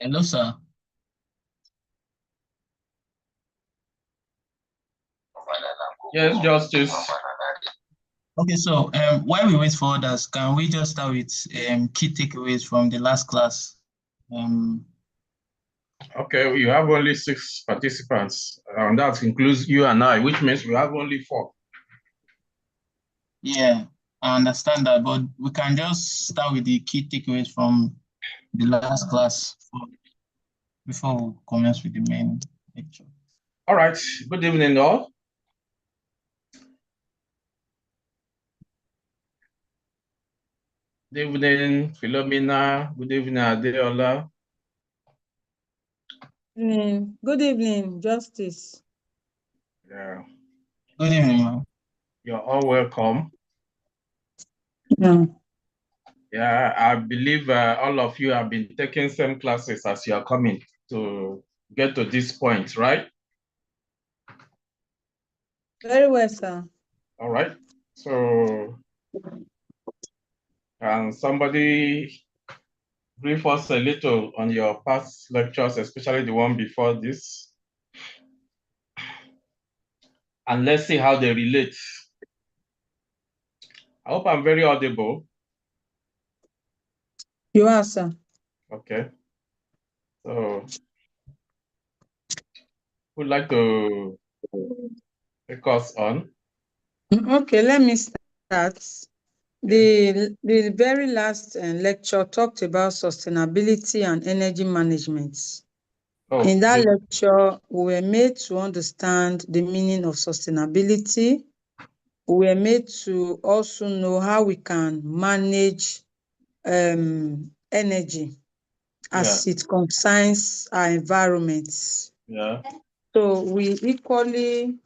Hello, sir. Yes, Justice. Okay, so while we wait for others, can we just start with key takeaways from the last class? Okay, you have only 6 participants, and that includes you and I, which means we have only 4. Yeah, I understand that, but we can just start with the key takeaways from the last class before we commence with the main lecture. All right, good evening, all. Good evening, Philomena. Good evening, Adeola. Good evening, Justice. Yeah. Good evening, ma'am. You're all welcome. Yeah. Yeah, I believe all of you have been taking some classes as you are coming to get to this point, right? Very well, sir. All right. So, can somebody brief us a little on your past lectures, especially the one before this? And let's see how they relate. I hope I'm very audible. You are, sir. Okay. So, who'd like to take us on? Okay, let me start. The very last lecture talked about sustainability and energy management. Oh, In that lecture, we were made to understand the meaning of sustainability. We were made to also know how we can manage energy as it concerns our environment. Yeah. So we equally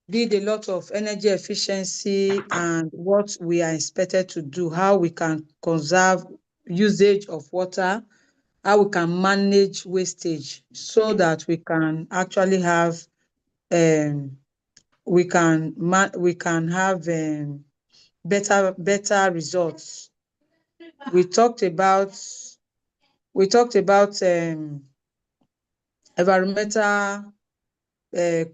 did a lot of energy efficiency and what we are expected to do, how we can conserve usage of water, how we can manage wastage so that we can actually have better results. We talked about environmental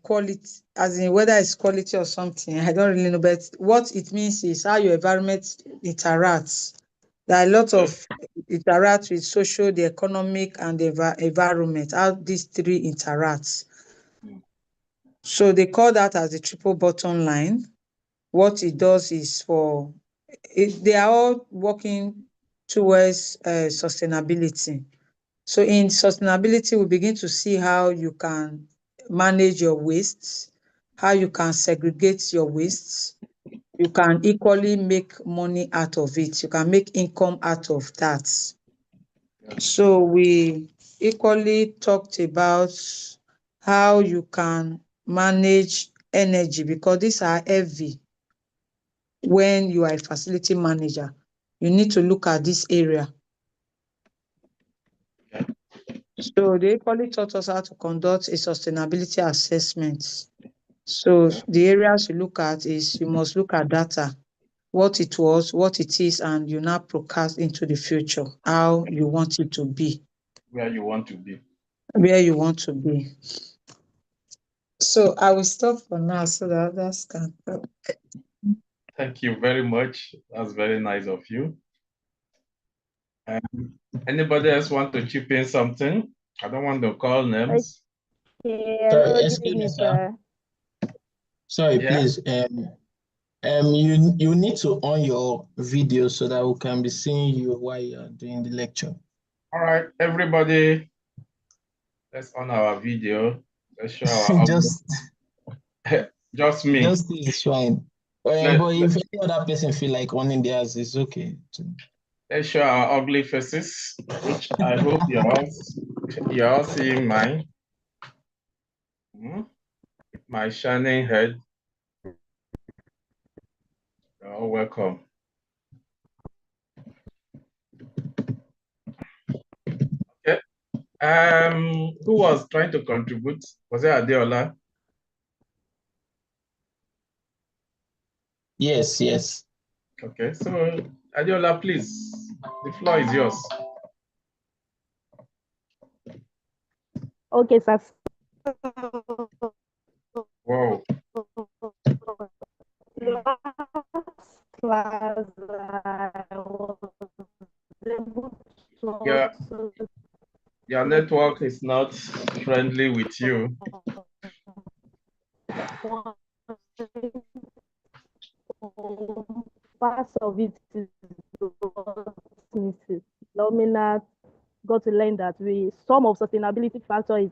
quality, as in whether it's quality or something, I don't really know, but what it means is how your environment interacts. There are a lot of interact with social, the economic, and the environment, how these three interact. So they call that as the triple bottom line. What it does is they are all working towards sustainability. So in sustainability, we begin to see how you can manage your wastes, how you can segregate your wastes. You can equally make money out of it. You can make income out of that. So we equally talked about how you can manage energy, because these are heavy. When you are a facility manager, you need to look at this area. So they equally taught us how to conduct a sustainability assessment. So the areas you look at is you must look at data, what it was, what it is, and you now forecast into the future, how you want it to be. Where you want to be. Where you want to be. So I will stop for now so that others can help. Thank you very much. That's very nice of you. Anybody else want to chip in something? I don't want to call names. Hello, good evening, sir. Sorry, please. You need to on your video so that we can be seeing you while you are doing the lecture. All right, everybody, let's on our video. Let's show our just me. Just is fine. But if any other person feel like owning theirs, it's okay too. Let's show our ugly faces, which I hope you're all seeing mine. My shining head. You're all welcome. Okay. Who was trying to contribute? Was it Adeola? Yes. Okay, so Adeola, please, the floor is yours. Okay, sir. Wow. Last class, I was able to Yeah, also your network is not friendly with you. Part of it is Lumina got to learn that some of sustainability factor is.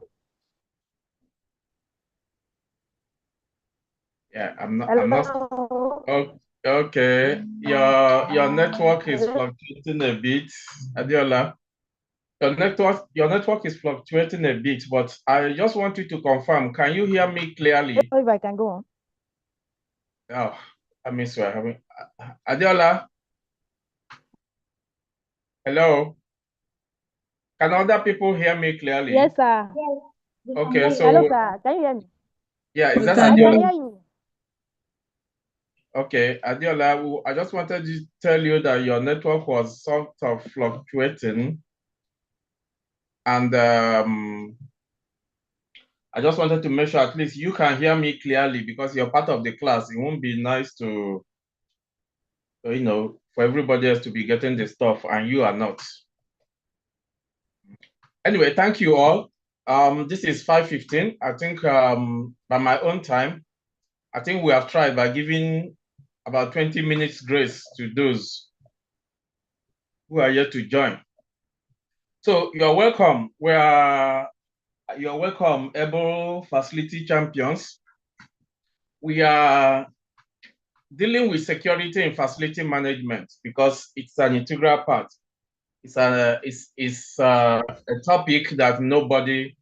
Yeah, I'm not. Hello? Oh, okay. Your network is fluctuating a bit, Adiola. Your network is fluctuating a bit, but I just want you to confirm. Can you hear me clearly? If I can go on. Oh, I miss you. Adiola. Hello. Can other people hear me clearly? Yes, sir. Okay, so Hello, sir. Can you hear me? yeah, is We that can I hear can Adiola? hear you. Okay, Adiola, I just wanted to tell you that your network was sort of fluctuating, and I just wanted to make sure at least you can hear me clearly because you're part of the class. It won't be nice to, for everybody else to be getting the stuff and you are not. Anyway, thank you all. This is 5:15. I think by my own time, I think we have tried by giving about 20 minutes grace to those who are yet to join. So you're welcome. You're welcome, able facility champions. We are dealing with security and facility management because it's an integral part. It's a topic that nobody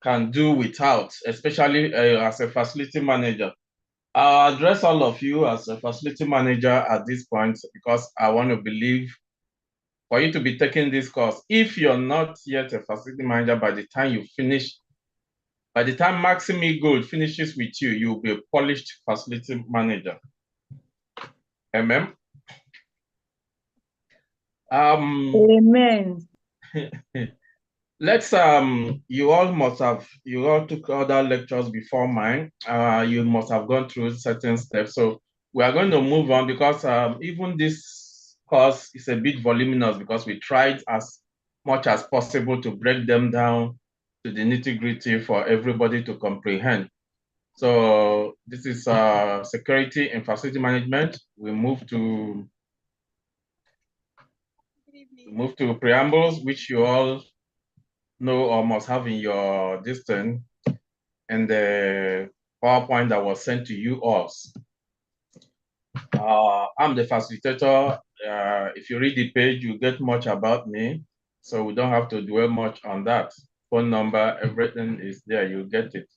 can do without, especially as a facility manager. I'll address all of you as a facility manager at this point because I want to believe for you to be taking this course. If you're not yet a facility manager, by the time you finish, by the time Max-Migold finishes with you, you'll be a polished facility manager. Amen. Let's you all took other lectures before mine. You must have gone through certain steps. So we are going to move on because even this course is a bit voluminous because we tried as much as possible to break them down to the nitty-gritty for everybody to comprehend. So this is security and facility management. We move to preambles, which you all know or must have in your distance, and the PowerPoint that was sent to you all. I'm the facilitator. If you read the page, you get much about me, so we don't have to dwell much on that. Phone number, everything is there, you get it.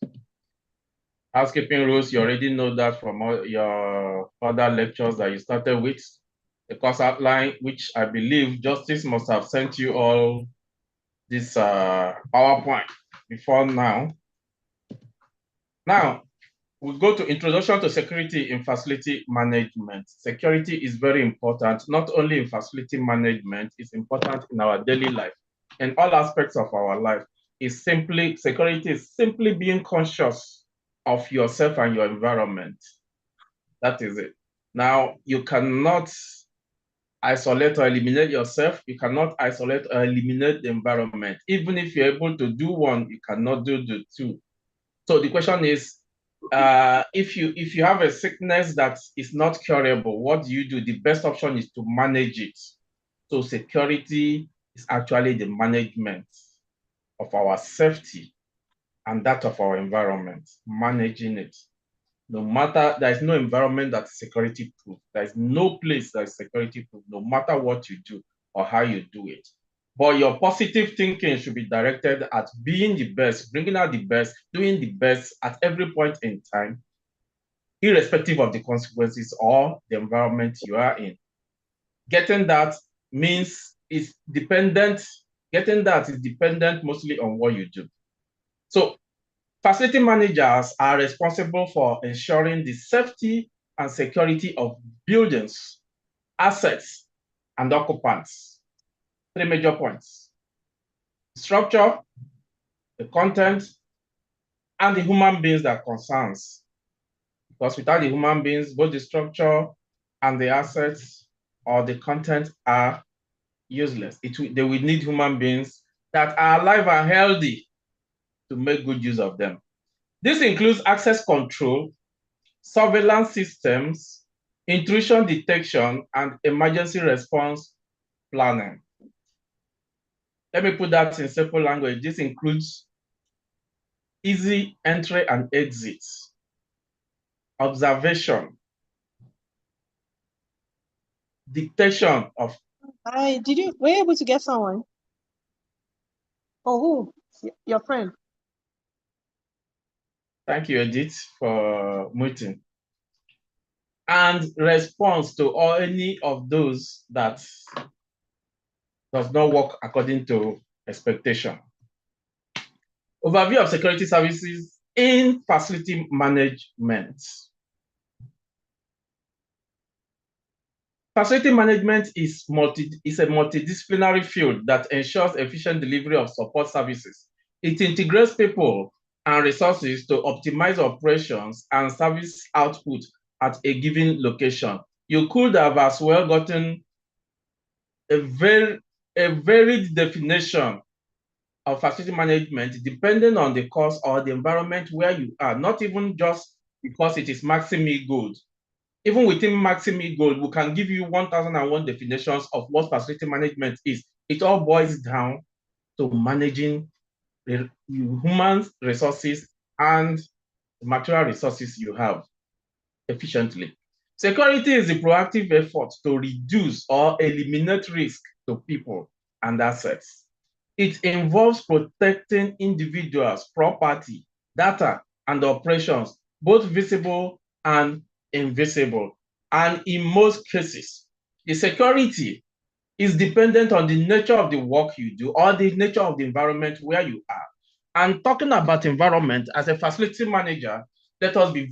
Housekeeping rules, you already know that from all your other lectures that you started with. The course outline, which I believe Justice must have sent you all this PowerPoint before now. Now, we go to introduction to security in facility management. Security is very important, not only in facility management, it's important in our daily life. In all aspects of our life, security is simply being conscious of yourself and your environment. That is it. Now, you cannot isolate or eliminate yourself. You cannot isolate or eliminate the environment. Even if you're able to do one, you cannot do the two. So the question is, if you have a sickness that is not curable, what do? The best option is to manage it. So security is actually the management of our safety and that of our environment, managing it. No matter, there is no environment that's security proof. There is no place that is security proof, no matter what you do or how you do it. But your positive thinking should be directed at being the best, bringing out the best, doing the best at every point in time, irrespective of the consequences or the environment you are in. Getting that is dependent mostly on what you do. So facility managers are responsible for ensuring the safety and security of buildings, assets, and occupants. Three major points: structure, the content, and the human beings that concerns. Because without the human beings, both the structure and the assets or the content are useless. They will need human beings that are alive and healthy to make good use of them. This includes access control, surveillance systems, intrusion detection, and emergency response planning. Let me put that in simple language. This includes easy entry and exit, observation, detection of. Were you able to get someone? Oh, who? Your friend. Thank you, Edith, for muting. And response to any of those that does not work according to expectation. Overview of security services in facility management. Facility management is a multidisciplinary field that ensures efficient delivery of support services. It integrates people and resources to optimize operations and service output at a given location. You could have as well gotten a varied definition of facility management depending on the course or the environment where you are, not even just because it is Max-Migold. Even within Max-Migold, we can give you 1001 definitions of what facility management is. It all boils down to managing the human resources and material resources you have efficiently. Security is the proactive effort to reduce or eliminate risk to people and assets. It involves protecting individuals, property, data, and operations, both visible and invisible. And in most cases, the security is dependent on the nature of the work you do or the nature of the environment where you are. And talking about environment, as a facility manager, let us be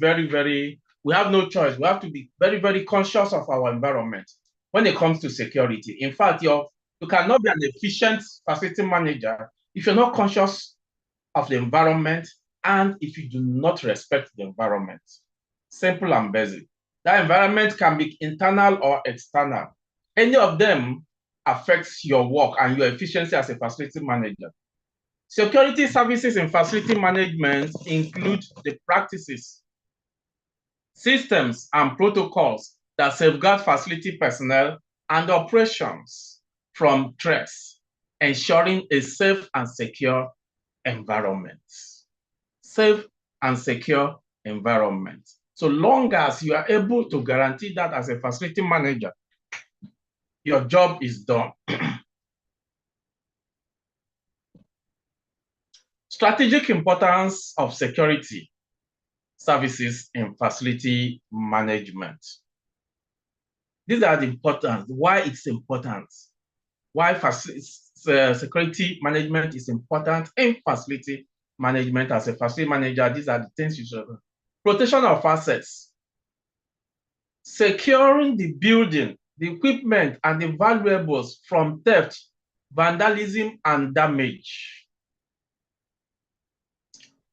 we have no choice. We have to be very conscious of our environment when it comes to security. In fact, you cannot be an efficient facility manager if you're not conscious of the environment and if you do not respect the environment. Simple and basic. That environment can be internal or external. Any of them affects your work and your efficiency as a facility manager. Security services in facility management include the practices, systems, and protocols that safeguard facility personnel and operations from threats, ensuring a safe and secure environment. Safe and secure environment. So long as you are able to guarantee that as a facility manager, your job is done. Strategic importance of security services in facility management. These are the importance, why it's important, why security management is important in facility management. As a facility manager, these are the things you should do. Protection of assets, securing the building, the equipment, and the valuables from theft, vandalism, and damage.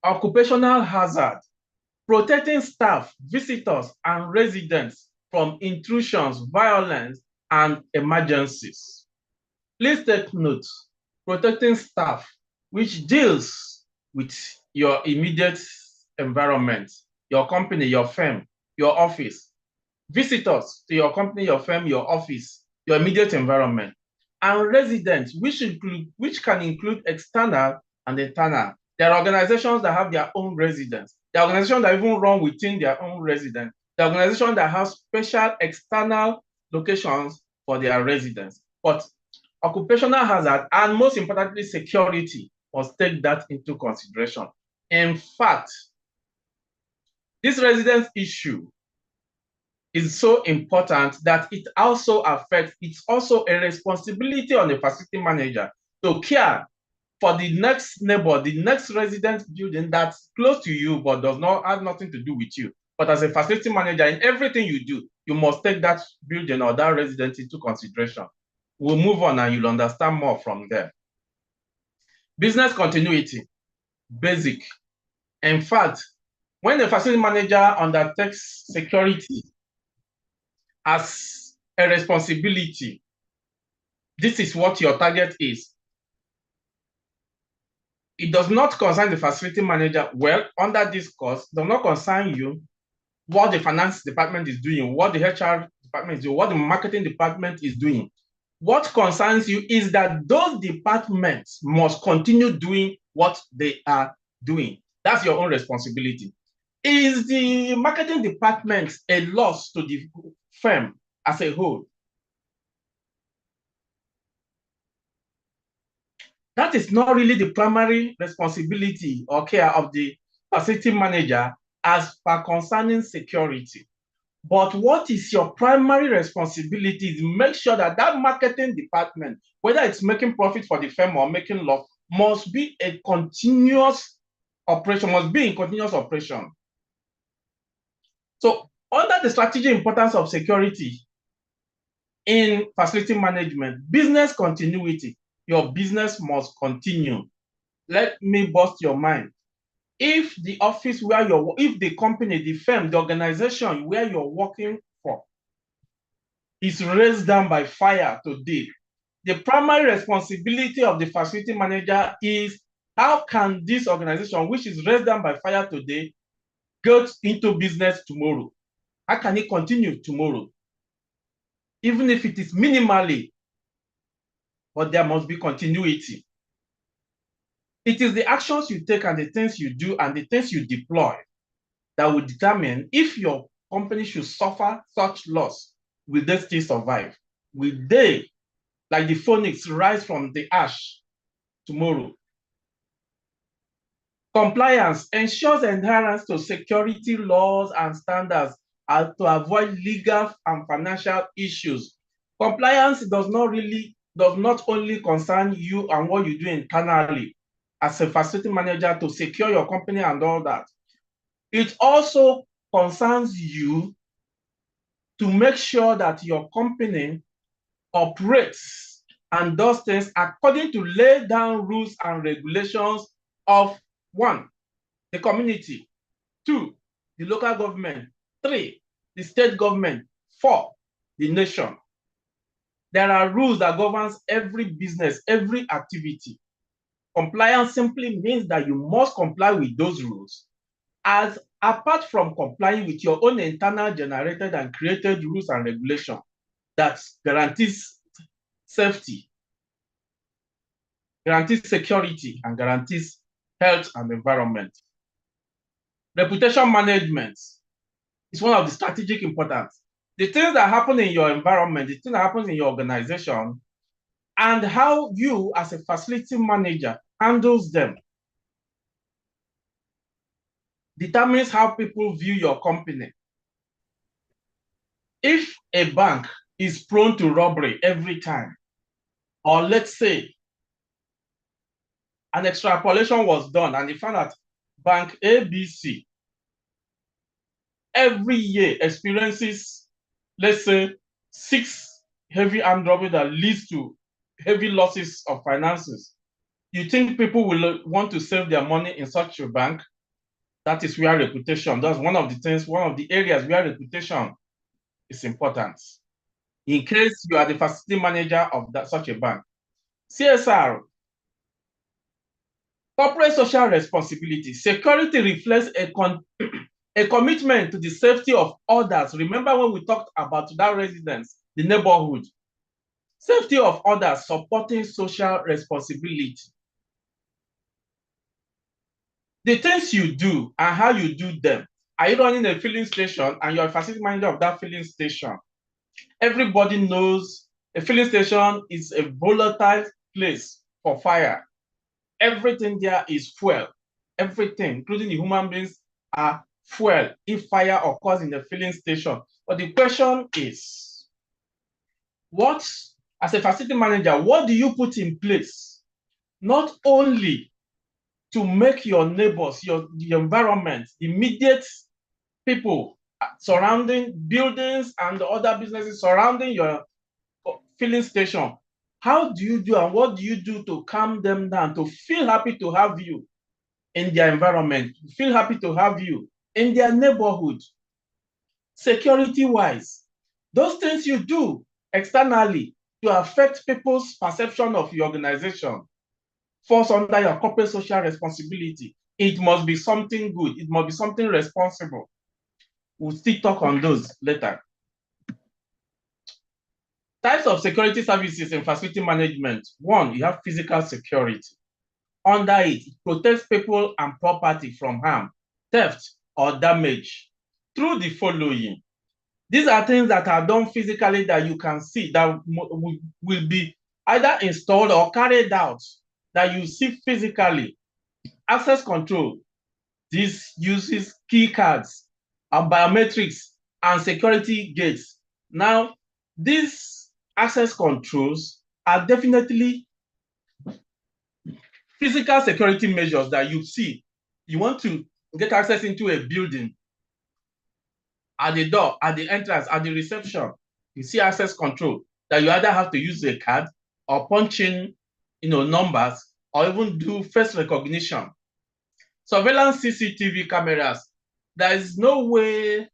Occupational hazard, protecting staff, visitors, and residents from intrusions, violence, and emergencies. Please take note, protecting staff, which deals with your immediate environment, your company, your firm, your office. Visitors to your company, your firm, your office, your immediate environment. And residents, which can include external and internal. There are organizations that have their own residents. There are organizations that even run within their own residents. There are organizations that have special external locations for their residents. But occupational hazard and most importantly, security must take that into consideration. In fact, this residence issue is so important that it also affects, it's also a responsibility on the facility manager to care for the next neighbor, the next resident building that's close to you but does not have nothing to do with you. But as a facility manager, in everything you do, you must take that building or that resident into consideration. We'll move on and you'll understand more from there. Business continuity. basic. In fact, when the facility manager undertakes security as a responsibility, this is what your target is. It does not concern the facility manager. Well, under this course, does not concern you what the finance department is doing, what the HR department is doing, what the marketing department is doing. What concerns you is that those departments must continue doing what they are doing. That's your own responsibility. Is the marketing department a loss to the firm as a whole? That is not really the primary responsibility or care of the facility manager as per concerning security. But what is your primary responsibility is make sure that that marketing department, whether it's making profit for the firm or making loss, must be a continuous operation, must be in continuous operation. So under the strategic importance of security in facility management, business continuity, your business must continue. Let me bust your mind. If the office where you're, if the company, the firm, the organization where you're working for is raised down by fire today, the primary responsibility of the facility manager is how can this organization, which is raised down by fire today, get into business tomorrow? How can it continue tomorrow? Even if it is minimally, but there must be continuity. It is the actions you take and the things you do and the things you deploy that will determine if your company should suffer such loss. Will they still survive? Will they, like the phoenix, rise from the ash tomorrow? Compliance ensures adherence to security laws and standards and to avoid legal and financial issues. Compliance does not only concern you and what you do internally as a facility manager to secure your company and all that. It also concerns you to make sure that your company operates and does things according to laid down rules and regulations of 1, the community, 2, the local government, 3, the state government, 4, the nation. There are rules that governs every business, every activity. Compliance simply means that you must comply with those rules, as apart from complying with your own internal generated and created rules and regulations that guarantees safety, guarantees security, and guarantees health and environment. Reputation management is one of the strategic importance. The things that happen in your environment, the things that happen in your organization, and how you as a facility manager handles them determines how people view your company. If a bank is prone to robbery every time, or let's say an extrapolation was done and they found that Bank ABC every year experiences, let's say, 6 heavy armed robberies that leads to heavy losses of finances, you think people will want to save their money in such a bank? That is where reputation, that's one of the things, one of the areas where reputation is important. In case you are the facility manager of such a bank. CSR, corporate social responsibility. Security reflects a commitment to the safety of others. Remember when we talked about that residence, the neighborhood. Safety of others, supporting social responsibility. The things you do and how you do them. Are you running a filling station and you're a facility manager of that filling station? Everybody knows a filling station is a volatile place for fire. Everything there is fuel. Everything, including the human beings, are fuel if fire occurs in the filling station. But the question is, what, as a facility manager, what do you put in place? Not only to make your neighbors, the environment, the immediate people surrounding buildings and other businesses surrounding your filling station. How do you do and what do you do to calm them down, to feel happy to have you in their environment, feel happy to have you in their neighborhood. Security-wise, those things you do externally to affect people's perception of your organization falls under your corporate social responsibility. It must be something good. It must be something responsible. We'll still talk on those later. Types of security services in facility management. One, you have physical security. Under it, it protects people and property from harm, theft, or damage through the following. These are things that are done physically that you can see, that will be either installed or carried out, that you see physically. Access control. This uses key cards and biometrics and security gates. Now, these access controls are definitely physical security measures that you see. You want to get access into a building, at the door, at the entrance, at the reception, you see access control that you either have to use a card or punch in, numbers, or even do face recognition. Surveillance CCTV cameras. There is no way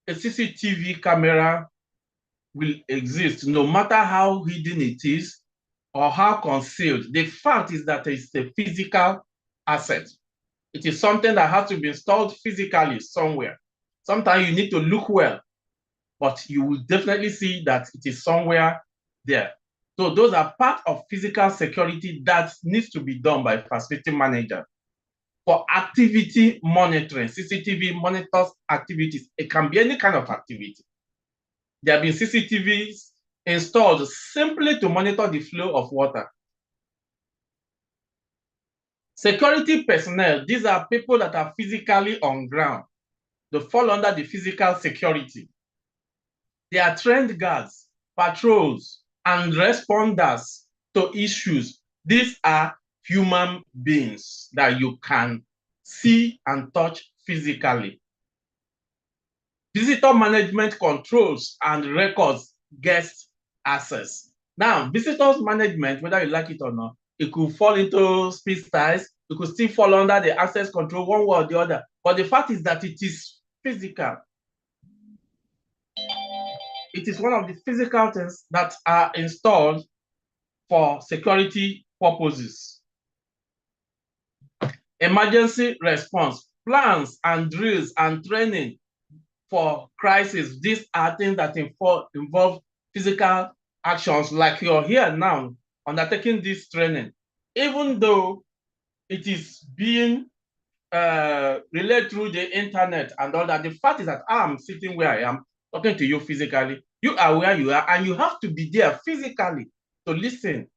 a CCTV camera will exist, no matter how hidden it is or how concealed. The fact is that it's a physical asset. It is something that has to be installed physically somewhere. Sometimes you need to look well, but you will definitely see that it is somewhere there. So those are part of physical security that needs to be done by a facility manager. For activity monitoring, CCTV monitors activities. It can be any kind of activity. There have been CCTVs installed simply to monitor the flow of water. Security personnel, these are people that are physically on ground. They fall under the physical security. They are trained guards, patrols, and responders to issues. These are human beings that you can see and touch physically. Visitor management controls and records guest access. Now, visitors management, whether you like it or not, it could fall into speed styles, it could still fall under the access control one way or the other. But the fact is that it is physical. It is one of the physical things that are installed for security purposes. Emergency response, plans and drills and training for crisis. These are things that involve physical actions, like you're here now undertaking this training. Even though it is being relayed through the internet and all that, the fact is that I'm sitting where I am, talking to you physically. You are where you are, and you have to be there physically to listen.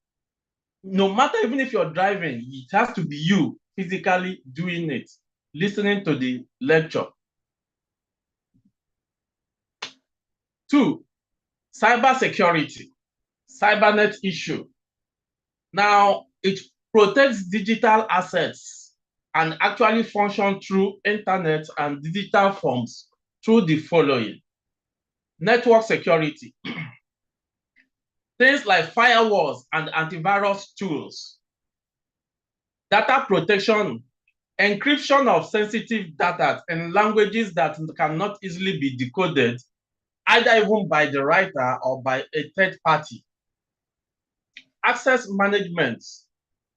No matter, even if you're driving, it has to be you physically doing it, listening to the lecture. 2, cybersecurity, cybernet issue. Now, it protects digital assets and actually function through internet and digital forms through the following. Network security. Things like firewalls and antivirus tools. Data protection, encryption of sensitive data in languages that cannot easily be decoded, either even by the writer or by a third party. Access management,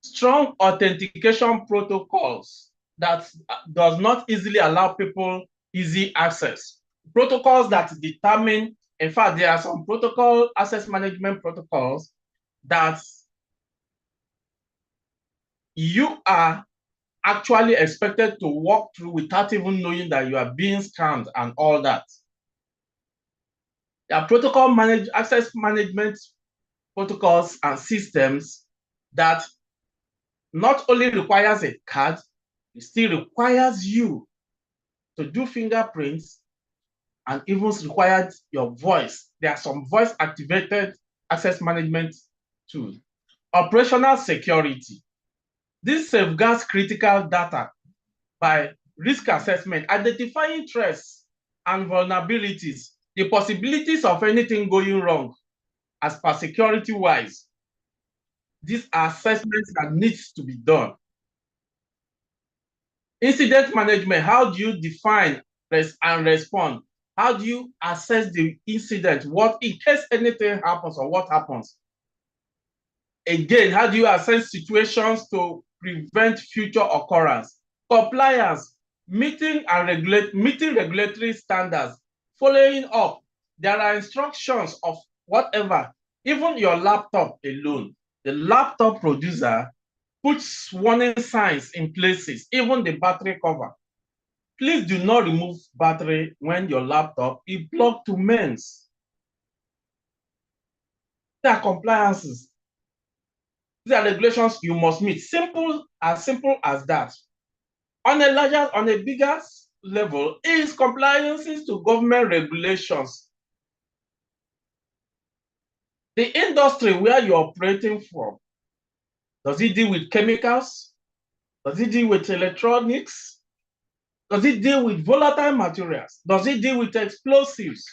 strong authentication protocols that does not easily allow people easy access. Protocols that determine, in fact, there are some access management protocols that you are actually expected to walk through without even knowing that you are being scanned and all that. There are access management protocols and systems that not only requires a card, it still requires you to do fingerprints and even requires your voice. There are some voice-activated access management tools. Operational security. This safeguards critical data by risk assessment, identifying threats and vulnerabilities, the possibilities of anything going wrong as per security-wise. These are assessments that needs to be done. Incident management, how do you define and respond? How do you assess the incident? What in case anything happens or what happens? Again, how do you assess situations to prevent future occurrence? Compliance, meeting regulatory standards, following up. There are instructions of whatever, even your laptop alone. The laptop producer puts warning signs in places, even the battery cover. Please do not remove battery when your laptop is plugged to mains. There are compliances. These are regulations you must meet. Simple as that. On a bigger level, is compliances to government regulations. The industry where you're operating from, does it deal with chemicals? Does it deal with electronics? Does it deal with volatile materials? Does it deal with explosives?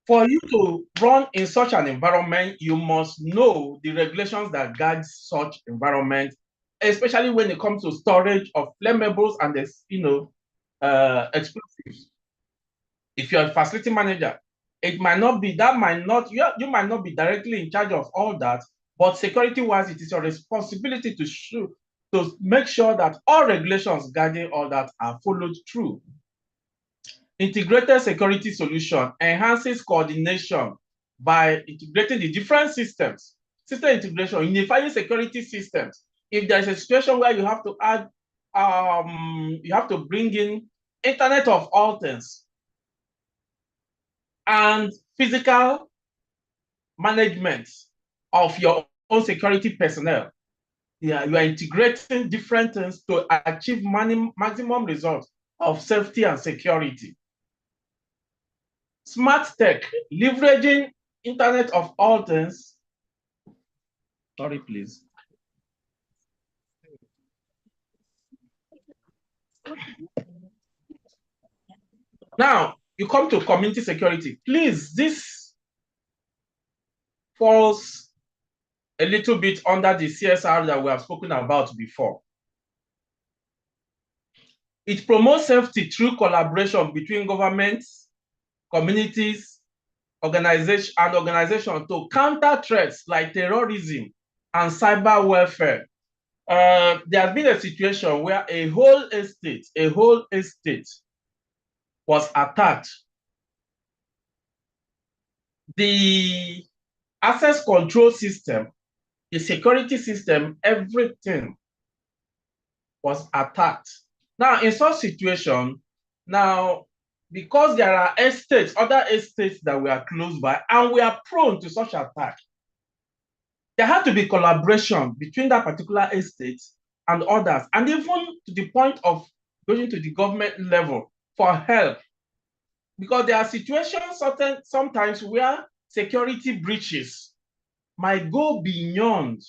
For you to run in such an environment, you must know the regulations that guide such environment, especially when it comes to storage of flammables and explosives. If you're a facility manager, it might not be you might not be directly in charge of all that, but security-wise, it is your responsibility to make sure that all regulations guiding all that are followed through. Integrated security solution enhances coordination by integrating the different systems. System integration, unifying security systems. If there's a situation where you have to add, you have to bring in Internet of all things and physical management of your own security personnel. Yeah, you are integrating different things to achieve maximum results of safety and security. Smart tech, leveraging Internet of all things. Sorry, please. Now, you come to community security. Please, this falls a little bit under the CSR that we have spoken about before. It promotes safety through collaboration between governments, communities, organizations to counter threats like terrorism and cyber warfare. There has been a situation where a whole estate was attacked. The access control system, the security system, everything was attacked. Now, in such situation, because there are other estates that we are close by, and we are prone to such attack, there had to be collaboration between that particular estate and others, and even to the point of going to the government level for help. Because there are situations sometimes where security breaches might go beyond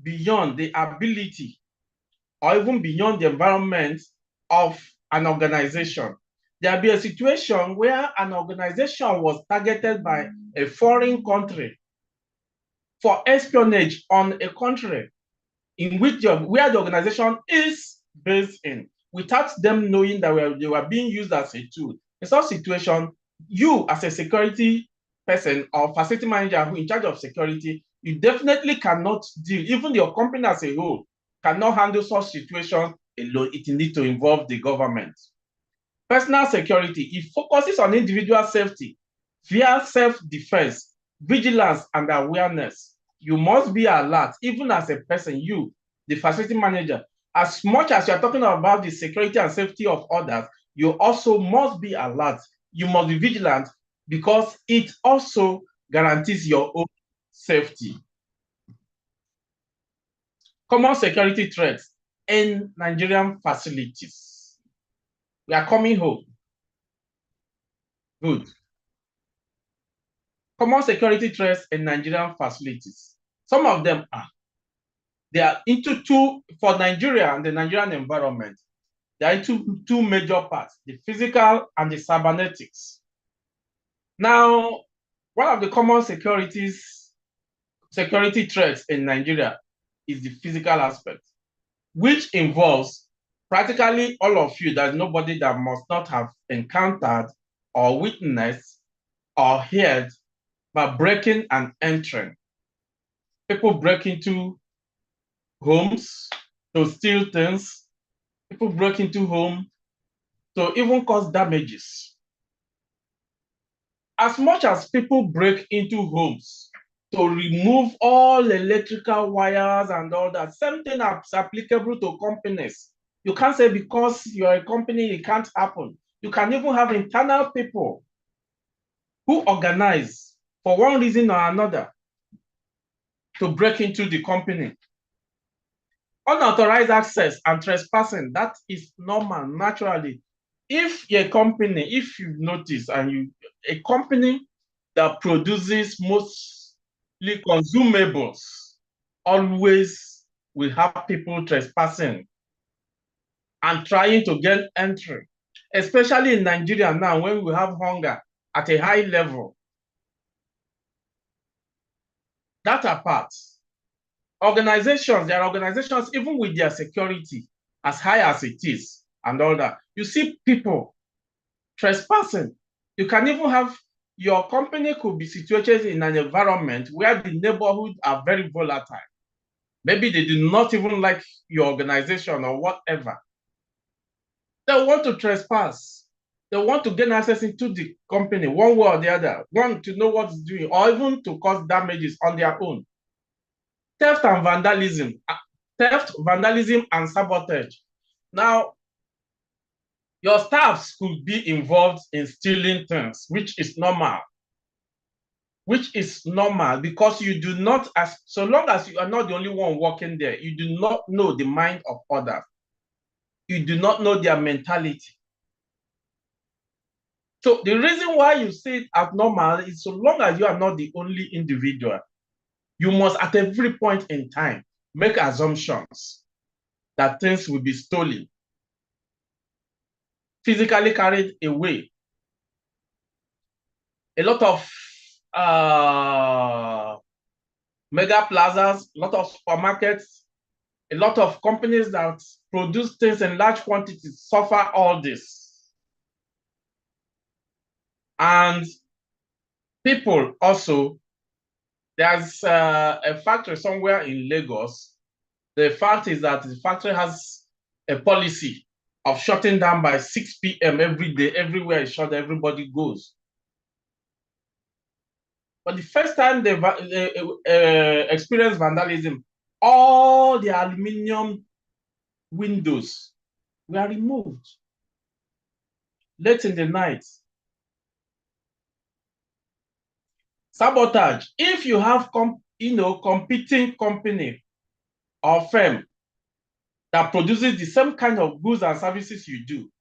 the ability or even beyond the environment of an organization. There'll be a situation where an organization was targeted by a foreign country for espionage on a country in which where the organization is based in, without them knowing that they were being used as a tool. In such situation, you as a security person or facility manager who in charge of security, you definitely cannot deal, even your company as a whole cannot handle such situations alone. It needs to involve the government. Personal security, it focuses on individual safety via self-defense, vigilance, and awareness. You must be alert, even as a person, you, the facility manager. As much as you're talking about the security and safety of others, you also must be alert. You must be vigilant because it also guarantees your own safety. Common security threats in Nigerian facilities. We are coming home. Good. Common security threats in Nigerian facilities. Some of them they are into for Nigeria and the Nigerian environment. They are into two major parts, the physical and the cybernetics. Now, one of the common security threats in Nigeria is the physical aspect. which involves practically all of you. There's nobody that must not have encountered or witnessed or heard by breaking and entering. People break into homes to steal things. People break into homes to even cause damages. As much as people break into homes to remove all electrical wires and all that, same thing is applicable to companies. You can't say because you're a company, it can't happen. You can even have internal people who organize for one reason or another to break into the company. Unauthorized access and trespassing, that is normal, naturally. If a company, if you've noticed, a company that produces mostly consumables always will have people trespassing and trying to get entry, especially in Nigeria now when we have hunger at a high level. That apart, organizations, there are organizations, even with their security as high as it is and all that, you see people trespassing. You can even have your company could be situated in an environment where the neighborhood are very volatile. Maybe they do not even like your organization or whatever. They want to trespass. They want to gain access into the company one way or the other, want to know what's doing, or even to cause damages on their own. Theft and vandalism. Theft, vandalism, and sabotage. Now, your staffs could be involved in stealing things, which is normal. Which is normal because you do not, so long as you are not the only one working there, you do not know the mind of others. You do not know their mentality. So the reason why you see it as normal is so long as you are not the only individual, you must at every point in time make assumptions that things will be stolen, physically carried away. A lot of mega plazas, a lot of supermarkets, a lot of companies that produce things in large quantities suffer all this. And people also, there's a factory somewhere in Lagos. The fact is that the factory has a policy of shutting down by 6 p.m. every day. Everywhere is shut, everybody goes. But the first time they experienced vandalism, all the aluminum windows were removed late in the night. Sabotage. If you have competing company or firm that produces the same kind of goods and services you do,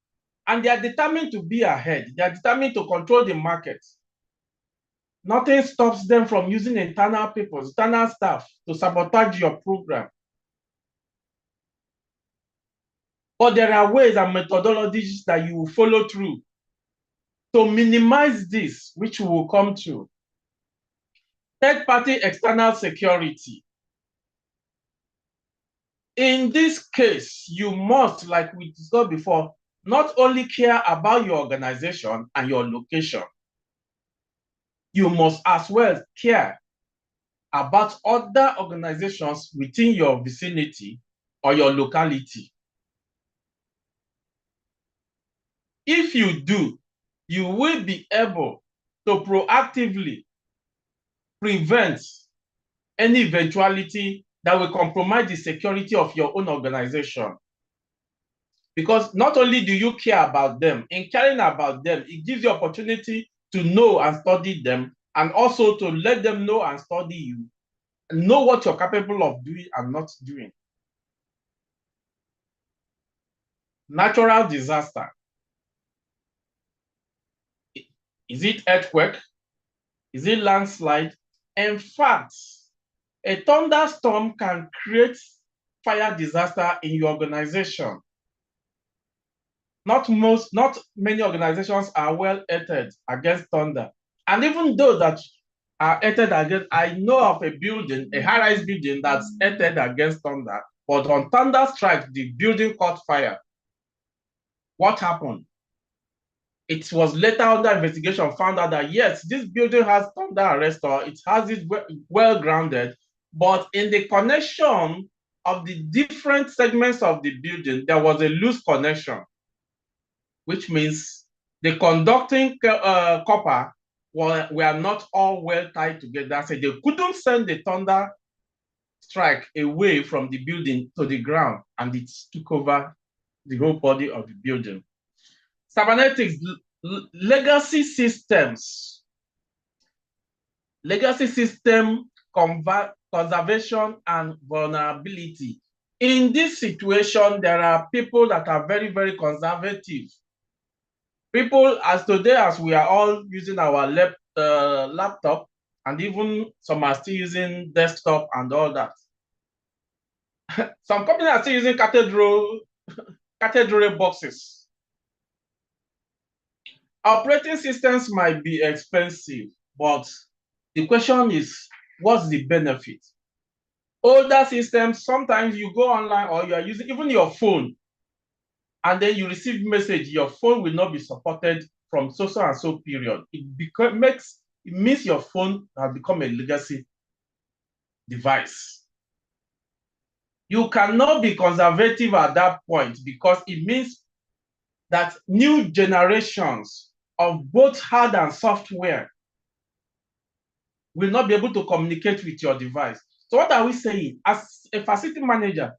and they are determined to be ahead, they are determined to control the market, nothing stops them from using internal people, internal staff to sabotage your program. But there are ways and methodologies that you will follow through to minimize this, which we will come to. Third-party external security. In this case, you must, like we discussed before, not only care about your organization and your location, you must as well care about other organizations within your vicinity or your locality. If you do, you will be able to proactively prevent any eventuality that will compromise the security of your own organization. Because not only do you care about them, in caring about them, it gives you opportunity to know and study them, and also to let them know and study you, and know what you're capable of doing and not doing. Natural disaster. Is it earthquake? Is it landslide? In fact, a thunderstorm can create fire disaster in your organization. Not many organizations are well earthed against thunder. And even those that are earthed against, I know of a building, a high-rise building that's earthed against thunder, But on thunder strike, the building caught fire. What happened? It was later under investigation found out that yes, this building has thunder arrestor, it has it well grounded, but in the connection of the different segments of the building, there was a loose connection, which means the conducting copper were not all well tied together. So they couldn't send the thunder strike away from the building to the ground, and it took over the whole body of the building. Cybernetics, legacy systems. Legacy system conservation and vulnerability. In this situation, there are people that are very, very conservative. People, as today, as we are all using our laptop, and even some are still using desktop and all that. Some companies are still using cathedral boxes. Operating systems might be expensive, but the question is, what's the benefit? Older systems, sometimes you go online or you are using even your phone, and then you receive message, your phone will not be supported from so and so period. It means your phone has become a legacy device. You cannot be conservative at that point because it means that new generations of both hard and software will not be able to communicate with your device. So what are we saying? As a facility manager,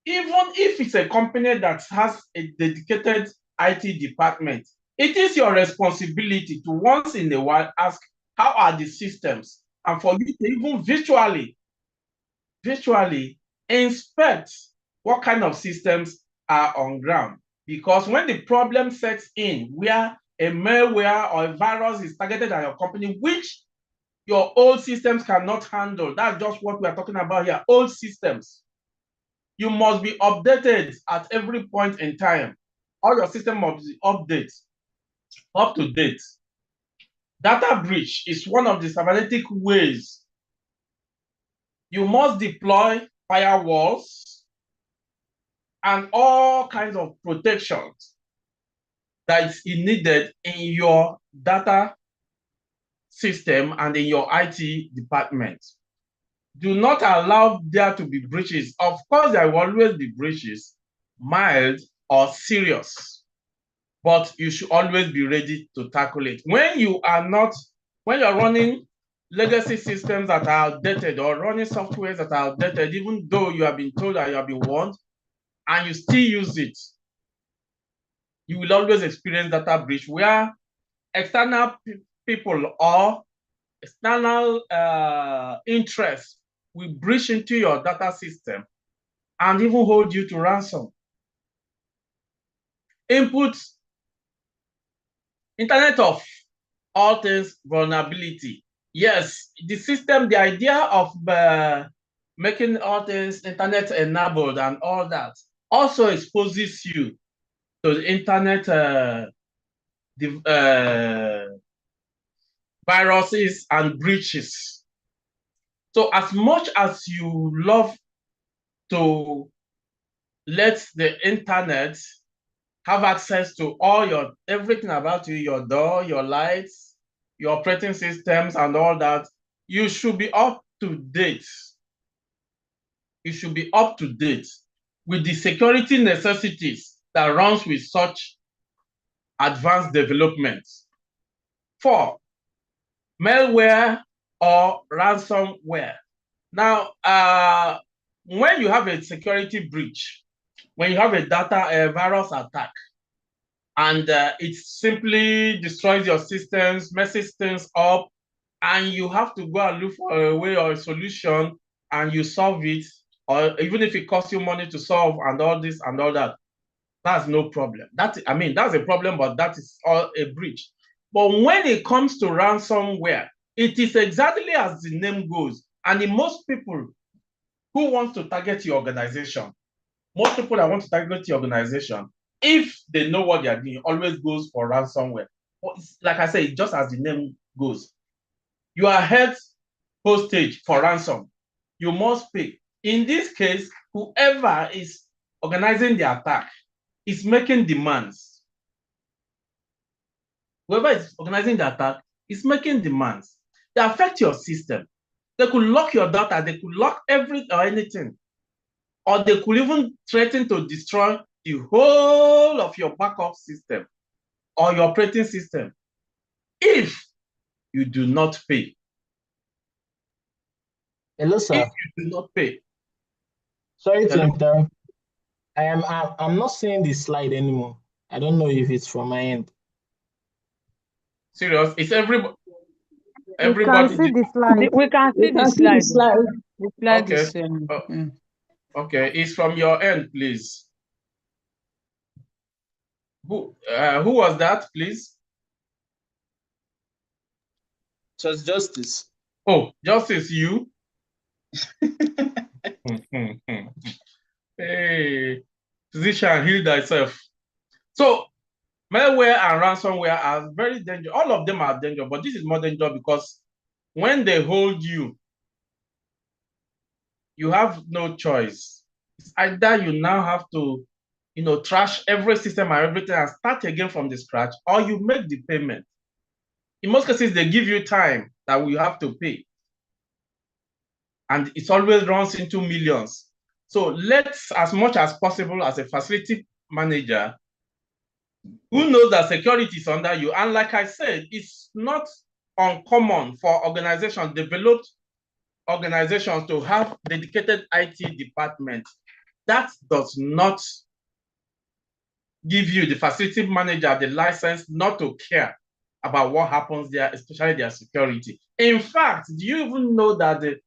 even if it's a company that has a dedicated IT department, it is your responsibility to once in a while ask, how are the systems? And for you to even virtually inspect what kind of systems are on ground. Because when the problem sets in where a malware or a virus is targeted at your company, which your old systems cannot handle, that's just what we are talking about here, old systems. You must be updated at every point in time. All your system must be up to date. Data breach is one of the cybernetic ways. You must deploy firewalls and all kinds of protections that is needed in your data system and in your IT department. Do not allow there to be breaches. Of course, there will always be breaches, mild or serious, but you should always be ready to tackle it. When you're running legacy systems that are outdated or running softwares that are outdated, even though you have been told that you have been warned, and you still use it, you will always experience data breach where external people or external interests will breach into your data system and even hold you to ransom. Input, Internet of all things vulnerability. Yes, the system, the idea of making all things internet enabled and all that also exposes you to the internet viruses and breaches. So as much as you love to let the internet have access to all everything about you, your door, your lights, your operating systems and all that, you should be up to date. You should be up to date with the security necessities that runs with such advanced developments. 4, malware or ransomware. Now, when you have a security breach, when you have a virus attack, and it simply destroys your systems, messes things up, and you have to go and look for a way or a solution, and you solve it, or even if it costs you money to solve and all this and all that, that's no problem. That's a problem, but that is all a breach. But when it comes to ransomware, it is exactly as the name goes. And in most people who want to target your organization, most people that want to target your organization, if they know what they are doing, always goes for ransomware. But like I said, just as the name goes, you are held hostage for ransom. You must pay. In this case, whoever is organizing the attack is making demands. Whoever is organizing the attack is making demands. They affect your system. They could lock your data, they could lock everything or anything. Or they could even threaten to destroy the whole of your backup system or your operating system if you do not pay. Hello, sir. If you do not pay. Sorry to Hello? interrupt. I'm not seeing the slide anymore. I don't know if it's from my end. Serious? It's everybody. We can see the slide. We can see the slide. The slide Okay. is Okay, it's from your end, please. Who was that, please? So it's Justice. Oh, Justice, you? Hey, physician, heal thyself. So, malware and ransomware are very dangerous. All of them are dangerous, but this is more dangerous because when they hold you, you have no choice. It's either you now have to, trash every system and everything and start again from the scratch, or you make the payment. In most cases, they give you time that we have to pay. And it always runs into millions. So let's, as much as possible as a facility manager, who knows that security is under you. And like I said, it's not uncommon for organizations, developed organizations, to have dedicated IT department. That does not give you, the facility manager, the license not to care about what happens there, especially their security. In fact, do you even know that the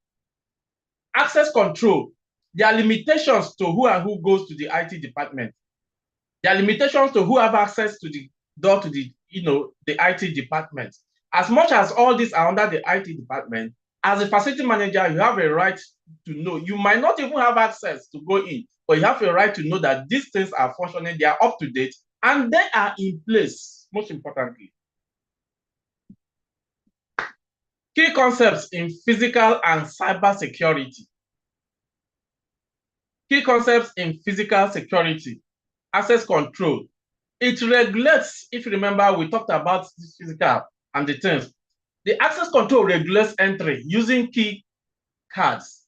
access control, there are limitations to who and who goes to the IT department. There are limitations to who have access to the door to the, the IT department. As much as all these are under the IT department, as a facility manager, you have a right to know. You might not even have access to go in, but you have a right to know that these things are functioning, they are up to date, and they are in place, most importantly. Key concepts in physical and cyber security. Key concepts in physical security. Access control. It regulates, if you remember, we talked about this physical and the things. The access control regulates entry using key cards,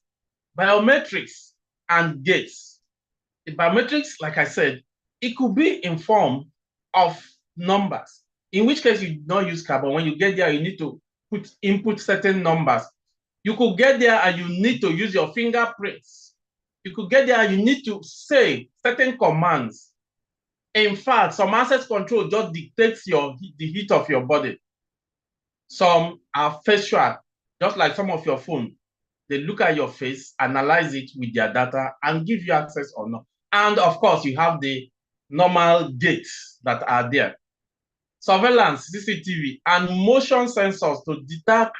biometrics, and gates. The biometrics, like I said, it could be in form of numbers, in which case you don't use card, but when you get there, you need to input certain numbers. You could get there and you need to use your fingerprints. You could get there and you need to say certain commands. In fact, some access control just dictates the heat of your body. Some are facial, just like some of your phone. They look at your face, analyze it with their data, and give you access or not. And of course, you have the normal gates that are there. Surveillance, CCTV, and motion sensors to deter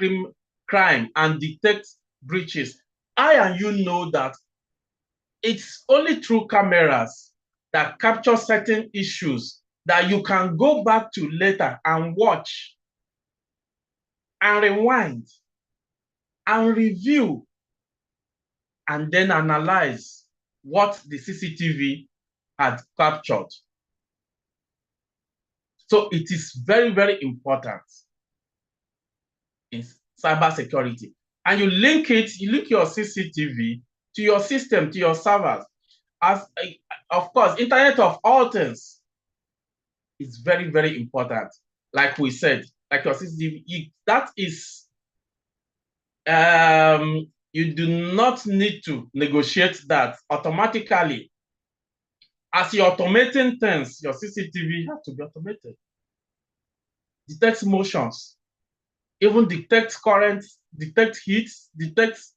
crime and detect breaches. I and you know that it's only through cameras that capture certain issues that you can go back to later and watch and rewind and review and then analyze what the CCTV had captured. So it is very, very important in cybersecurity. And you link your CCTV to your system, to your servers. As of course, Internet of all things is very, very important. Like we said, like your CCTV, that is, you do not need to negotiate that automatically. As you're automating things, your CCTV has to be automated. Detects motions, even detects currents, detects heat, detects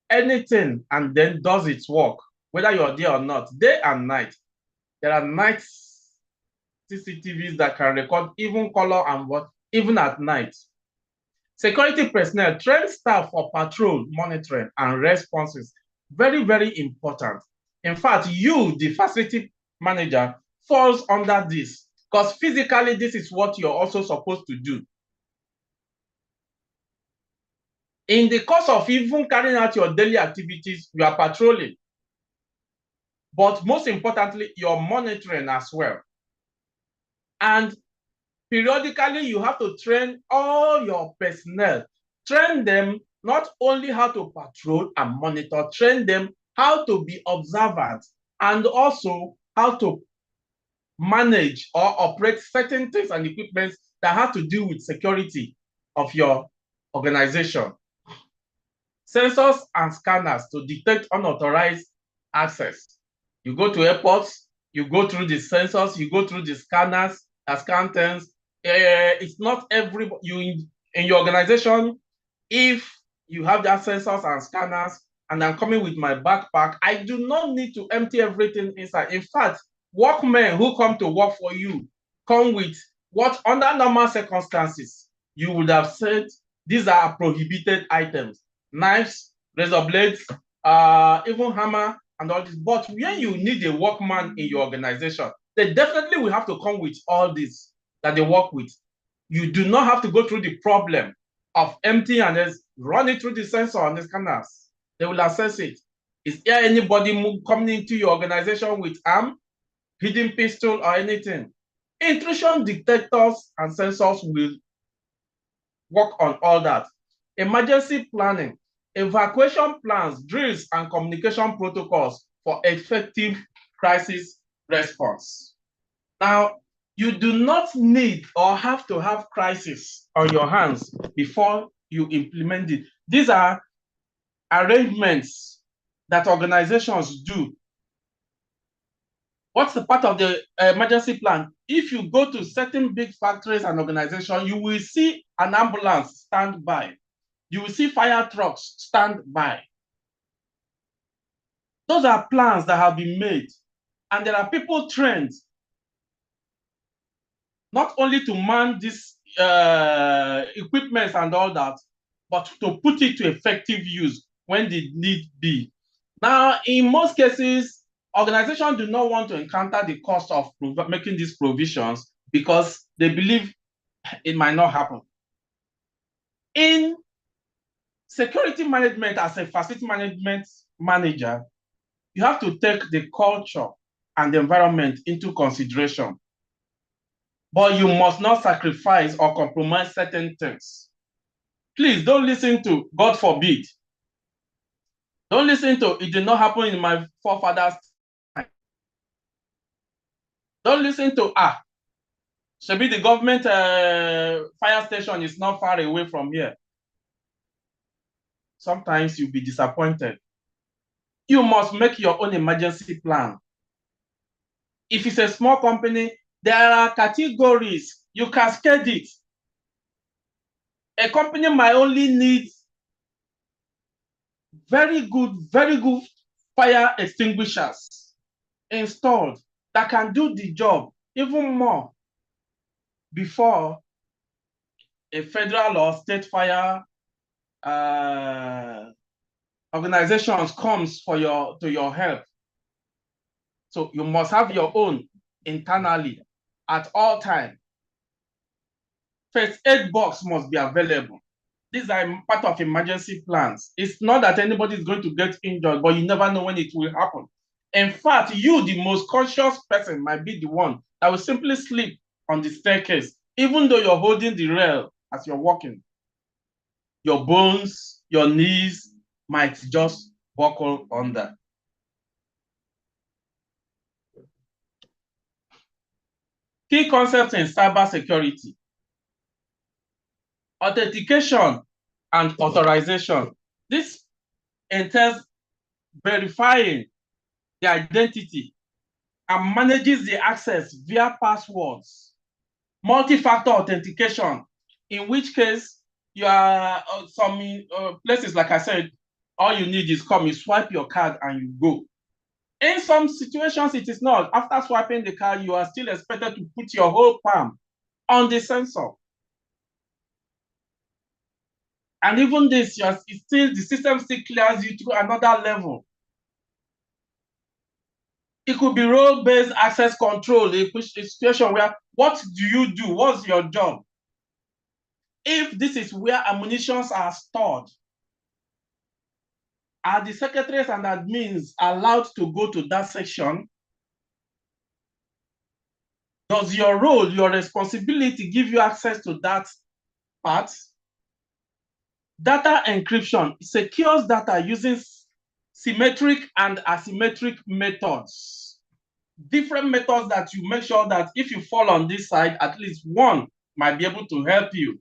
anything, and then does its work, whether you're there or not, day and night. There are night CCTVs that can record even color and what, even at night. Security personnel, trained staff for patrol, monitoring, and responses. Very, very important. In fact, you, the facility manager, falls under this, because physically, this is what you're also supposed to do. In the course of even carrying out your daily activities, you are patrolling. but most importantly, your monitoring as well. And periodically, you have to train all your personnel. Train them not only how to patrol and monitor, train them how to be observant and also how to manage or operate certain things and equipment that have to do with security of your organization. Sensors and scanners to detect unauthorized access. You go to airports, you go through the sensors, you go through the scanners, scan things. It's not everybody. In your organization, if you have that sensors and scanners, and I'm coming with my backpack, I do not need to empty everything inside. In fact, workmen who come to work for you come with what, under normal circumstances, you would have said these are prohibited items. Knives, razor blades, even hammer, and all this. But when you need a workman in your organization, they definitely will have to come with all this that they work with. You do not have to go through the problem of emptying and just run it through the sensor and the scanners. They will assess it. Is there anybody coming into your organization with arm, hidden pistol, or anything? Intrusion detectors and sensors will work on all that. Emergency planning, evacuation plans, drills, and communication protocols for effective crisis response. Now, you do not need or have to have crisis on your hands before you implement it. These are arrangements that organizations do. What's the part of the emergency plan? If you go to certain big factories and organizations, you will see an ambulance stand by. You will see fire trucks stand by. Those are plans that have been made. And there are people trained not only to man these equipment and all that, but to put it to effective use when the need be. Now, in most cases, organizations do not want to encounter the cost of making these provisions because they believe it might not happen. In security management, as a facility management manager, you have to take the culture and the environment into consideration. But you must not sacrifice or compromise certain things. Please don't listen to God forbid. Don't listen to it did not happen in my forefathers' time. Don't listen to maybe the government fire station is not far away from here. Sometimes you'll be disappointed. You must make your own emergency plan. If it's a small company, there are categories. You cascade it. A company might only need very good fire extinguishers installed that can do the job even more before a federal or state fire organizations comes to your help. So you must have your own internally at all times. First aid box must be available. These are part of emergency plans. It's not that anybody is going to get injured, but you never know when it will happen. In fact, you, the most conscious person, might be the one that will simply slip on the staircase, even though you're holding the rail as you're walking. Your bones, your knees might just buckle under. Key concepts in cybersecurity: authentication and authorization. This entails verifying the identity and manages the access via passwords. Multi-factor authentication, in which case you are some places, like I said, all you need is you swipe your card and you go. In some situations, it is not. After swiping the card, you are still expected to put your whole palm on the sensor. And even this, the system still clears you to another level. It could be role-based access control, a situation where, what do you do? What's your job? If this is where ammunitions are stored, Are the secretaries and admins allowed to go to that section? Does your role, your responsibility give you access to that part? Data encryption secures data using symmetric and asymmetric methods. Different methods that you make sure that if you fall on this side, at least one might be able to help you.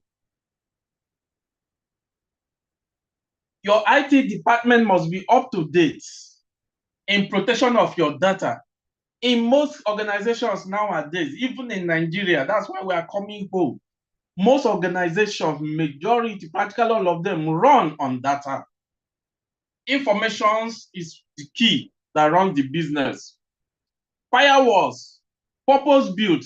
Your IT department must be up to date in protection of your data. In most organizations nowadays, even in Nigeria, that's why we are coming home. Most organizations, majority, practically all of them, run on data. Information is the key that runs the business. Firewalls, purpose-built,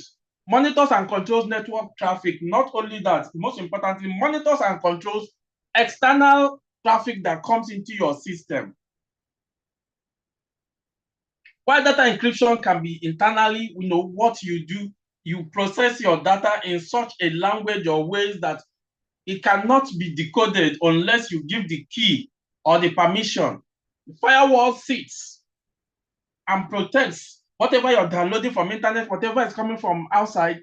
monitors and controls network traffic. Not only that, most importantly, monitors and controls external traffic that comes into your system. While data encryption can be internally, what you do, you process your data in such a language or ways that it cannot be decoded unless you give the key or the permission. The firewall sits and protects whatever you're downloading from internet, whatever is coming from outside.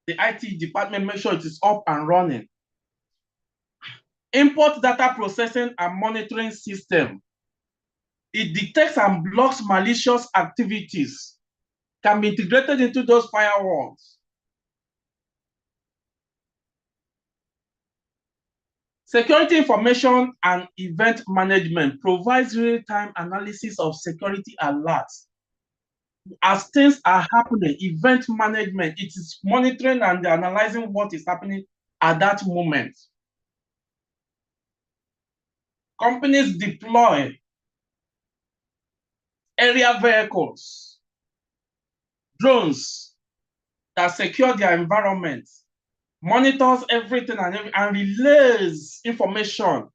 The IT department makes sure it is up and running. Import data processing and monitoring system. It detects and blocks malicious activities, can be integrated into those firewalls. Security information and event management provides real-time analysis of security alerts. As things are happening, event management, it is monitoring and analyzing what is happening at that moment. Companies deploy area vehicles, drones that secure their environment, monitors everything and relays information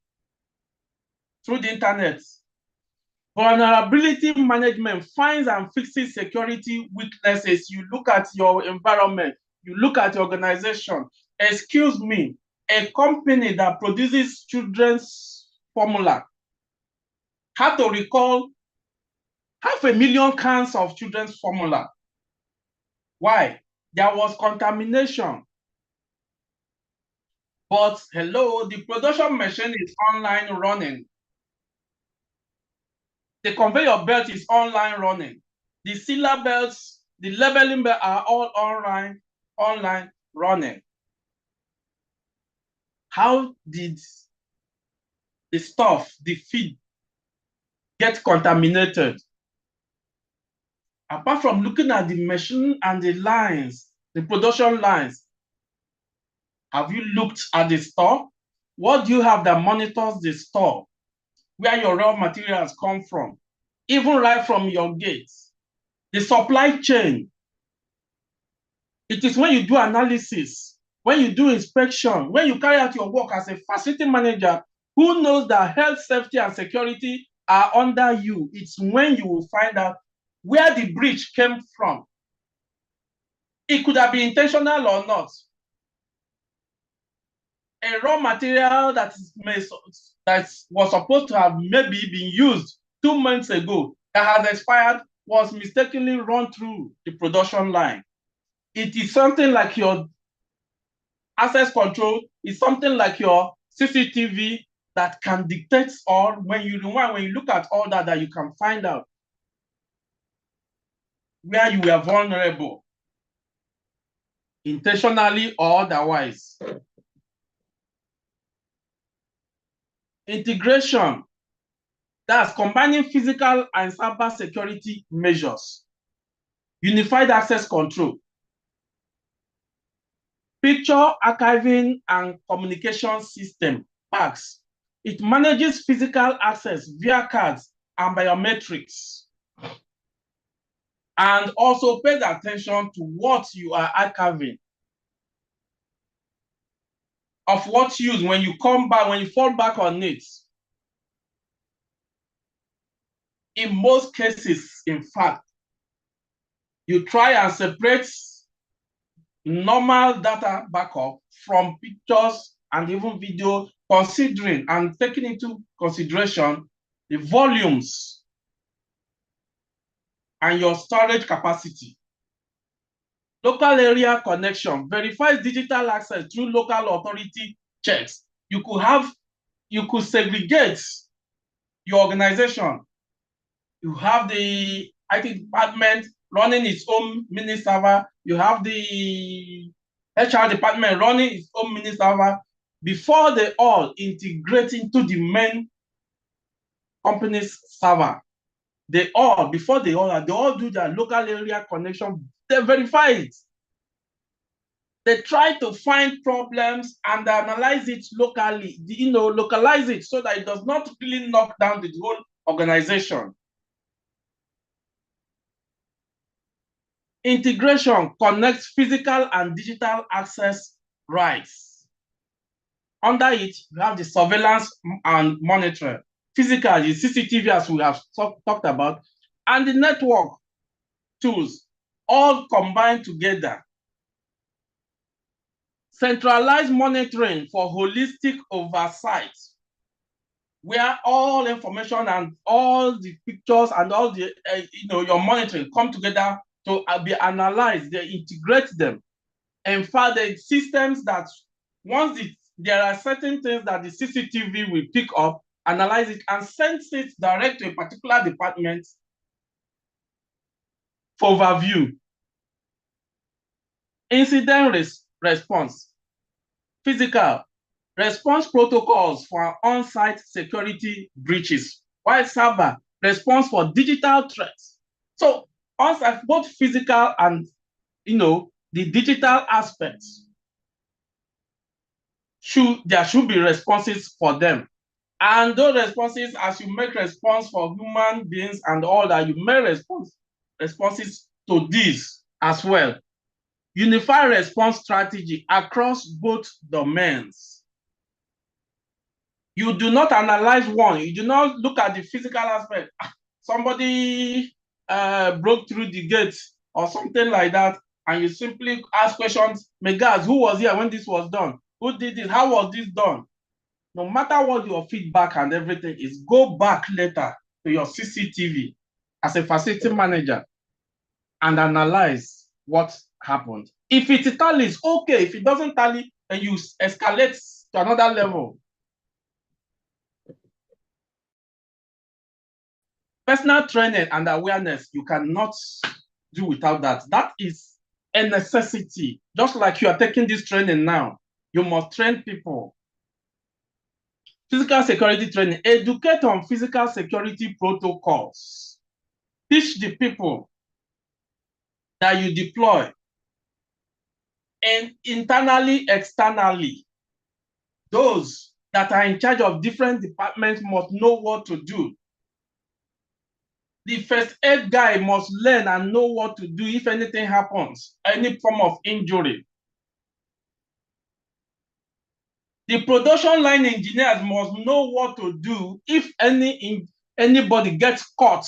through the internet. Vulnerability management finds and fixes security weaknesses. You look at your environment, you look at your organization. Excuse me, a company that produces children's formula had to recall 500,000 cans of children's formula. Why? There was contamination. But hello, the production machine is online running. The conveyor belt is online running. The sealer belts, the labeling belt are all online running. How did the stuff, the feed, get contaminated? Apart from looking at the machine and the lines, the production lines, have you looked at the store? What do you have that monitors the store? Where your raw materials come from? Even right from your gates. The supply chain. It is when you do analysis, when you do inspection, when you carry out your work as a facility manager who knows that health, safety, and security are under you. It's when you will find out where the breach came from. It could have been intentional or not. A raw material that was supposed to have maybe been used 2 months ago that has expired was mistakenly run through the production line. It is something like your access control, it's something like your CCTV that can dictate, or when you look at all that you can find out where you were vulnerable, intentionally or otherwise. Integration, that's combining physical and cyber security measures. Unified access control. Picture archiving and communication system, PACS. It manages physical access via cards and biometrics. And also pays attention to what you are archiving. Of what use when you come back, when you fall back on it. In most cases, in fact, you try and separate normal data backup from pictures and even video considering and taking into consideration the volumes and your storage capacity. Local area connection verifies digital access through local authority checks. You could segregate your organization. You have the IT department running its own mini server. You have the HR department running its own mini server before they all integrate into the main company's server. Before they all do their local area connection. They verify it. They try to find problems and analyze it locally, localize it so that it does not really knock down the whole organization. Integration connects physical and digital access rights. Under it, you have the surveillance and monitoring. Physical, the CCTV, as we have talked about, and the network tools, all combined together. Centralized monitoring for holistic oversight, where all information and all the pictures and all the your monitoring come together to be analyzed. They integrate them. In fact, the systems that once there are certain things that the CCTV will pick up, analyze it, and send it direct to a particular department for overview. Incident response. Physical response protocols for on-site security breaches, while cyber response for digital threats. So on-site, both physical and the digital aspects, there should be responses for them. And those responses, as you make response for human beings and all that, you make responses to these as well. Unified response strategy across both domains. You do not analyze one. You do not look at the physical aspect. Somebody broke through the gate or something like that, and you simply ask questions. Megas, who was here when this was done? Who did this? How was this done? No matter what your feedback and everything is, go back later to your CCTV as a facility manager and analyze what happened. If it tallies, okay. If it doesn't tally, then you escalate to another level. Personal training and awareness, you cannot do without that. That is a necessity. Just like you are taking this training now, you must train people. Physical security training, educate on physical security protocols. Teach the people that you deploy, and internally, externally. Those that are in charge of different departments must know what to do. The first aid guy must learn and know what to do if anything happens, any form of injury. The production line engineers must know what to do if anybody gets caught.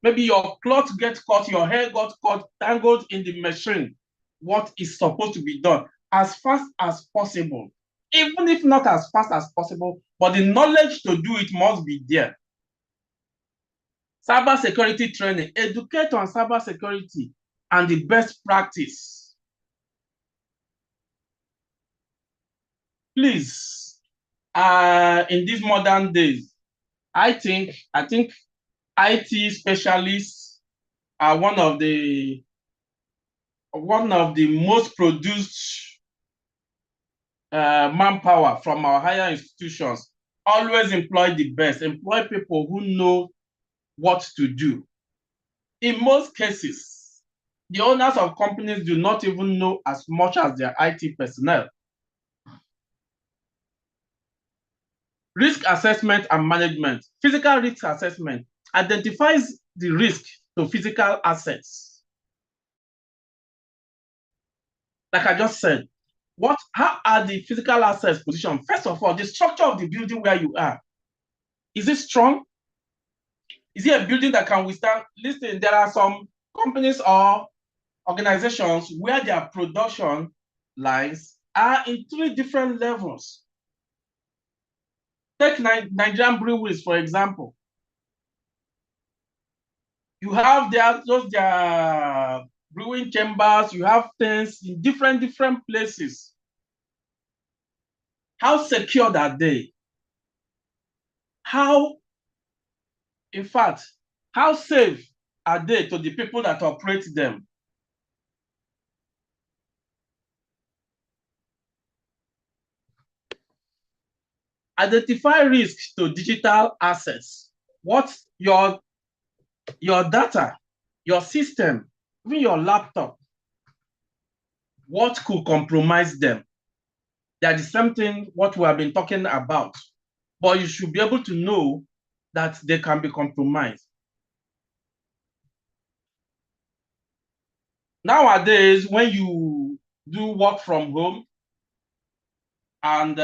Maybe your cloth gets caught, your hair got caught, tangled in the machine. What is supposed to be done as fast as possible, even if not as fast as possible, but the knowledge to do it must be there. Cyber security training, educate on cyber security and the best practice. Please, in these modern days, I think IT specialists are one of the most produced manpower from our higher institutions. Always employ the best, employ people who know what to do. In most cases, the owners of companies do not even know as much as their IT personnel. Risk assessment and management. Physical risk assessment identifies the risk to physical assets. Like I just said, how are the physical assets positioned? First of all, the structure of the building where you are. Is it strong? Is it a building that can withstand? Listen, there are some companies or organizations where their production lines are in 3 different levels. Take Nigerian breweries, for example. You have their brewing chambers, you have things in different places. How secured are they? In fact, how safe are they to the people that operate them? Identify risks to digital assets. What's your data, your system, even your laptop? What could compromise them? That is something what we have been talking about, but you should be able to know that they can be compromised. Nowadays, when you do work from home and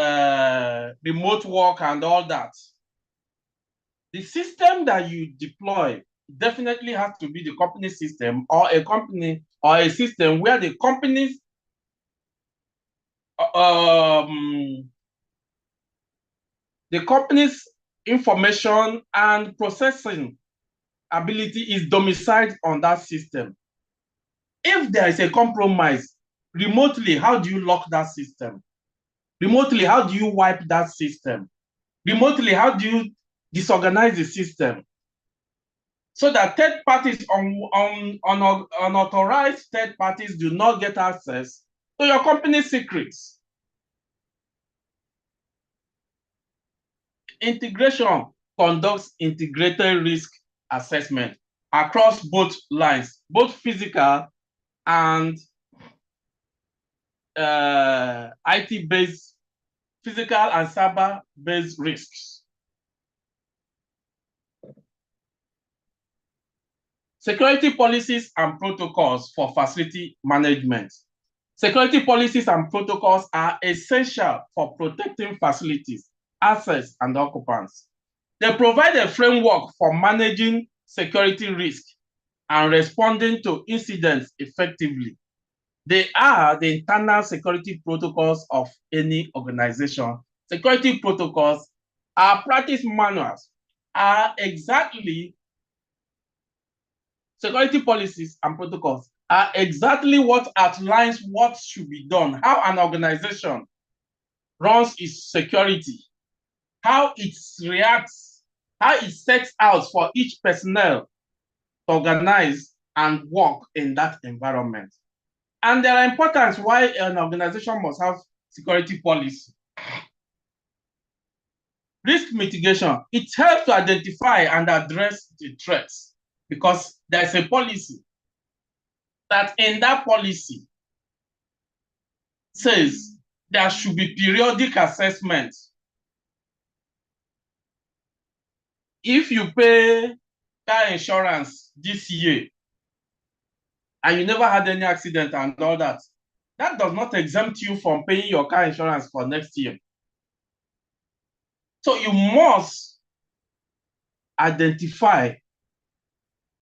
remote work and all that, the system that you deploy definitely has to be the company system, or a company or a system where the company's information and processing ability is domiciled on that system. If there is a compromise remotely, how do you lock that system? Remotely, how do you wipe that system? Remotely, how do you disorganize the system? So that third parties, unauthorized third parties do not get access to your company's secrets. Integration conducts integrated risk assessment across both lines, both physical and IT-based, physical and cyber-based risks. Security policies and protocols for facility management. Security policies and protocols are essential for protecting facilities, assets, and occupants. They provide a framework for managing security risk and responding to incidents effectively. They are the internal security protocols of any organization. Security protocols are practice manuals, security policies and protocols are exactly what outlines what should be done, how an organization runs its security, how it reacts, how it sets out for each personnel to organize and work in that environment. And there are importance why an organization must have security policy. Risk mitigation, it helps to identify and address the threats because there's a policy that in that policy says there should be periodic assessments. If you pay car insurance this year and you never had any accident and all that, that does not exempt you from paying your car insurance for next year. So you must identify,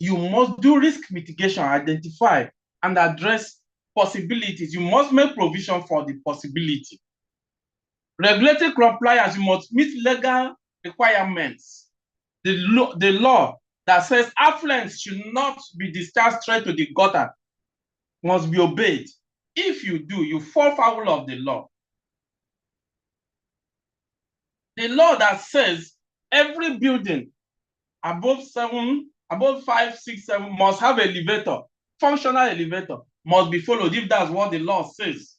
you must do risk mitigation, identify and address possibilities. You must make provision for the possibility. Regulatory compliance, you must meet legal requirements. The law that says affluents should not be discharged straight to the gutter must be obeyed. If you do, you fall foul of the law. The law that says every building above 5, 6, 7 must have an elevator, functional elevator, must be followed if that's what the law says.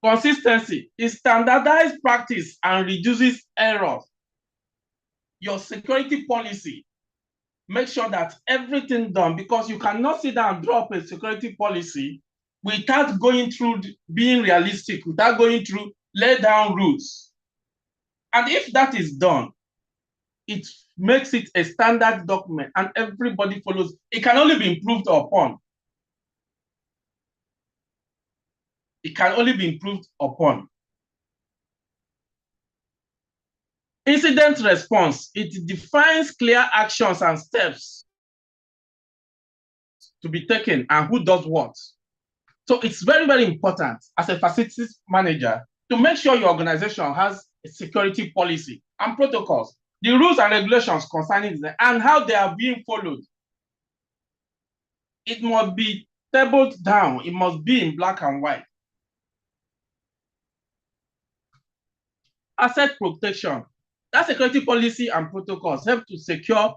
Consistency is standardized practice and reduces errors. Your security policy, make sure that everything done, because you cannot sit down and drop a security policy without going through being realistic, without going through lay down rules. And if that is done, it makes it a standard document and everybody follows. It can only be improved upon. It can only be improved upon. Incident response, it defines clear actions and steps to be taken and who does what. So it's very, very important as a facilities manager to make sure your organization has a security policy and protocols, the rules and regulations concerning them, and how they are being followed. It must be tabled down. It must be in black and white. Asset protection. That security policy and protocols help to secure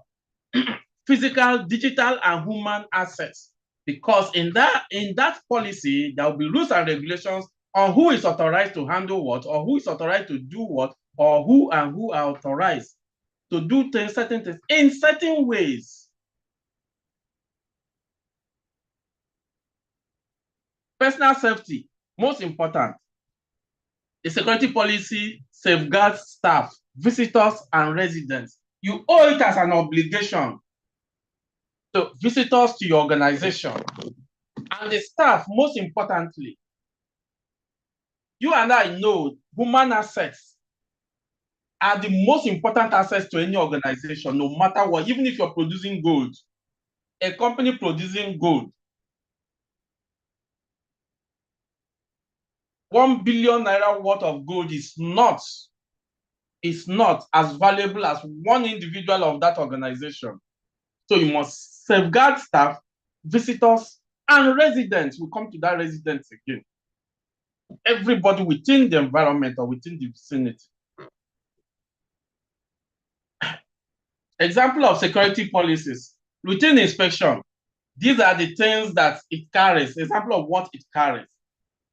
physical, digital, and human assets. Because in that policy, there will be rules and regulations on who is authorized to handle what, or who is authorized to do what, or who are authorized to do certain things in certain ways. Personal safety, most important. The security policy safeguards staff, visitors, and residents. You owe it as an obligation to visitors to your organization. And the staff, most importantly, you and I know human assets are the most important assets to any organization, no matter what, even if you're producing gold. A company producing gold, 1 billion naira worth of gold is not as valuable as one individual of that organization. So you must safeguard staff, visitors, and residents. We'll come to that residents again. Everybody within the environment or within the vicinity. Example of security policies. Routine inspection. These are the things that it carries. Example of what it carries.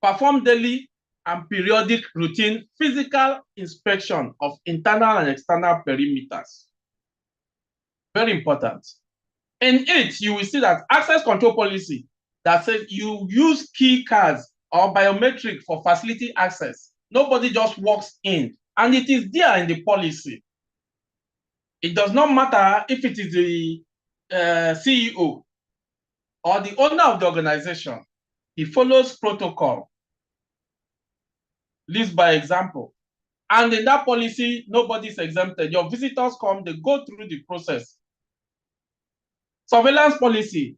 Perform daily and periodic routine physical inspection of internal and external perimeters. Very important. In it, you will see that access control policy that says you use key cards or biometric for facility access. Nobody just walks in, and it is there in the policy. It does not matter if it is the CEO or the owner of the organization. He follows protocol. Leads by example. And in that policy, nobody is exempted. Your visitors come, they go through the process. Surveillance policy.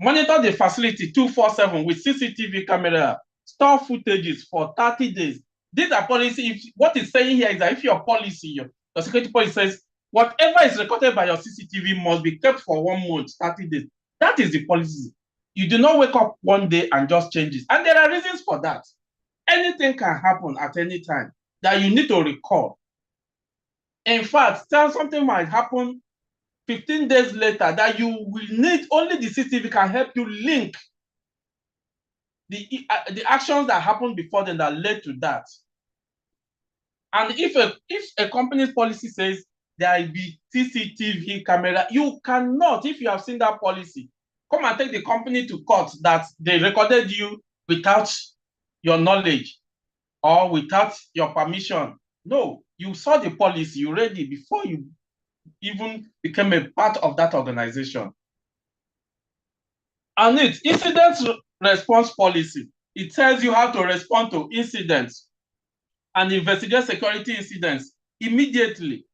Monitor the facility 24/7 with CCTV camera. Store footages for 30 days. These are policy. What it's saying here is that if your policy, your security policy says, whatever is recorded by your CCTV must be kept for 1 month, 30 days. That is the policy. You do not wake up one day and just change it. And there are reasons for that. Anything can happen at any time that you need to record. In fact, something might happen 15 days later that you will need only the CCTV can help you link the actions that happened before then that led to that. And if a company's policy says there will be CCTV camera, you cannot, if you have seen that policy, come and take the company to court that they recorded you without your knowledge or without your permission. No, you saw the policy, you read it before you even became a part of that organization. And it's incident response policy. It tells you how to respond to incidents and investigate security incidents immediately.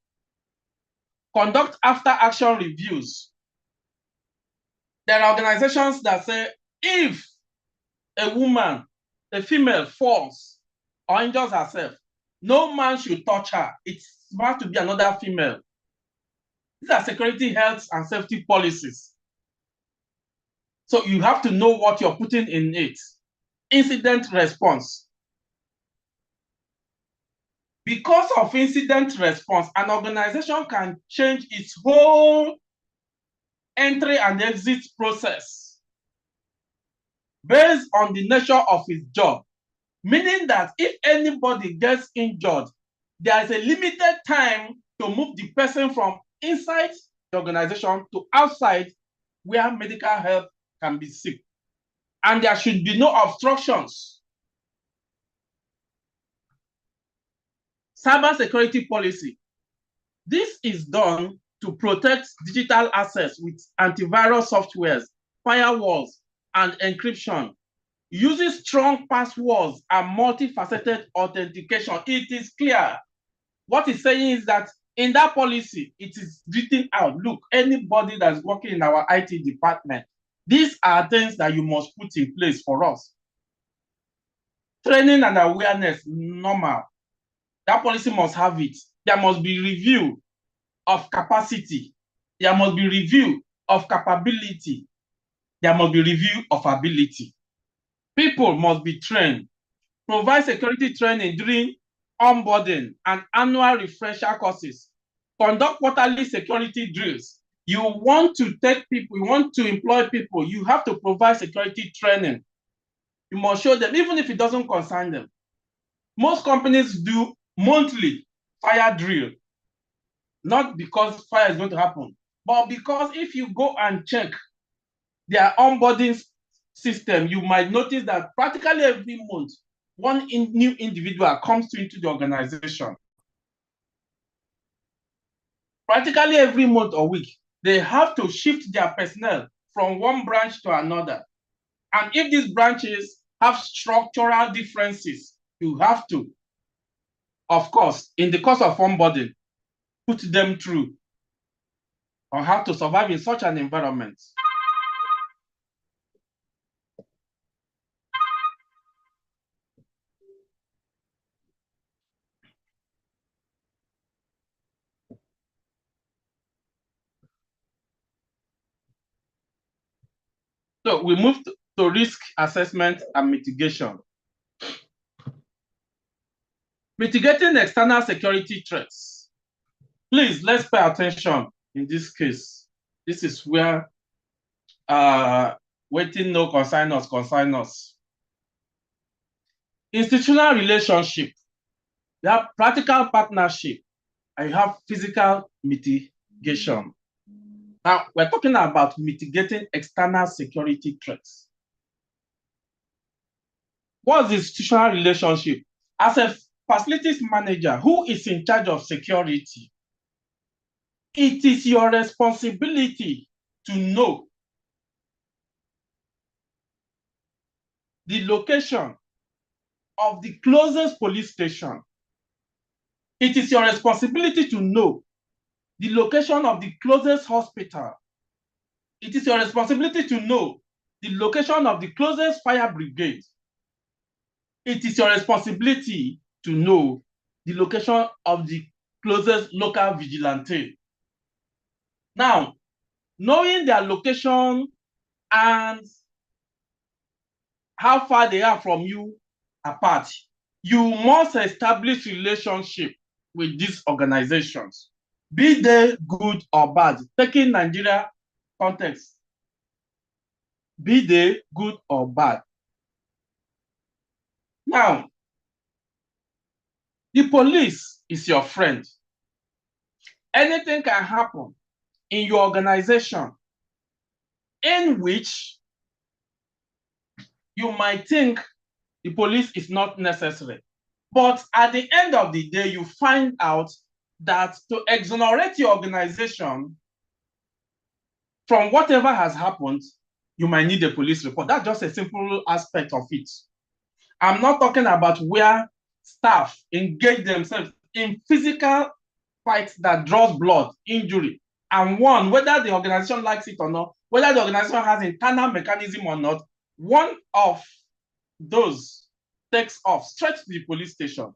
Conduct after action reviews. There are organizations that say if a woman, a female, falls or injures herself, no man should touch her. It's supposed to be another female. These are security, health, and safety policies. So you have to know what you're putting in it. Incident response. Because of incident response, an organization can change its whole entry and exit process based on the nature of its job. Meaning that if anybody gets injured, there is a limited time to move the person from inside the organization to outside where medical help can be sought. And there should be no obstructions. Cybersecurity policy. This is done to protect digital assets with antivirus softwares, firewalls, and encryption. Using strong passwords and multifaceted authentication. It is clear. What it's saying is that in that policy, it is written out. Look, anybody that's working in our IT department, these are things that you must put in place for us. Training and awareness, normal. That policy must have it. There must be review of capacity. There must be review of capability. There must be review of ability. People must be trained. Provide security training during onboarding and annual refresher courses. Conduct quarterly security drills. You want to take people, you want to employ people, you have to provide security training. You must show them, even if it doesn't concern them. Most companies do monthly fire drill, not because fire is going to happen, but because if you go and check their onboarding system, you might notice that practically every month, one new individual comes into the organization. Practically every month or week, they have to shift their personnel from one branch to another. And if these branches have structural differences, you have to, of course, in the course of onboarding, put them through on how to survive in such an environment. So we move to risk assessment and mitigation. Mitigating external security threats. Please, let's pay attention in this case. This is where waiting no consign us. Institutional relationship. You have practical partnership, and you have physical mitigation. Now, we're talking about mitigating external security threats. What's the institutional relationship? As a facilities manager who is in charge of security, it is your responsibility to know the location of the closest police station. It is your responsibility to know the location of the closest hospital. It is your responsibility to know the location of the closest fire brigade. It is your responsibility to know the location of the closest local vigilante. Now, knowing their location and how far they are from you apart, you must establish relationship with these organizations, be they good or bad, taking Nigeria context, be they good or bad. Now, the police is your friend. Anything can happen in your organization in which you might think the police is not necessary. But at the end of the day, you find out that to exonerate your organization from whatever has happened, you might need a police report. That's just a simple aspect of it. I'm not talking about where staff engage themselves in physical fights that draws blood, injury, and one, whether the organization likes it or not, whether the organization has internal mechanism or not, one of those takes off straight to the police station,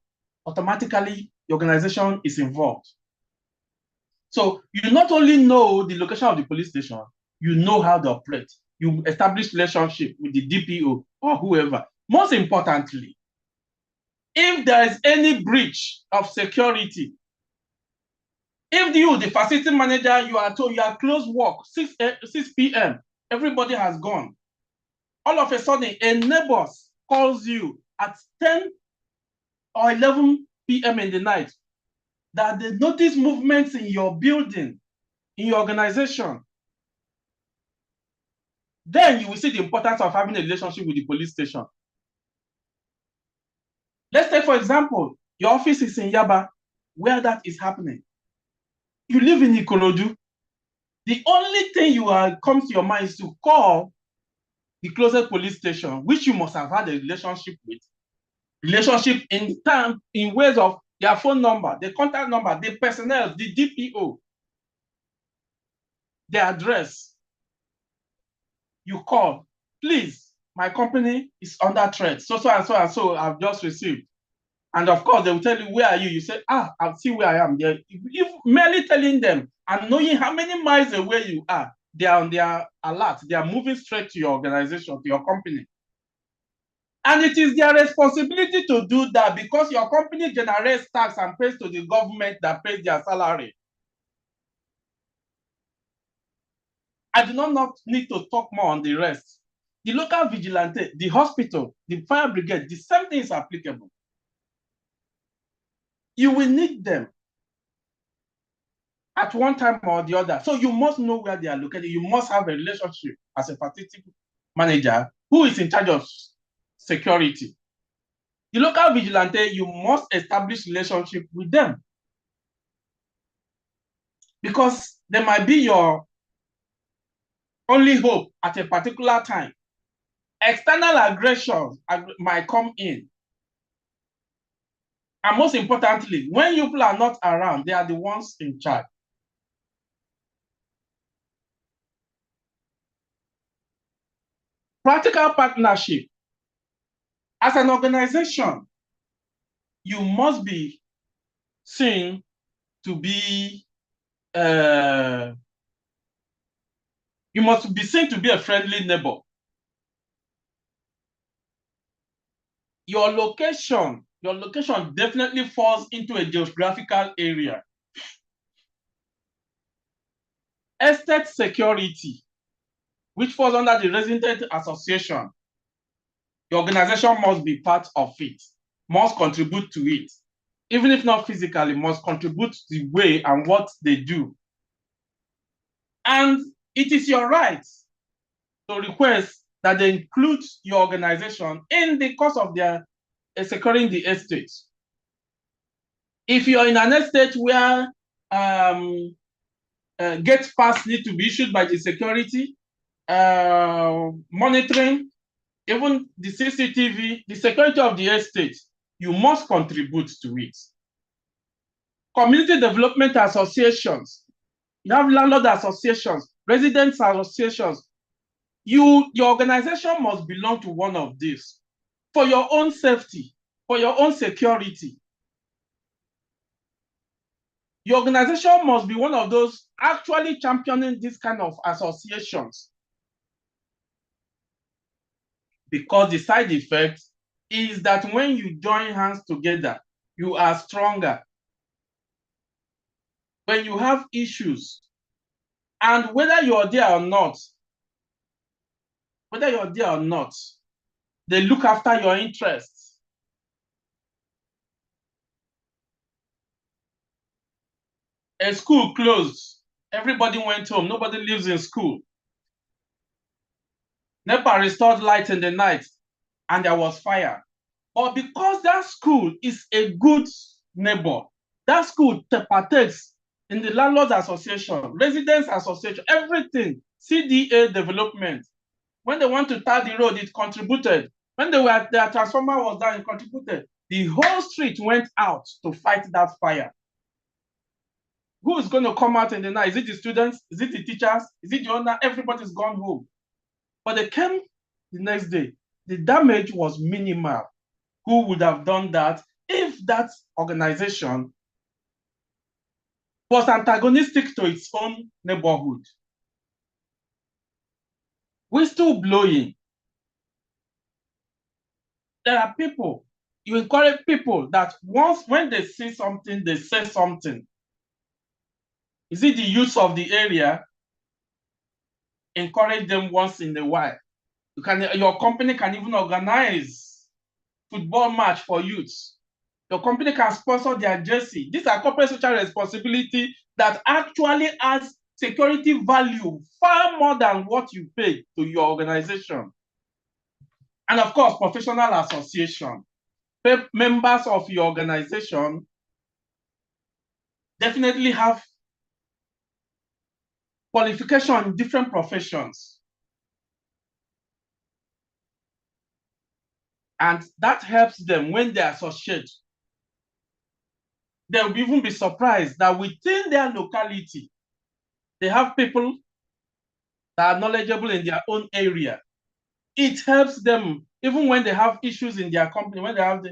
automatically the organization is involved. So you not only know the location of the police station, you know how they operate. You establish relationship with the DPO or whoever. Most importantly, if there is any breach of security, if you, the facility manager, you are told you are closed work, 6 p.m., everybody has gone. All of a sudden, a neighbor calls you at 10 or 11 p.m. in the night that they notice movements in your building, in your organization. Then you will see the importance of having a relationship with the police station. Let's take, for example, your office is in Yaba, where that is happening. You live in Ikorodu. The only thing comes to your mind is to call the closest police station, which you must have had a relationship with. Relationship in ways of their phone number, the contact number, the personnel, the DPO, the address. You call, please, my company is under threat. So and so and so I've just received. And of course, they will tell you, where are you? You say, I'll see where I am. If merely telling them and knowing how many miles away you are, they are on their alert. They are moving straight to your organization, to your company. And it is their responsibility to do that because your company generates tax and pays to the government that pays their salary. I do not need to talk more on the rest. The local vigilante, the hospital, the fire brigade, the same thing is applicable. You will need them at one time or the other. So you must know where they are located. You must have a relationship as a facility manager who is in charge of security. The local vigilante, you must establish relationship with them because they might be your only hope at a particular time. External aggression might come in. And most importantly, when you people are not around, they are the ones in charge. Practical partnership. As an organization, you must be seen to be a friendly neighbor. Your location definitely falls into a geographical area. Estate security, which falls under the resident association. The organization must be part of it, must contribute to it. Even if not physically, must contribute to the way and what they do. And it is your right to request that they include your organization in the course of their securing the estate. If you're in an estate where gate pass need to be issued by the security, monitoring, even the CCTV, the security of the estate, you must contribute to it. Community development associations, you have landlord associations, residents associations. Your organization must belong to one of these for your own safety, for your own security. Your organization must be one of those actually championing this kind of associations. Because the side effect is that when you join hands together, you are stronger. When you have issues, and whether you're there or not, they look after your interests. A school closed, everybody went home, nobody lives in school. NEPA restored light in the night, and there was fire. But because that school is a good neighbor, that school partakes in the landlords association, residents association, everything, CDA development. When they want to tar the road, it contributed. When their transformer was down, it contributed. The whole street went out to fight that fire. Who is going to come out in the night? Is it the students? Is it the teachers? Is it the owner? Everybody's gone home. But they came the next day. The damage was minimal. Who would have done that if that organization was antagonistic to its own neighborhood? Whistle blowing. There are people, you encourage people that when they see something, they say something. Is it the youth of the area? Encourage them once in a while. Your company can even organize football match for youths. Your company can sponsor their jersey. These are corporate social responsibility that actually adds security value far more than what you pay to your organization. And of course, professional association. Members of your organization definitely have qualification in different professions. And that helps them when they associate. They'll even be surprised that within their locality, they have people that are knowledgeable in their own area. It helps them even when they have issues in their company, when they have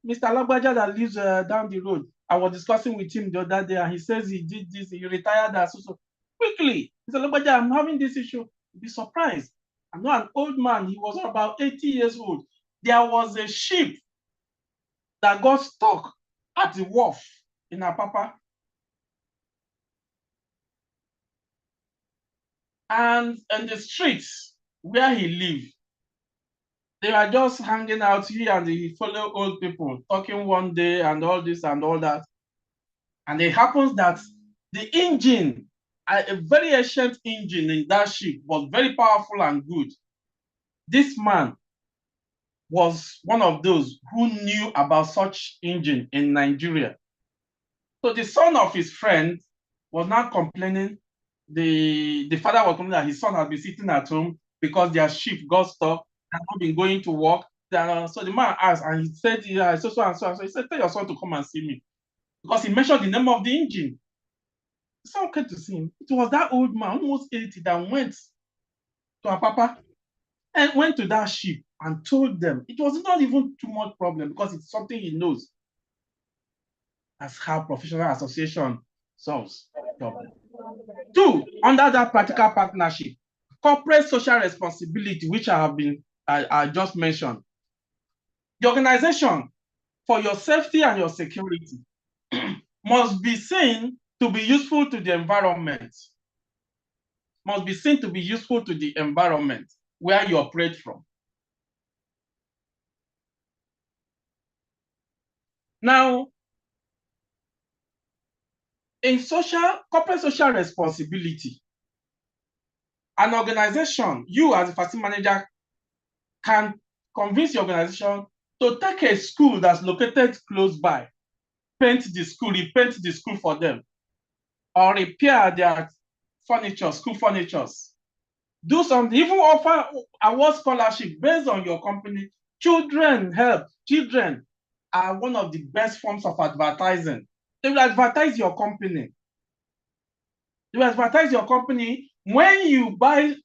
Mr. Lagbaja that lives down the road. I was discussing with him the other day, and he says he did this, he retired as so quickly. Mr. Lagbaja, I'm having this issue. You'll be surprised. I'm not an old man. He was about 80 years old. There was a ship that got stuck at the wharf in Apapa. And in the streets where he lived, they were just hanging out here and he followed old people talking one day and all this and all that. And it happens that the engine, a very ancient engine in that ship, was very powerful and good. This man was one of those who knew about such engine in Nigeria. So the son of his friend was not complaining. The father was complaining that his son had been sitting at home because their ship got stuck and not been going to work. So the man asked, and he said, yeah, so and so. So he said, tell your son to come and see me. Because he mentioned the name of the engine. The son came to see him. It was that old man, almost 80, that went to Apapa and went to that ship and told them. It was not even too much problem because it's something he knows. That's how professional association solves problem. 2, under that practical partnership, corporate social responsibility, which I just mentioned. The organization, for your safety and your security, must be seen to be useful to the environment. Must be seen to be useful to the environment where you operate from. Now, in corporate social responsibility, an organization, you as a facility manager, can convince your organization to take a school that's located close by, repaint the school for them, or repair their furniture, school furnitures. Do something, even offer award scholarship based on your company. Children are one of the best forms of advertising. They will advertise your company. They will advertise your company when you buy,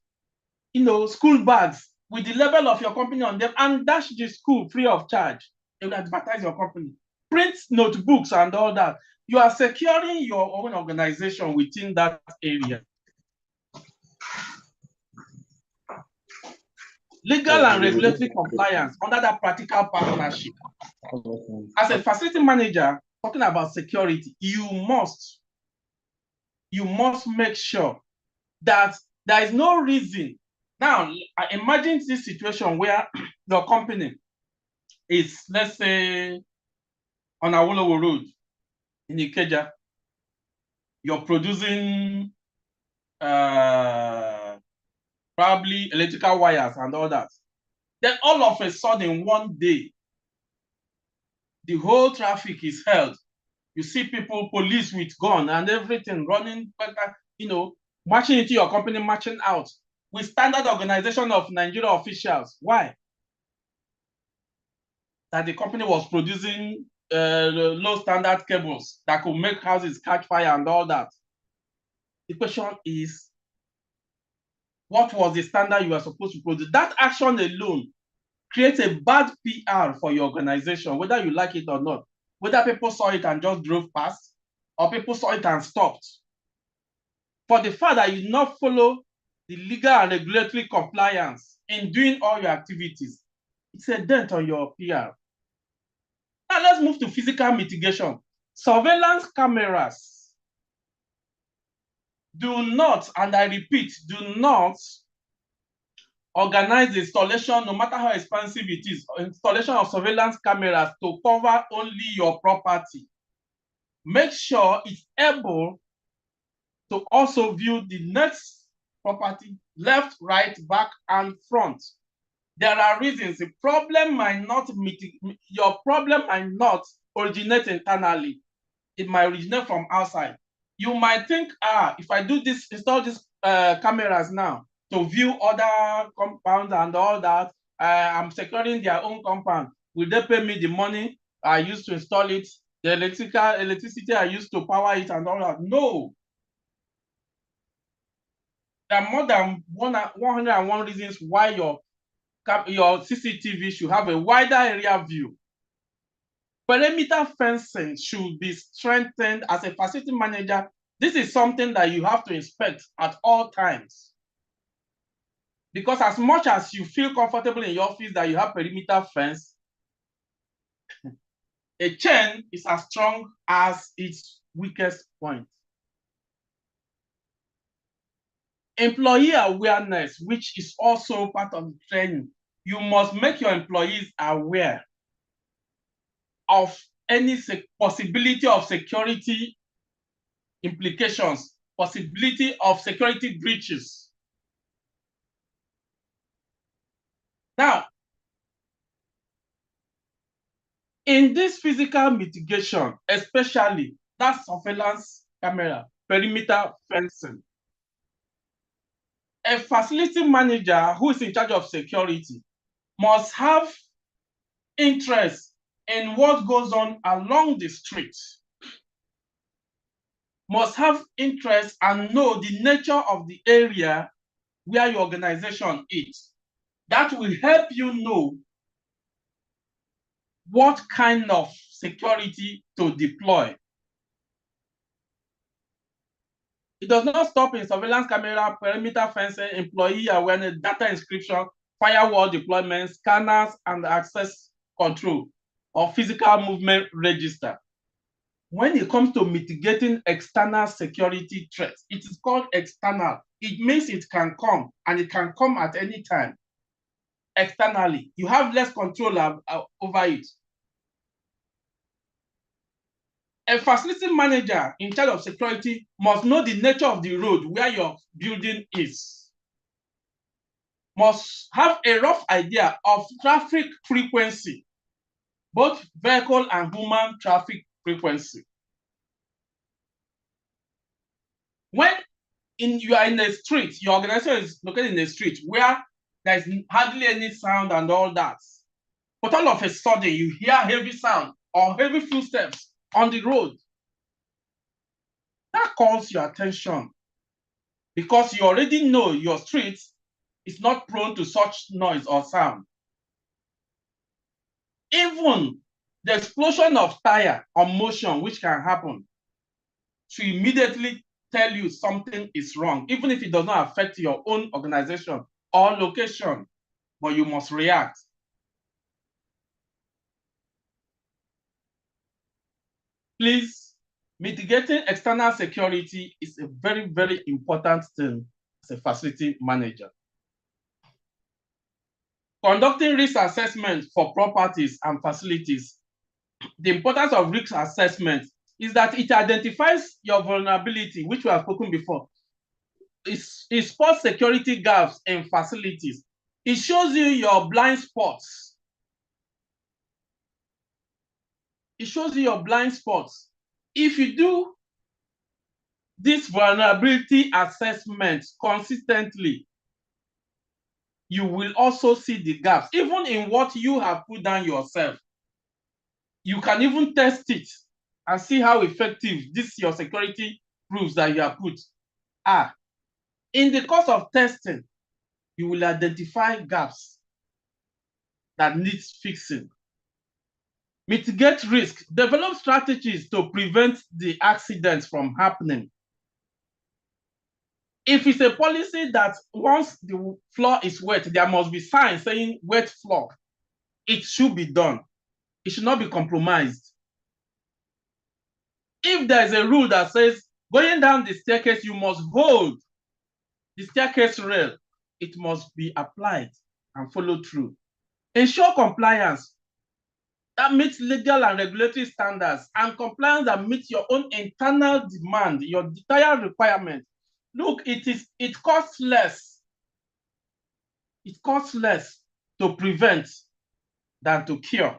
school bags with the label of your company on them and dash the school free of charge. They will advertise your company. Print notebooks and all that. You are securing your own organization within that area. Legal and regulatory compliance under that practical partnership. As a facility manager, talking about security, you must make sure that there is no reason. Now, imagine this situation where your company is, let's say, on Awolowo Road in Ikeja. You're producing probably electrical wires and all that. Then all of a sudden, one day, the whole traffic is held. You see people, police with gun and everything running, marching into your company, marching out with standard organization of Nigeria officials. Why? That the company was producing low standard cables that could make houses catch fire and all that. The question is, what was the standard you were supposed to produce? That action alone creates a bad PR for your organization, whether you like it or not. Whether people saw it and just drove past, or people saw it and stopped. For the fact that you not follow the legal and regulatory compliance in doing all your activities, it's a dent on your PR. Now let's move to physical mitigation. Surveillance cameras do not, and I repeat, do not organize the installation, no matter how expensive it is, installation of surveillance cameras to cover only your property. Make sure it's able to also view the next property, left, right, back, and front. There are reasons. The problem might not your problem might not originate internally. It might originate from outside. You might think, if I do this, install these cameras now to view other compounds and all that, I'm securing their own compound. Will they pay me the money I used to install it? The electricity I used to power it and all that? No. There are more than 101 reasons why your your CCTV should have a wider area view. Perimeter fencing should be strengthened. As a facility manager, this is something that you have to inspect at all times. Because as much as you feel comfortable in your office that you have perimeter fence, a chain is as strong as its weakest point. Employee awareness, which is also part of the training. You must make your employees aware of any possibility of security implications, possibility of security breaches. Now, in this physical mitigation, especially that surveillance camera, perimeter fencing, a facility manager who is in charge of security must have interest in what goes on along the street, must have interest and know the nature of the area where your organization is. That will help you know what kind of security to deploy. It does not stop in surveillance camera, perimeter fencing, employee awareness, data inscription, firewall deployment, scanners, and access control or physical movement register. When it comes to mitigating external security threats, it is called external. It means it can come, and it can come at any time. Externally, you have less control over it. A facility manager in charge of security must know the nature of the road where your building is, must have a rough idea of traffic frequency, both vehicle and human traffic frequency. When you are in a street, your organization is located in a street where there is hardly any sound and all that, but all of a sudden you hear heavy sound or heavy footsteps on the road, that calls your attention because you already know your street is not prone to such noise or sound. Even the explosion of tire or motion which can happen should immediately tell you something is wrong, even if it does not affect your own organization or location, but you must react. Please, mitigating external security is a very, very important thing as a facility manager. Conducting risk assessment for properties and facilities. The importance of risk assessment is that it identifies your vulnerability, which we have spoken before. It spots security gaps in facilities. It shows you your blind spots. It shows you your blind spots. If you do this vulnerability assessment consistently, you will also see the gaps, even in what you have put down yourself. You can even test it and see how effective this your security proofs that you have put are. In the course of testing, you will identify gaps that needs fixing. Mitigate risk. Develop strategies to prevent the accidents from happening. If it's a policy that once the floor is wet, there must be signs saying wet floor, it should be done. It should not be compromised. If there's a rule that says going down the staircase, you must hold the staircase rail, it must be applied and followed through. Ensure compliance that meets legal and regulatory standards, and compliance that meets your own internal demand, your desired requirement. Look, it costs less. It costs less to prevent than to cure.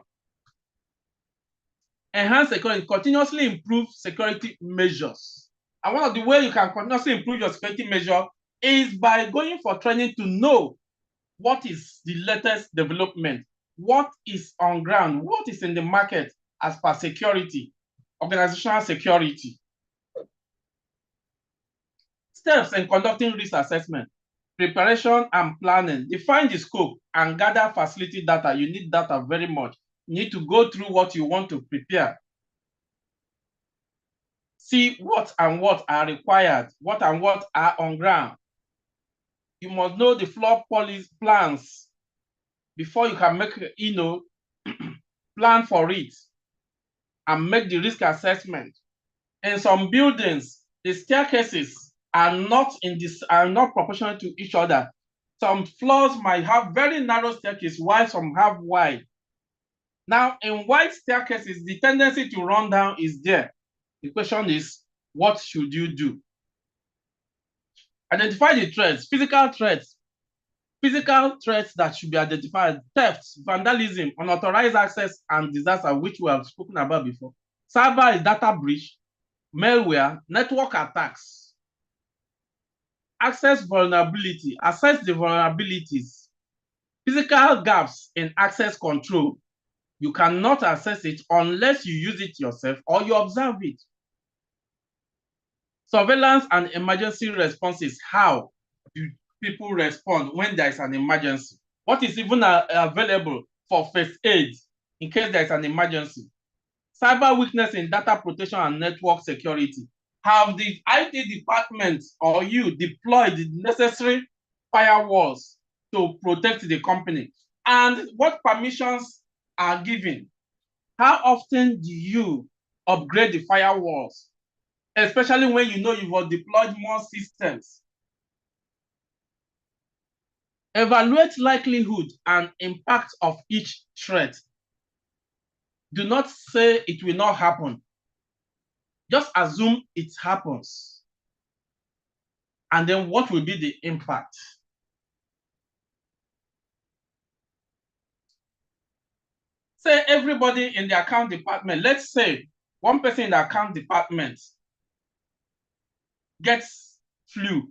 Enhance security, continuously improve security measures. And one of the ways you can continuously improve your security measure is by going for training to know what is the latest development, what is on ground, what is in the market as per security, organizational security. Steps in conducting risk assessment. Preparation and planning. Define the scope and gather facility data. You need data very much. You need to go through what you want to prepare. See what and what are required, what and what are on ground. You must know the floor plans before you can make, plan for it and make the risk assessment. In some buildings, the staircases are not proportional to each other. Some floors might have very narrow staircase, while some have wide. Now, in wide staircases, the tendency to run down is there. The question is, what should you do? Identify the threats, physical threats that should be identified: theft, vandalism, unauthorized access, and disaster, which we have spoken about before. Cyber is data breach, malware, network attacks. Access vulnerability, assess the vulnerabilities. Physical gaps in access control. You cannot access it unless you use it yourself or you observe it. Surveillance and emergency responses. How do people respond when there is an emergency? What is even available for first aid in case there is an emergency? Cyber weakness in data protection and network security. Have the IT department or you deployed the necessary firewalls to protect the company? And what permissions are given? How often do you upgrade the firewalls? Especially when you know you've deployed more systems. Evaluate likelihood and impact of each threat. Do not say it will not happen. Just assume it happens. And then what will be the impact? Say everybody in the account department, let's say one person in the account department gets flu.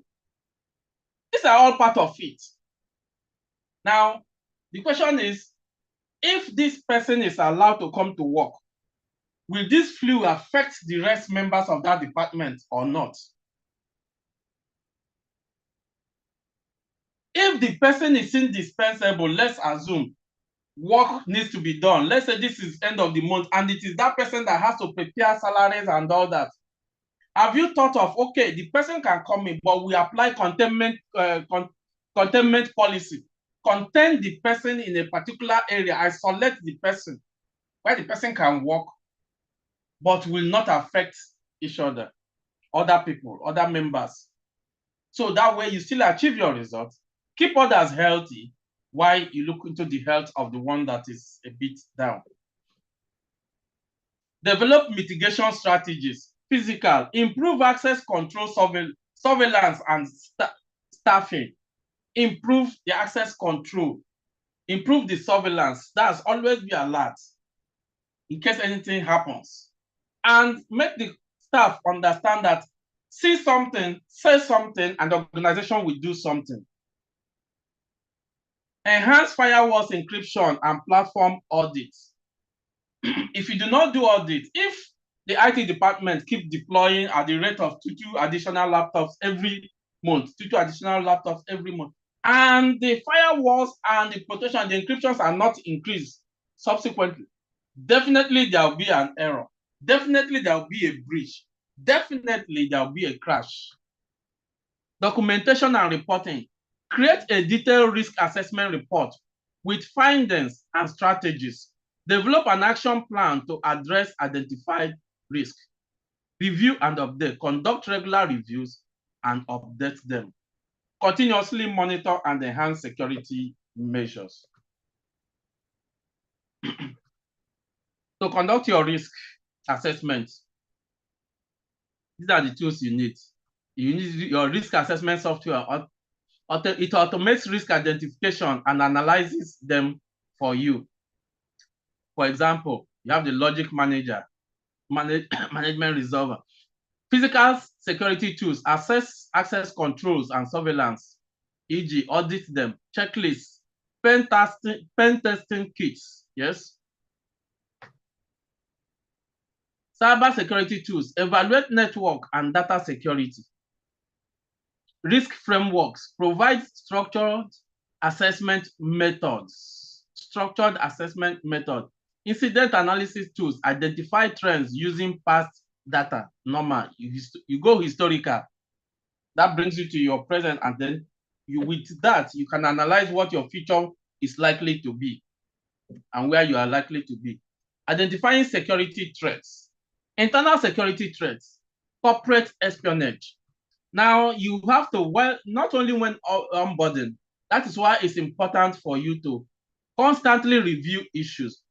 These are all part of it. Now, the question is, if this person is allowed to come to work, will this flu affect the rest members of that department or not? If the person is indispensable, let's assume work needs to be done. Let's say this is end of the month and it is that person that has to prepare salaries and all that. Have you thought of, okay, the person can come in, but we apply containment policy. Contain the person in a particular area, isolate the person where the person can work, but will not affect each other, other people, other members. So that way you still achieve your results, keep others healthy, while you look into the health of the one that is a bit down. Develop mitigation strategies. Physical, improve access control, surveillance and staffing. Improve the access control, improve the surveillance. That's always be alert in case anything happens. And make the staff understand that see something, say something, and the organization will do something. Enhance firewalls encryption and platform audits. If you do not do audit, if the IT department keep deploying at the rate of two additional laptops every month, and the firewalls and the protection, the encryptions are not increased subsequently, definitely there will be an error. Definitely there will be a breach. Definitely there will be a crash. Documentation and reporting. Create a detailed risk assessment report with findings and strategies. Develop an action plan to address identified risk. Review and update. Conduct regular reviews and update them. Continuously monitor and enhance security measures. To conduct your risk assessment, these are the tools you need. You need your risk assessment software. It automates risk identification and analyzes them for you. For example, you have the logic manager, management resolver. Physical security tools, assess access controls and surveillance, e.g. audit them, checklists, pen testing kits, yes. Cyber security tools, evaluate network and data security. risk frameworks, provide structured assessment methods, incident analysis tools, identify trends using past data, normal. You go historical. That brings you to your present, and then with that, you can analyze what your future is likely to be and where you are likely to be. Identifying security threats, internal security threats, corporate espionage. Now, you have to, well, not only when onboarding, that is why it's important for you to constantly review issues.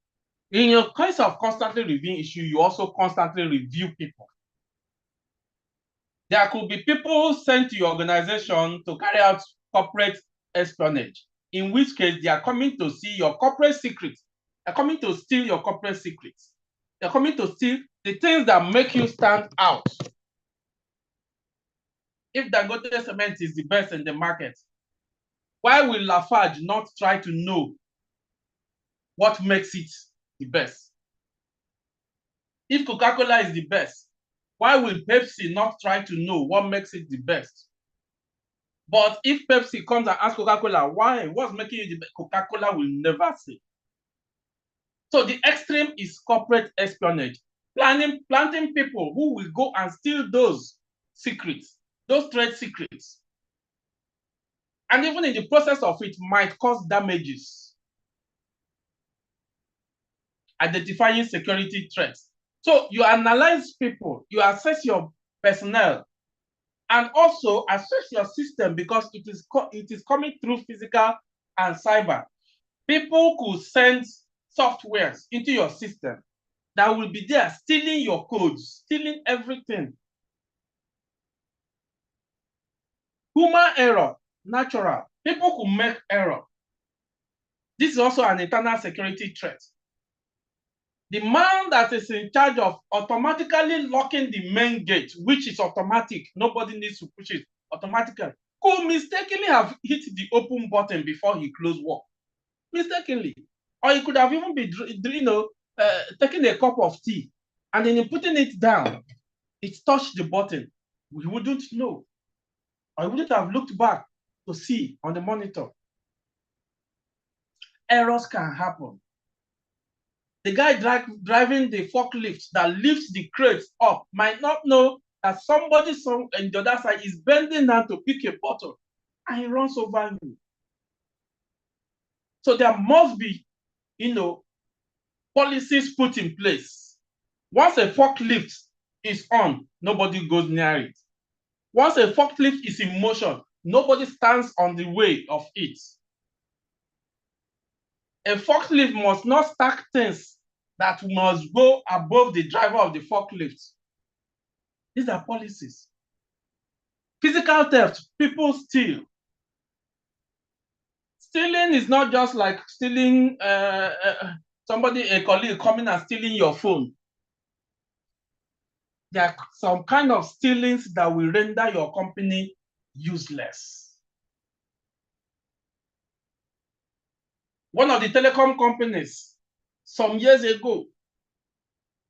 In your case of constantly reviewing issues, you also constantly review people. There could be people sent to your organization to carry out corporate espionage, in which case they are coming to see your corporate secrets. They're coming to steal your corporate secrets. They're coming to steal the things that make you stand out. If Dangote cement is the best in the market, why will Lafarge not try to know what makes it the best? If Coca-Cola is the best, why will Pepsi not try to know what makes it the best? But if Pepsi comes and asks Coca-Cola, why? What's making it the best? Coca-Cola will never say. So the extreme is corporate espionage, planting people who will go and steal those secrets, those trade secrets. And even in the process of it, might cause damages. Identifying security threats. So you analyze people, you assess your personnel, and also assess your system, because it is coming through physical and cyber. People could send softwares into your system that will be there stealing your codes, stealing everything. Human error, natural. People could make error. This is also an internal security threat. The man that is in charge of automatically locking the main gate, which is automatic, nobody needs to push it automatically, could mistakenly have hit the open button before he closed work. Mistakenly. Or he could have even been, taking a cup of tea, and then putting it down, it touched the button. We wouldn't know. Or he wouldn't have looked back to see on the monitor. Errors can happen. The guy driving the forklift that lifts the crates up might not know that somebody on the other side is bending down to pick a bottle, and he runs over you. So there must be, policies put in place. Once a forklift is on, nobody goes near it. Once a forklift is in motion, nobody stands on the way of it. A forklift must not stack things that must go above the driver of the forklift. These are policies. Physical theft, people steal. Stealing is not just like stealing a colleague coming and stealing your phone. There are some kind of stealings that will render your company useless. One of the telecom companies, some years ago,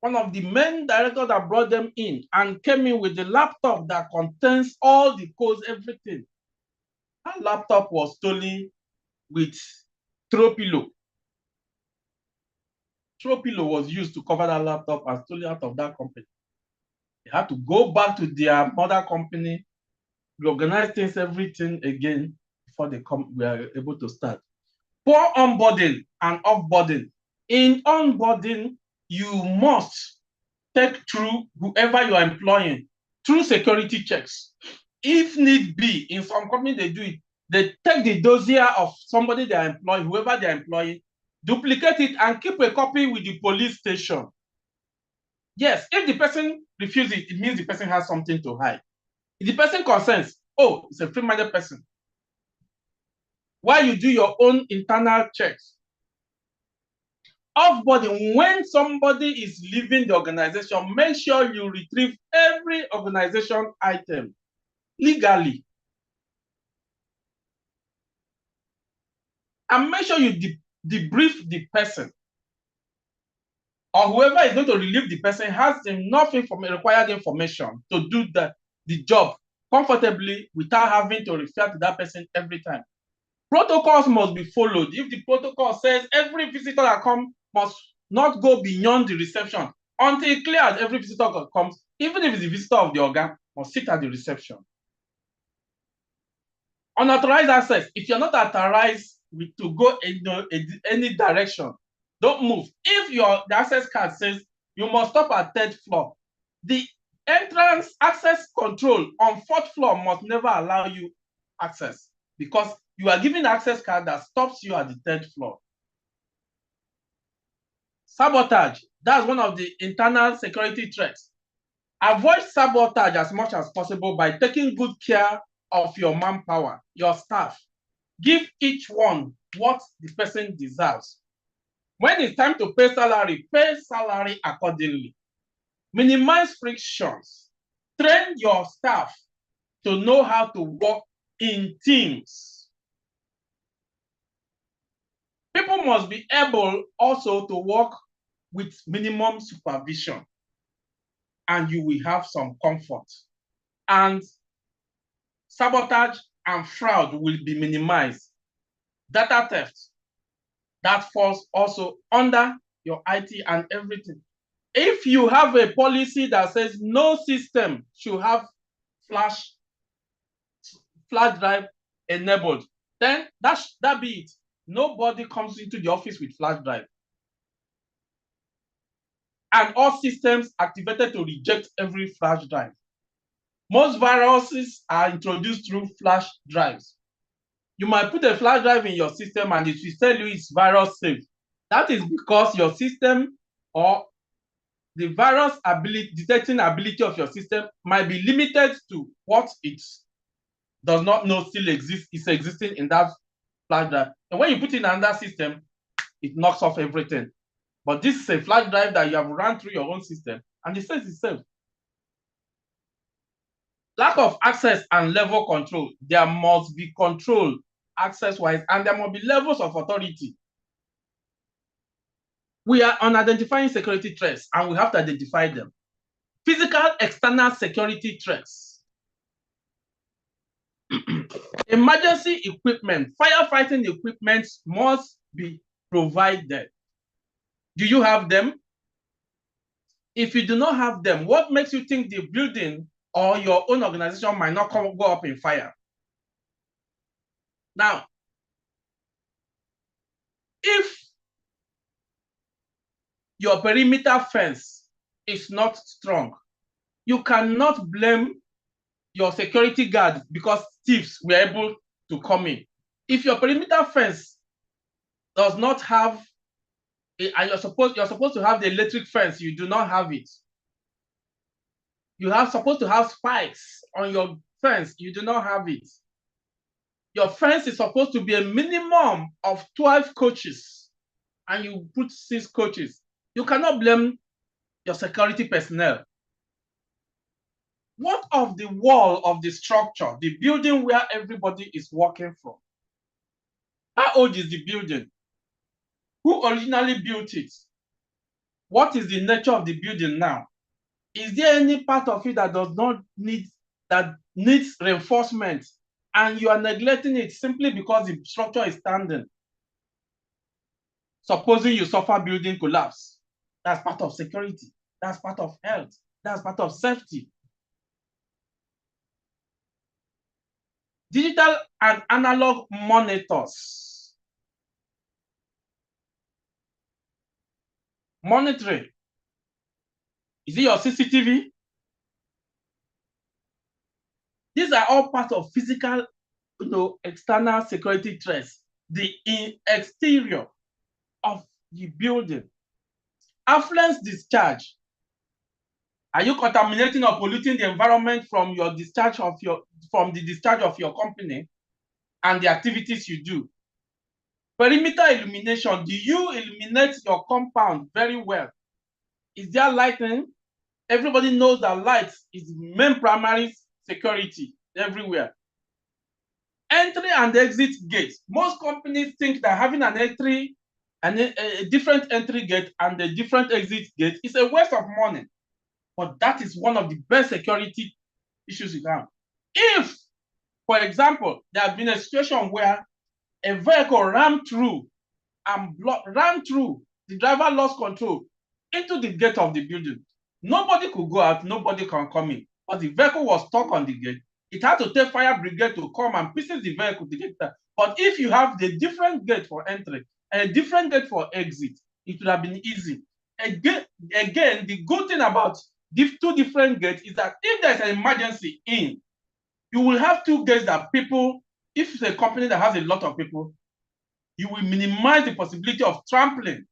one of the main directors that brought them in and came in with the laptop that contains all the codes, everything. That laptop was stolen with throw pillow. Throw pillow was used to cover that laptop and stolen out of that company. They had to go back to their mother company, reorganize things, everything again before they were able to start. Poor onboarding and offboarding. In onboarding, you must take through whoever you are employing through security checks. If need be, in some companies they do it. They take the dossier of somebody they are employing, whoever they are employing, duplicate it and keep a copy with the police station. Yes, if the person refuses it, it means the person has something to hide. If the person consents, oh, it's a free-minded person. While you do your own internal checks. Offboarding, when somebody is leaving the organization, make sure you retrieve every organization item legally. And make sure you debrief the person. Or whoever is going to relieve the person has enough required information to do the job comfortably without having to refer to that person every time. Protocols must be followed. If the protocol says every visitor that comes must not go beyond the reception until cleared, every visitor that comes, even if it's the visitor of the organ, must sit at the reception. Unauthorized access. If you're not authorized to go in any direction, don't move. If the access card says you must stop at 3rd floor, the entrance access control on 4th floor must never allow you access because you are given access card that stops you at the 3rd floor. Sabotage. That's one of the internal security threats. Avoid sabotage as much as possible by taking good care of your manpower, your staff. Give each one what the person deserves. When it's time to pay salary accordingly. Minimize frictions. Train your staff to know how to work in teams. People must be able also to work with minimum supervision, and you will have some comfort. And sabotage and fraud will be minimized. Data theft, that falls also under your IT and everything. If you have a policy that says no system should have flash drive enabled, then that be it. Nobody comes into the office with flash drive. And all systems activated to reject every flash drive. Most viruses are introduced through flash drives. You might put a flash drive in your system and it will tell you it's virus safe. That is because your system or the virus detecting ability of your system might be limited to what it does not know still exists, is existing in that flash drive. And when you put in another system, it knocks off everything. But this is a flash drive that you have run through your own system and it says it's safe. Lack of access and level control. There must be control access-wise, and there must be levels of authority. We are on identifying security threats, and we have to identify them. Physical external security threats. Emergency equipment, firefighting equipment must be provided. Do you have them? If you do not have them, what makes you think the building or your own organization might not go up in fire? Now, if your perimeter fence is not strong, you cannot blame your security guard because thieves were able to come in. If your perimeter fence does not have, and you're supposed to have the electric fence, you do not have it. You are supposed to have spikes on your fence, you do not have it. Your fence is supposed to be a minimum of 12 coaches, and you put 6 coaches. You cannot blame your security personnel. What of the wall of the structure, the building where everybody is working from? How old is the building? Who originally built it? What is the nature of the building now? Is there any part of it that does not needs reinforcement and you are neglecting it simply because the structure is standing? Supposing you suffer building collapse, that's part of security, that's part of health, that's part of safety. Digital and analog monitors. Monitoring. Is it your CCTV? These are all part of physical, external security threats. The exterior of the building. Affluent discharge. Are you contaminating or polluting the environment from the discharge of your company and the activities you do? Perimeter illumination. Do you illuminate your compound very well? Is there lighting? Everybody knows that light is the main primary security everywhere. Entry and exit gate. Most companies think that having an entry and a different entry gate and a different exit gate is a waste of money. But that is one of the best security issues you have. If, for example, there has been a situation where a vehicle ran through and the driver lost control into the gate of the building. Nobody could go out, nobody can come in, but the vehicle was stuck on the gate. It had to take fire brigade to come and pieces the vehicle to get that. But if you have the different gate for entry and a different gate for exit, it would have been easy. Again, the good thing about these two different gates is that if there's an emergency in, you will have two gates that people, if it's a company that has a lot of people, you will minimize the possibility of trampling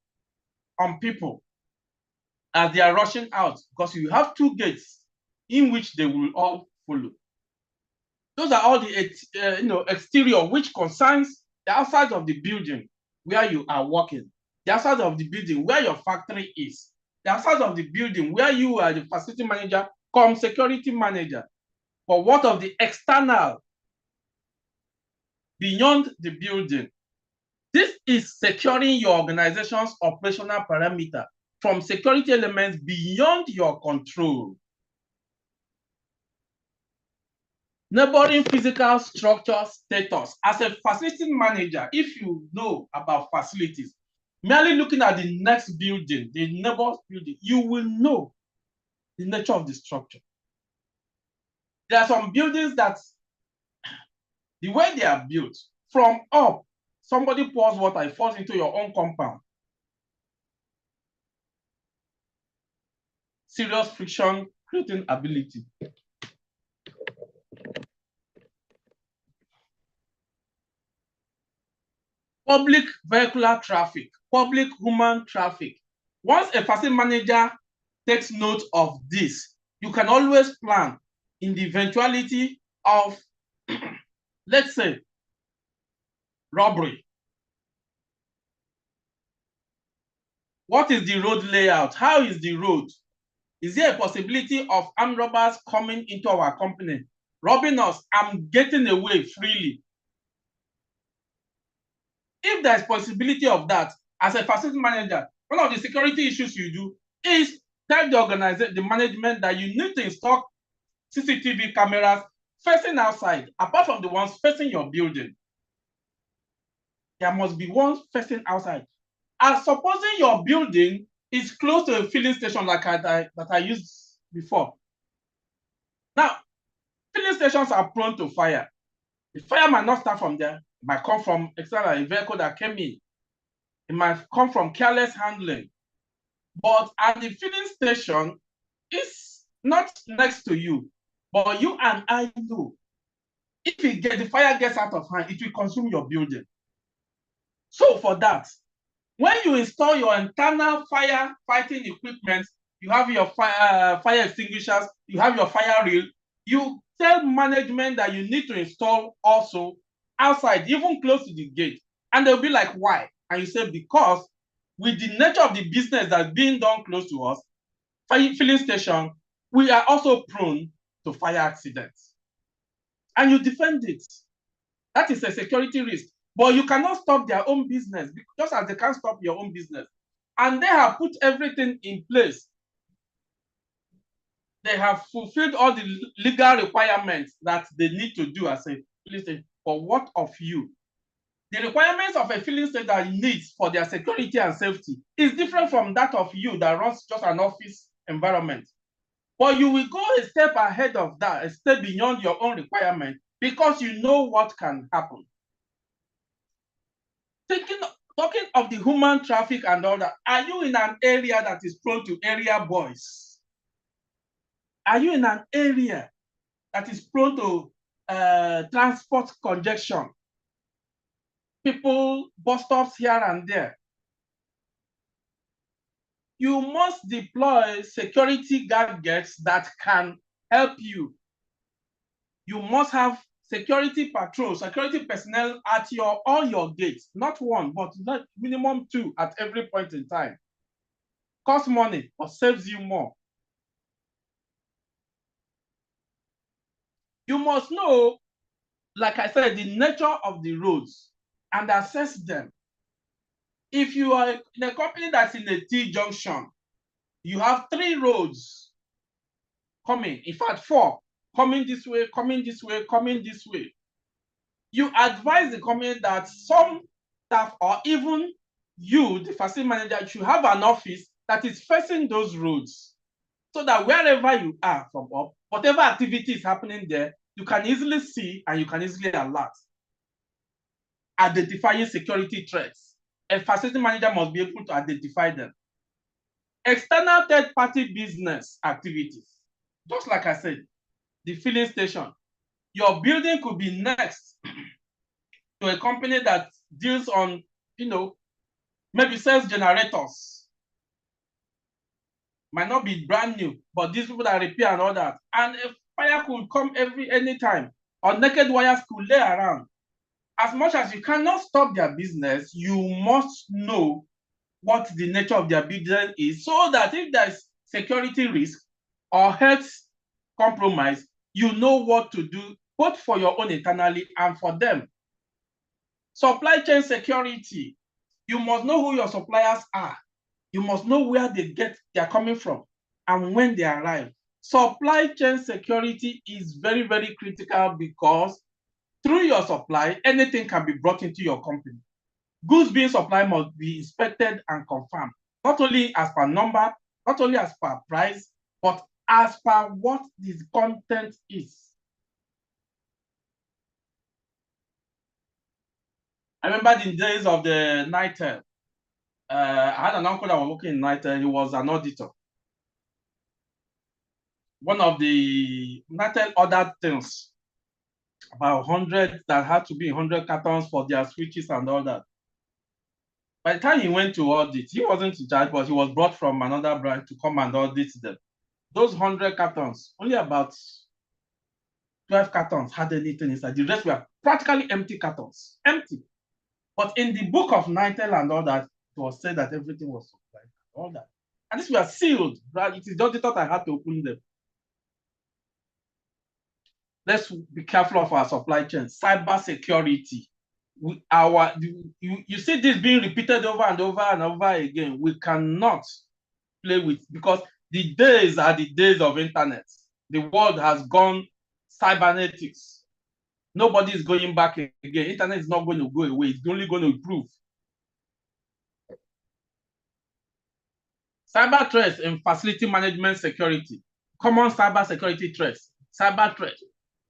on people as they are rushing out, because you have two gates in which they will all follow. Those are all the exterior, which concerns the outside of the building where you are working, the outside of the building where your factory is, the outside of the building where you are the facility manager, come security manager. But what of the external, beyond the building? This is securing your organization's operational parameter from security elements beyond your control. Neighboring physical structure status. As a facility manager, if you know about facilities, merely looking at the next building, the neighbor's building, you will know the nature of the structure. There are some buildings that, the way they are built, from up, somebody pours water, it falls into your own compound. Serious friction creating ability. Public vehicular traffic, public human traffic. Once a facility manager takes note of this, you can always plan in the eventuality of, let's say, robbery. What is the road layout? How is the road? Is there a possibility of armed robbers coming into our company, robbing us and getting away freely? If there's possibility of that, as a facility manager, one of the security issues you do is tell the organization, the management, that you need to install CCTV cameras facing outside, apart from the ones facing your building. There must be ones facing outside. And supposing your building is close to a filling station like that I used before. Now, filling stations are prone to fire. The fire might not start from there. It might come from a vehicle that came in. It might come from careless handling. But at the filling station, it's not next to you. But you and I know, if the fire gets out of hand, it will consume your building. So for that, when you install your internal fire fighting equipment, you have your fire extinguishers, you have your fire reel, you tell management that you need to install also outside, even close to the gate. And they'll be like, why? And you say, because with the nature of the business that's being done close to us, filling station, we are also prone to fire accidents. And you defend it. That is a security risk. But you cannot stop their own business, just as they can't stop your own business. And they have put everything in place. They have fulfilled all the legal requirements that they need to do as a filling station. But what of you? The requirements of a filling station that needs for their security and safety is different from that of you that runs just an office environment. But you will go a step ahead of that, a step beyond your own requirement, because you know what can happen. Talking of the human traffic and all that, are you in an area that is prone to area boys? Are you in an area that is prone to transport congestion? People, bus stops here and there. You must deploy security gadgets that can help you. You must have security patrols, security personnel at all your gates, not one, but not minimum 2 at every point in time. Costs money, but saves you more. You must know, like I said, the nature of the roads and assess them. If you are in a company that's in a T-junction, you have 3 roads coming, in fact 4. coming this way, coming this way, coming this way. You advise the company that some staff or even you, the facility manager, should have an office that is facing those roads so that wherever you are from up, whatever activity is happening there, you can easily see and you can easily alert. Identifying security threats. A facility manager must be able to identify them. External third-party business activities. Just like I said, the filling station. Your building could be next to a company that deals on, maybe sells generators. Might not be brand new, but these people that repair and all that. And a fire could come anytime, or naked wires could lay around. As much as you cannot stop their business, you must know what the nature of their business is, so that if there's security risk or health compromise, you know what to do, both for your own internally and for them. Supply chain security. You must know who your suppliers are. You must know where they're coming from and when they arrive. Supply chain security is very, very critical because through your supply, anything can be brought into your company. Goods being supplied must be inspected and confirmed, not only as per number, not only as per price, but as per what the content is. I remember the days of the NITEL. I had an uncle that was working in NITEL. He was an auditor. One of the NITEL ordered things, about 100 that had to be 100 cartons for their switches and all that. By the time he went to audit, he wasn't in charge, but he was brought from another branch to come and audit them. Those 100 cartons, only about 12 cartons had anything inside. The rest were practically empty cartons, empty. But in the book of NITEL and all that, it was said that everything was supplied, all that. And these were sealed, right? It is the auditor that had to open them. Let's be careful of our supply chain. Cyber security. You see this being repeated over and over and over again. We cannot play with, because the days are the days of internet. The world has gone cybernetics. Nobody is going back again. Internet is not going to go away. It's only going to improve. Cyber threats in facility management security. Common cyber security threats. Cyber threat.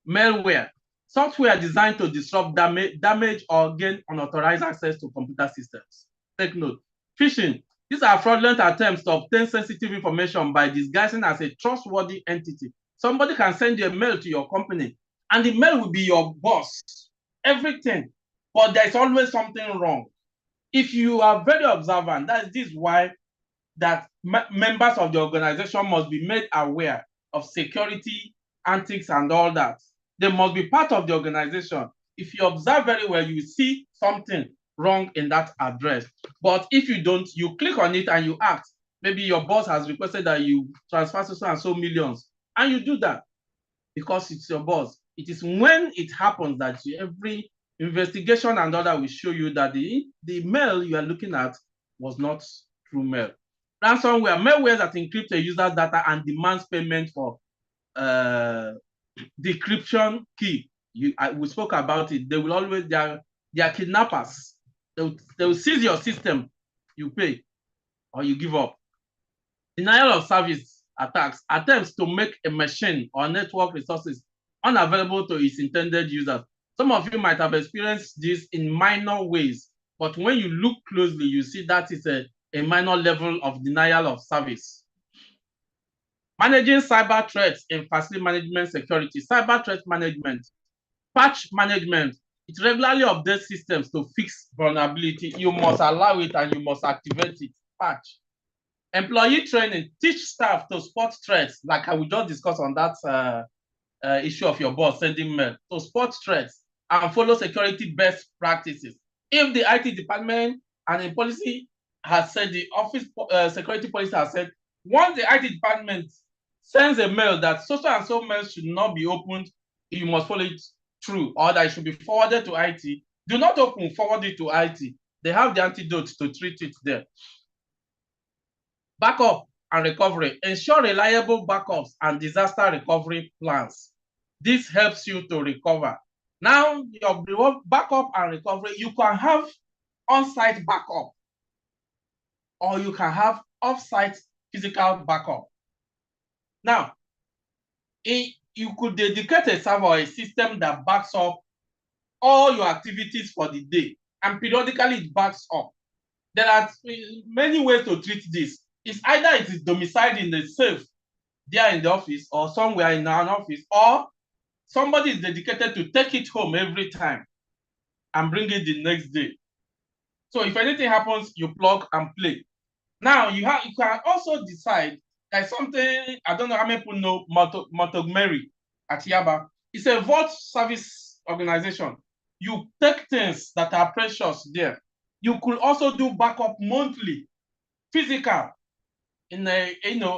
Malware. Software designed to disrupt, damage or gain unauthorized access to computer systems. Take note. Phishing. These are fraudulent attempts to obtain sensitive information by disguising as a trustworthy entity. Somebody can send you a mail to your company, and the mail will be your boss. Everything. But there's always something wrong. If you are very observant, this is why that members of the organization must be made aware of security antics and all that. They must be part of the organization. If you observe very well, you see something wrong in that address. But if you don't, you click on it and you act. Maybe your boss has requested that you transfer so and so millions, and you do that because it's your boss. It is when it happens that every investigation and other will show you that the mail you are looking at was not true mail. Ransomware, malware that encrypts a user's data and demands payment for decryption key. We spoke about it. They will always, they are kidnappers. They will seize your system. You pay or you give up. Denial of service attacks, attempts to make a machine or network resources unavailable to its intended users. Some of you might have experienced this in minor ways, but when you look closely, you see that is a minor level of denial of service. Managing cyber threats in facility management security. Cyber threat management. Patch management. It regularly updates systems to fix vulnerability. You must allow it and you must activate it. Patch. Employee training. Teach staff to spot threats, like I will just discuss on that issue of your boss sending mail. To spot threats and follow security best practices. If the IT department and the policy has said, the office security policy has said, once the IT department sends a mail that so and so mail should not be opened, you must follow it through, or that it should be forwarded to IT. Do not forward it to IT. They have the antidote to treat it there. Backup and recovery. Ensure reliable backups and disaster recovery plans. This helps you to recover. Now, your backup and recovery, you can have on-site backup, or you can have off-site physical backup. Now, you could dedicate a server or a system that backs up all your activities for the day, and periodically it backs up. There are many ways to treat this. It's either it is domiciled in the safe there in the office or somewhere in an office, or somebody is dedicated to take it home every time and bring it the next day. So if anything happens, you plug and play. Now you can also decide that something, I don't know how many people know Montgomery at Yaba. It's a vault service organization. You take things that are precious there. You could also do backup monthly, physical, in a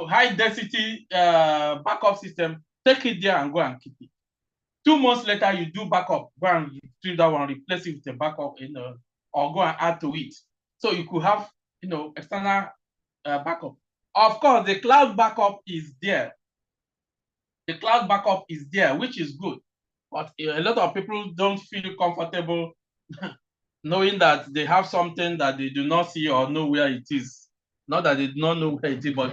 high density backup system. Take it there and go and keep it. 2 months later, you do backup, go and retrieve that one, replace it with a backup, or go and add to it. So you could have, external backup. Of course, the cloud backup is there. The cloud backup is there, which is good. But a lot of people don't feel comfortable knowing that they have something that they do not see or know where it is. Not that they do not know where it is, but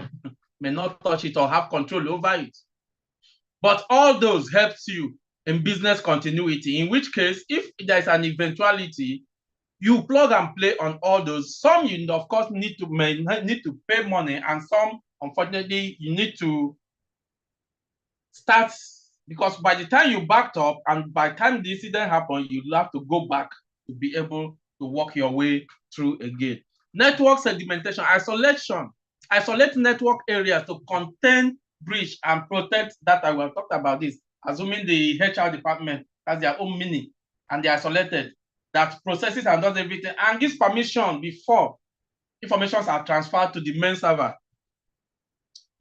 may not touch it or have control over it. But all those helps you in business continuity, in which case, if there's an eventuality, you plug and play on all those. Some you, of course, need to pay money, and some, unfortunately, you need to start, because by the time you backed up and by the time the incident happened, you'll have to go back to be able to work your way through again. Network sedimentation, isolate network areas to contain breach and protect data. We have talked about this, assuming the HR department has their own mini and they're isolated, that processes and does everything and gives permission before informations are transferred to the main server.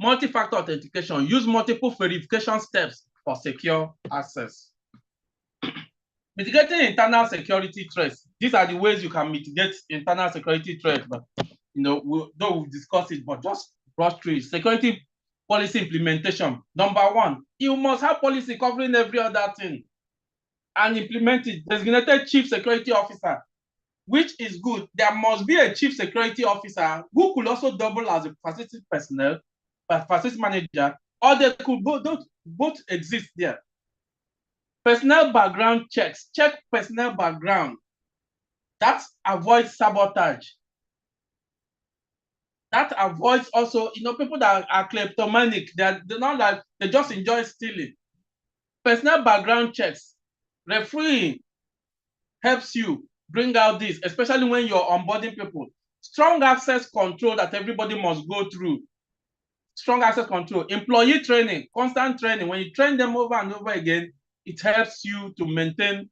Multi-factor authentication, use multiple verification steps for secure access. Mitigating internal security threats. These are the ways you can mitigate internal security threats, but though we've discussed it, but just brush through it. Security policy implementation. Number one, you must have policy covering every other thing and implement it. Designated chief security officer, which is good. There must be a chief security officer who could also double as a facility personnel, facility manager, or they could both exist there. Personnel background checks. Check personnel background. That avoids sabotage. That avoids also, people that are kleptomanic, they're not like, they just enjoy stealing. Personnel background checks. Refereeing helps you bring out this, especially when you're onboarding people. Strong access control that everybody must go through. Strong access control. Employee training, constant training. When you train them over and over again, it helps you to maintain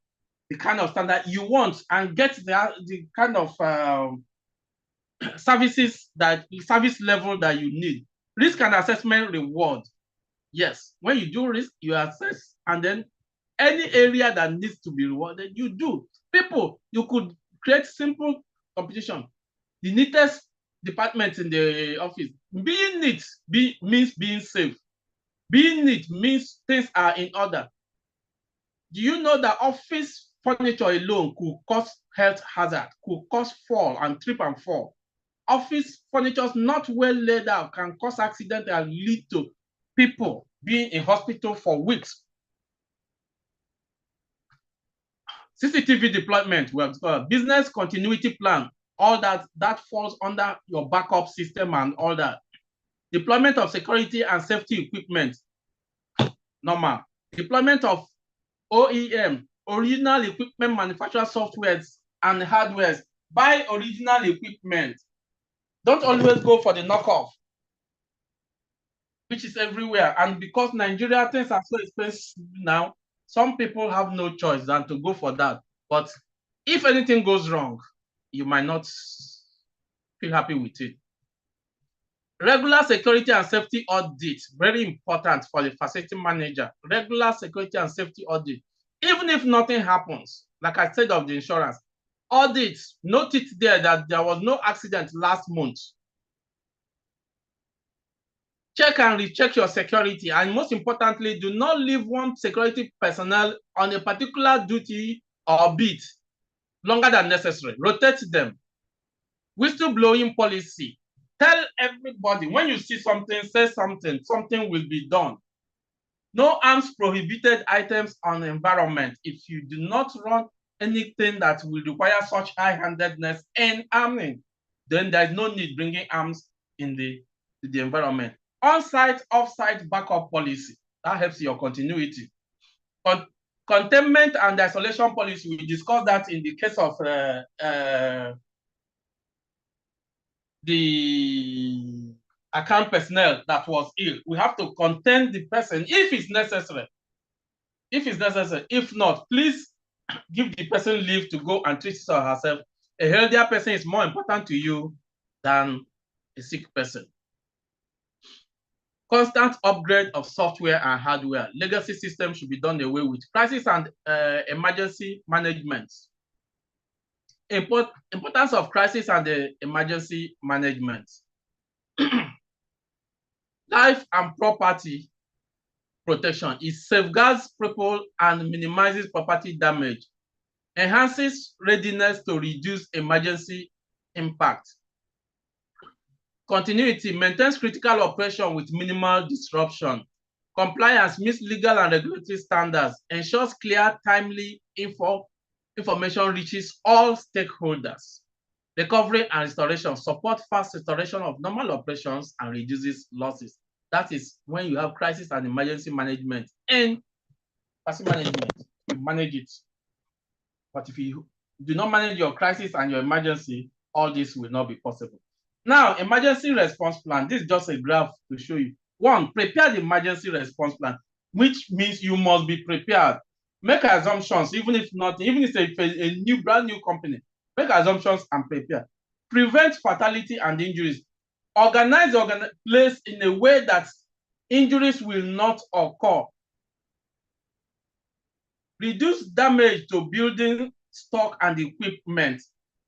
the kind of standard you want and get the kind of service level that you need. Risk and assessment reward. Yes, when you do risk, you assess, and then any area that needs to be rewarded, you do. People, you could create simple competition. The neatest department in the office. Being neat means being safe. Being neat means things are in order. Do you know that office furniture alone could cause health hazard, could cause fall and trip and fall? Office furniture not well laid out can cause accident and lead to people being in hospital for weeks. CCTV deployment, business continuity plan, all that falls under your backup system and all that. Deployment of security and safety equipment, normal. Deployment of OEM, original equipment manufacturer softwares and hardwares. Buy original equipment. Don't always go for the knockoff, which is everywhere. And because Nigeria things are so expensive now, some people have no choice than to go for that. But if anything goes wrong, you might not feel happy with it. Regular security and safety audit, very important for the facility manager. Regular security and safety audit. Even if nothing happens, like I said of the insurance, audits, note it there that there was no accident last month. Check and recheck your security. And most importantly, do not leave one security personnel on a particular duty or beat longer than necessary. Rotate them. Whistleblowing policy. Tell everybody when you see something, say something, something will be done. No arms prohibited items on the environment. If you do not run anything that will require such high-handedness and arming, then there is no need bringing arms in the environment. On-site, off-site backup policy. That helps your continuity. Containment and isolation policy, we discussed that in the case of the account personnel that was ill. We have to contain the person if it's necessary. If it's necessary. If not, please give the person leave to go and treat his or herself. A healthier person is more important to you than a sick person. Constant upgrade of software and hardware. Legacy systems should be done away with. Crisis and emergency management. Importance of crisis and emergency management. Life and property protection. It safeguards people and minimizes property damage. Enhances readiness to reduce emergency impact. Continuity maintains critical operation with minimal disruption. Compliance meets legal and regulatory standards. Ensures clear, timely information reaches all stakeholders. Recovery and restoration support fast restoration of normal operations and reduces losses. That is when you have crisis and emergency management and crisis management, you manage it. But if you do not manage your crisis and your emergency, all this will not be possible. Now, emergency response plan. This is just a graph to show you. One, prepare the emergency response plan, which means you must be prepared. Make assumptions, even if it's a new, brand new company. Make assumptions and prepare. Prevent fatality and injuries. Organize the place in a way that injuries will not occur. Reduce damage to building stock and equipment.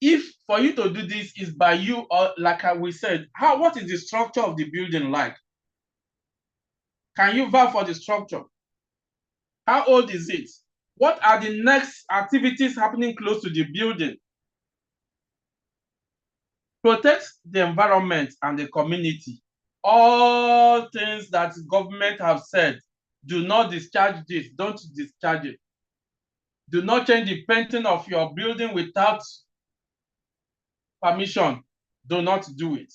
If for you to do this is by you, or like we said, what is the structure of the building like? Can you vouch for the structure? How old is it? What are the next activities happening close to the building? Protect the environment and the community. All things that government have said, do not discharge this, don't discharge it. Do not change the painting of your building without permission. Do not do it.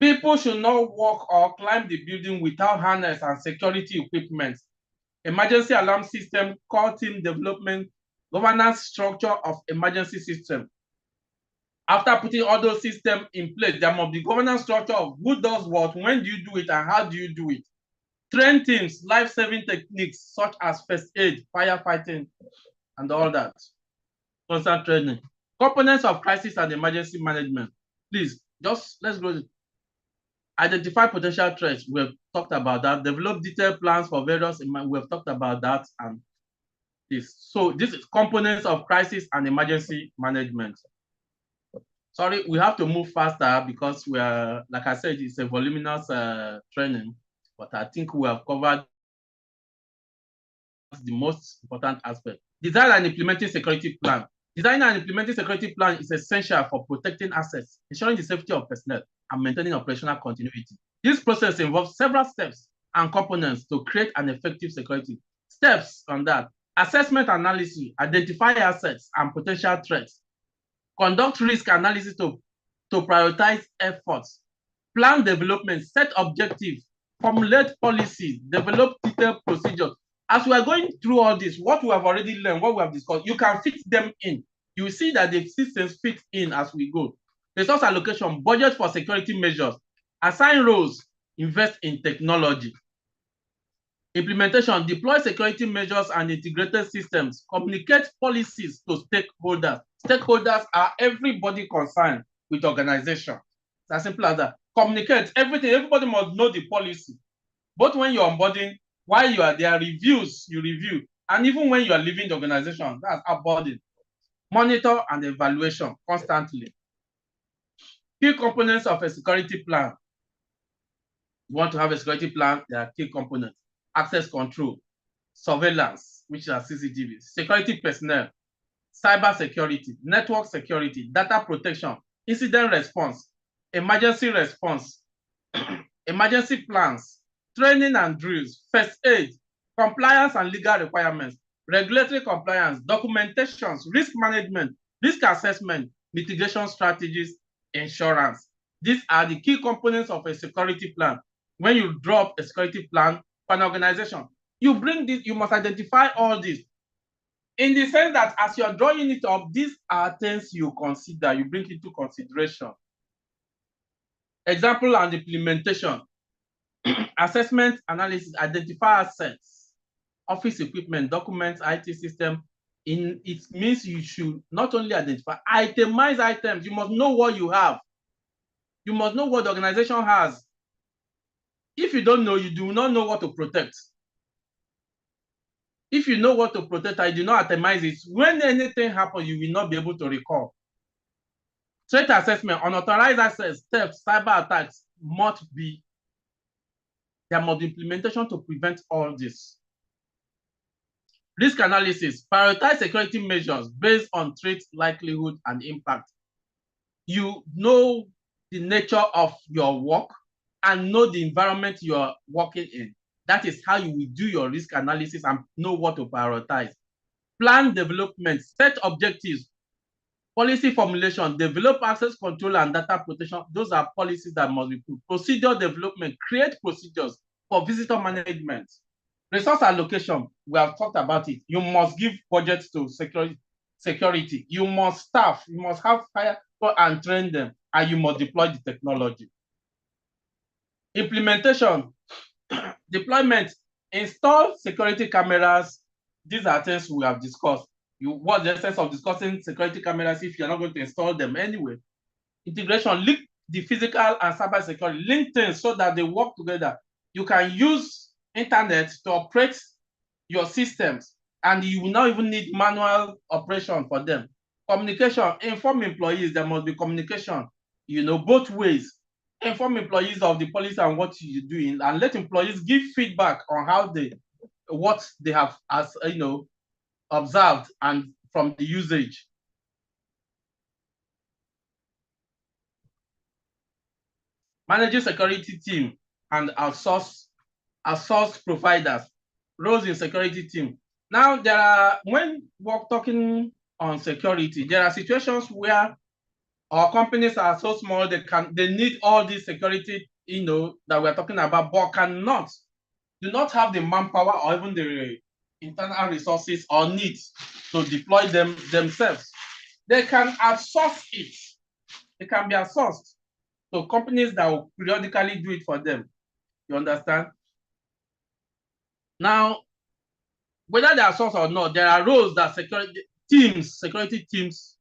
People should not walk or climb the building without harness and security equipment. Emergency alarm system, core team development, governance structure of emergency system. After putting all those systems in place, there must be governance structure of who does what, when do you do it, and how do you do it. Train teams, life-saving techniques such as first aid, firefighting, and all that. Constant training. Components of crisis and emergency management. Please, let's go. Identify potential threats. We've talked about that. Develop detailed plans for various. We've talked about that and this. So this is components of crisis and emergency management. Sorry, we have to move faster because we are, like I said, it's a voluminous training, but I think we have covered the most important aspect. Design and implementing security plan. Design and implementing security plan is essential for protecting assets, ensuring the safety of personnel, and maintaining operational continuity. This process involves several steps and components to create an effective security. Steps on that: assessment analysis, identify assets and potential threats, conduct risk analysis to prioritize efforts, plan development, set objectives, formulate policies, develop detailed procedures. As we are going through all this, what we have already learned, what we have discussed, you can fit them in. You will see that the systems fit in as we go. Resource allocation, budget for security measures, assign roles, invest in technology. Implementation, deploy security measures and integrated systems, communicate policies to stakeholders. Stakeholders are everybody concerned with organization. It's as simple as that. Communicate everything. Everybody must know the policy. Both when you're onboarding, while you are there, reviews, you review. And even when you are leaving the organization, that's onboarding. Monitor and evaluation constantly. Key components of a security plan. You want to have a security plan, there are key components: access control, surveillance, which are CCTV, security personnel, cyber security, network security, data protection, incident response, emergency response, emergency plans, training and drills, first aid, compliance and legal requirements, regulatory compliance, documentations, risk management, risk assessment, mitigation strategies, insurance. These are the key components of a security plan. When you drop a security plan for an organization, you bring this, you must identify all this. In the sense that as you're drawing it up, these are things you consider, you bring into consideration. Example and implementation. Assessment, analysis, identify assets, office equipment, documents, IT system. It means you should not only identify, itemize items. You must know what you have. You must know what the organization has. If you don't know, you do not know what to protect. If you know what to protect and you do not itemize it, when anything happens, you will not be able to recall. Threat assessment, unauthorized access, theft, cyber attacks must be, there must be implementation to prevent all this. Risk analysis, prioritize security measures based on threat likelihood and impact. You know the nature of your work and know the environment you are working in. That is how you will do your risk analysis and know what to prioritize. Plan development, set objectives, policy formulation, develop access control and data protection. Those are policies that must be put. Procedure development, create procedures for visitor management. Resource allocation, we have talked about it. You must give budget to security. You must staff, you must have fire and train them, and you must deploy the technology. Implementation, deployment, install security cameras. These are things we have discussed. What's the essence of discussing security cameras if you're not going to install them anyway? Integration, link the physical and cyber security, link things so that they work together. You can use internet to operate your systems, and you will not even need manual operation for them. Communication, inform employees. There must be communication, both ways. Inform employees of the policy and what you're doing, and let employees give feedback on what they have observed and from the usage. Managing security team and outsource providers, roles in security team. Now, when we're talking on security, there are situations where our companies are so small, they need all this security, that we're talking about, but do not have the manpower or even the internal resources or needs to deploy them themselves. They can outsource it. It can be outsourced to companies that will periodically do it for them. You understand? Now, whether they are outsourced or not, there are roles that security teams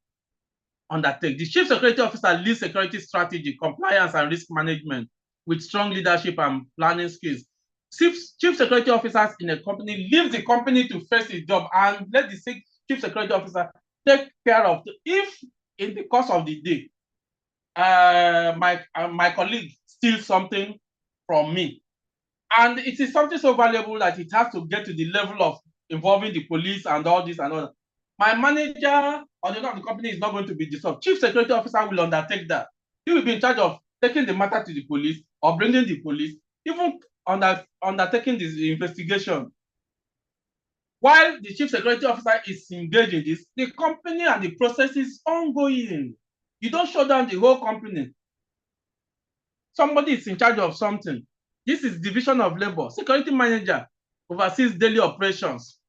undertake. The chief security officer leads security strategy, compliance, and risk management with strong leadership and planning skills. Chief security officers in a company leave the company to face his job and let the chief security officer take care of if in the course of the day, my colleague steals something from me, and it is something so valuable that it has to get to the level of involving the police and all this and all that. My manager or the owner of the company is not going to be disturbed. Chief security officer will undertake that. He will be in charge of taking the matter to the police or bringing the police, even undertaking this investigation. While the chief security officer is engaged in this, the company and the process is ongoing. You don't shut down the whole company. Somebody is in charge of something. This is division of labor. Security manager oversees daily operations,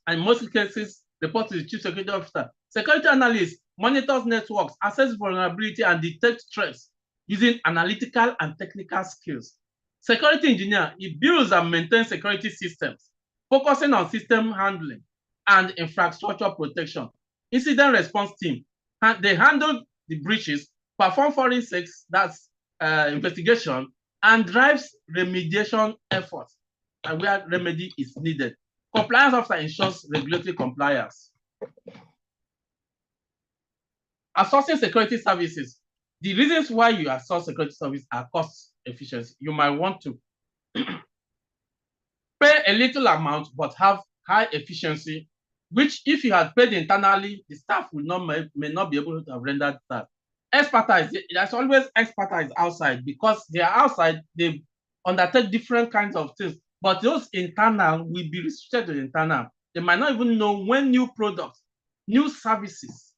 and in most cases, reports to the chief security officer. Security analyst monitors networks, assesses vulnerability, and detects threats using analytical and technical skills. Security engineer, he builds and maintains security systems, focusing on system handling and infrastructure protection. Incident response team, they handle the breaches, perform forensics, that's investigation, and drives remediation efforts and where remedy is needed. Compliance officer ensures regulatory compliance. Outsourcing security services. The reasons why you outsource security service are cost efficiency. You might want to pay a little amount, but have high efficiency, which if you had paid internally, the staff may not be able to have rendered that. Expertise, there's always expertise outside because they are outside, they undertake different kinds of things, but those internal will be restricted to internal. They might not even know when new products, new services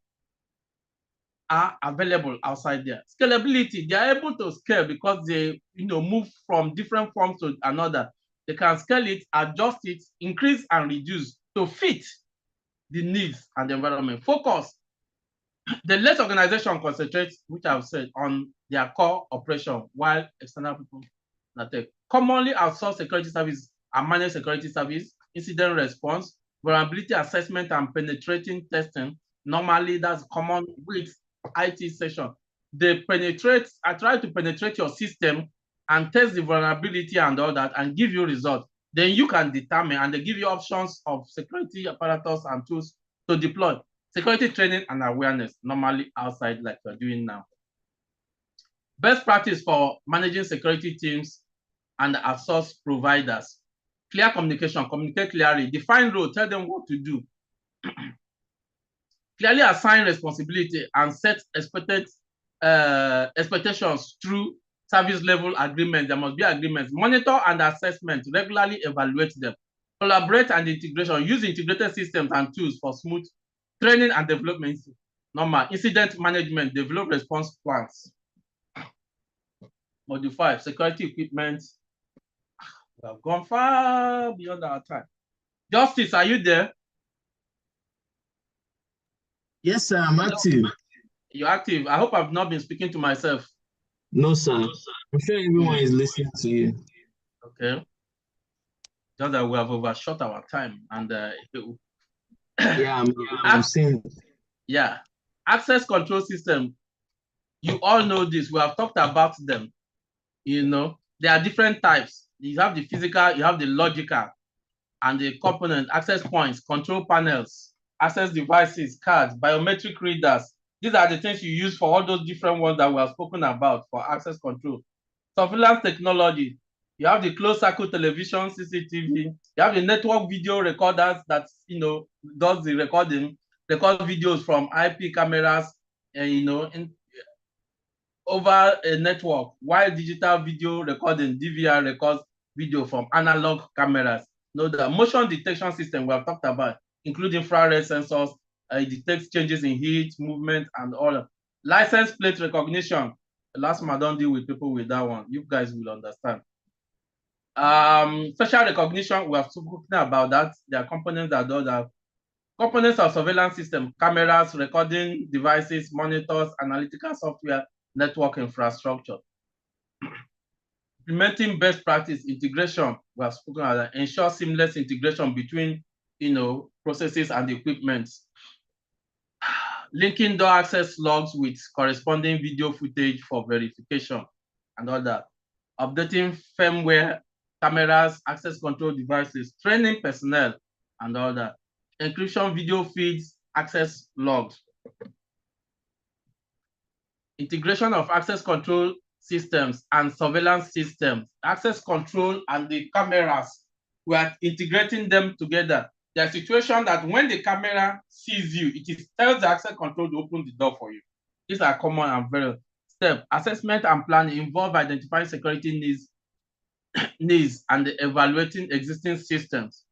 are available outside there. Scalability, they are able to scale because they move from different forms to another. They can scale it, adjust it, increase and reduce to fit the needs and the environment. Focus. The less organization concentrates, which I've said, on their core operation, while external people undertake. Commonly outsourced security service are managed security service, incident response, vulnerability assessment and penetrating testing. Normally, that's common with IT session. They penetrate, I try to penetrate your system and test the vulnerability and all that and give you results. Then you can determine, and they give you options of security apparatus and tools to deploy. Security training and awareness, normally outside like we're doing now. Best practice for managing security teams and outsource providers. Clear communication, communicate clearly, define role, tell them what to do. Clearly assign responsibility and set expectations through service level agreement. There must be agreements. Monitor and assessment, regularly evaluate them. Collaborate and integration, use integrated systems and tools for smooth training and development. Normal. Incident management, develop response plans. Module 5, security equipment. We have gone far beyond our time. Justice, are you there? Yes, sir, I'm active. You're active. I hope I've not been speaking to myself. No, sir. I'm sure everyone is listening to you. Okay. Just that we have overshot our time and yeah, I'm seeing. Yeah. Access control system. You all know this. We have talked about them. There are different types. You have the physical, you have the logical, and the component, access points, control panels, access devices, cards, biometric readers. These are the things you use for all those different ones that we have spoken about for access control. Surveillance technology. You have the closed circuit television, CCTV. You have the network video recorders that does the recording, record videos from IP cameras, and over a network, while digital video recording, DVR, records video from analog cameras. The motion detection system we have talked about, including infrared sensors, it detects changes in heat, movement, and all. License plate recognition. The last time I don't deal with people with that one. You guys will understand. Facial recognition, we have spoken about that. There are components that do that. Components of surveillance system, cameras, recording devices, monitors, analytical software, network infrastructure. Implementing best practice integration, we have spoken about that. Ensure seamless integration between processes and equipment. Linking door access logs with corresponding video footage for verification and all that. Updating firmware, cameras, access control devices, training personnel, and all that. Encryption video feeds, access logs. Integration of access control systems and surveillance systems. Access control and the cameras, we are integrating them together. There's a situation that when the camera sees you, it tells the access control to open the door for you. These are common and very step. Assessment and planning involve identifying security needs and evaluating existing systems.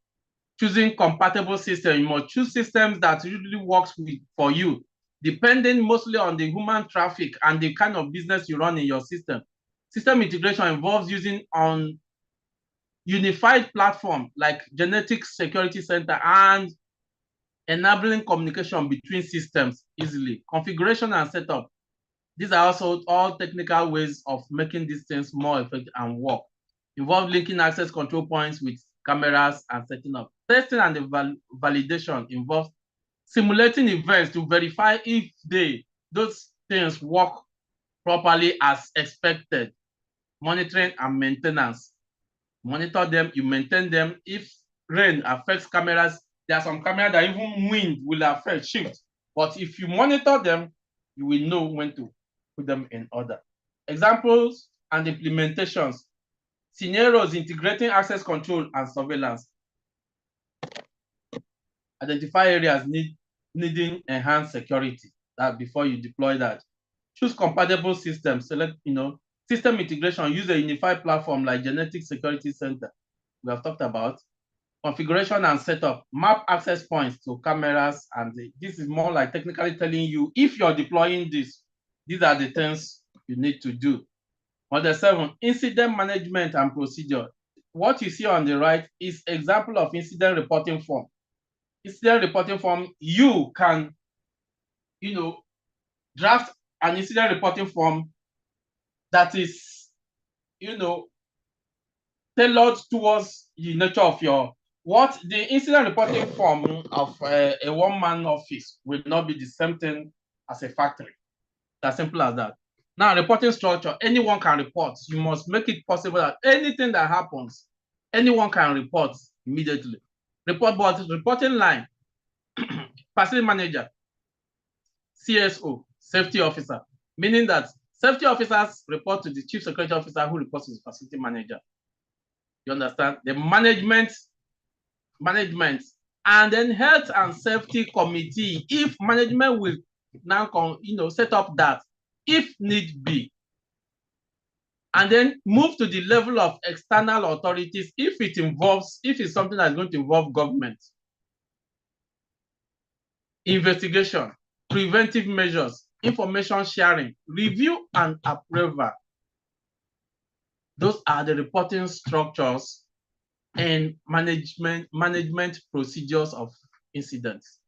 Choosing compatible systems. You must choose systems that usually works for you, depending mostly on the human traffic and the kind of business you run in your system. System integration involves using on unified platform like Genetic Security Center and enabling communication between systems easily. Configuration and setup. These are also all technical ways of making these things more effective and work. Involve linking access control points with cameras and setting up. Testing and validation involves simulating events to verify if those things work properly as expected. Monitoring and maintenance. Monitor them, you maintain them. If rain affects cameras, there are some cameras that even wind will affect, shift. But if you monitor them, you will know when to put them in order. Examples and implementations. Scenarios integrating access control and surveillance. Identify areas needing enhanced security. That before you deploy that. Choose compatible systems. Select, system integration. Use a unified platform like Genetic Security Center we have talked about. Configuration and setup. Map access points to cameras, and this is more like technically telling you if you're deploying this, these are the things you need to do. Model 7, incident management and procedure. What you see on the right is example of incident reporting form. Incident reporting form, you can, draft an incident reporting form that is, tailored towards the nature of what the incident reporting form of a one-man office will not be the same thing as a factory. As simple as that. Now, reporting structure, anyone can report. You must make it possible that anything that happens, anyone can report immediately. Reporting line, facility manager, CSO, safety officer, meaning that safety officers report to the chief security officer who reports to the facility manager. You understand? The management, and then health and safety committee, if management will now set up that if need be, and then move to the level of external authorities if it's something that's going to involve government. Investigation, preventive measures, information sharing, review and approval. Those are the reporting structures and management procedures of incidents.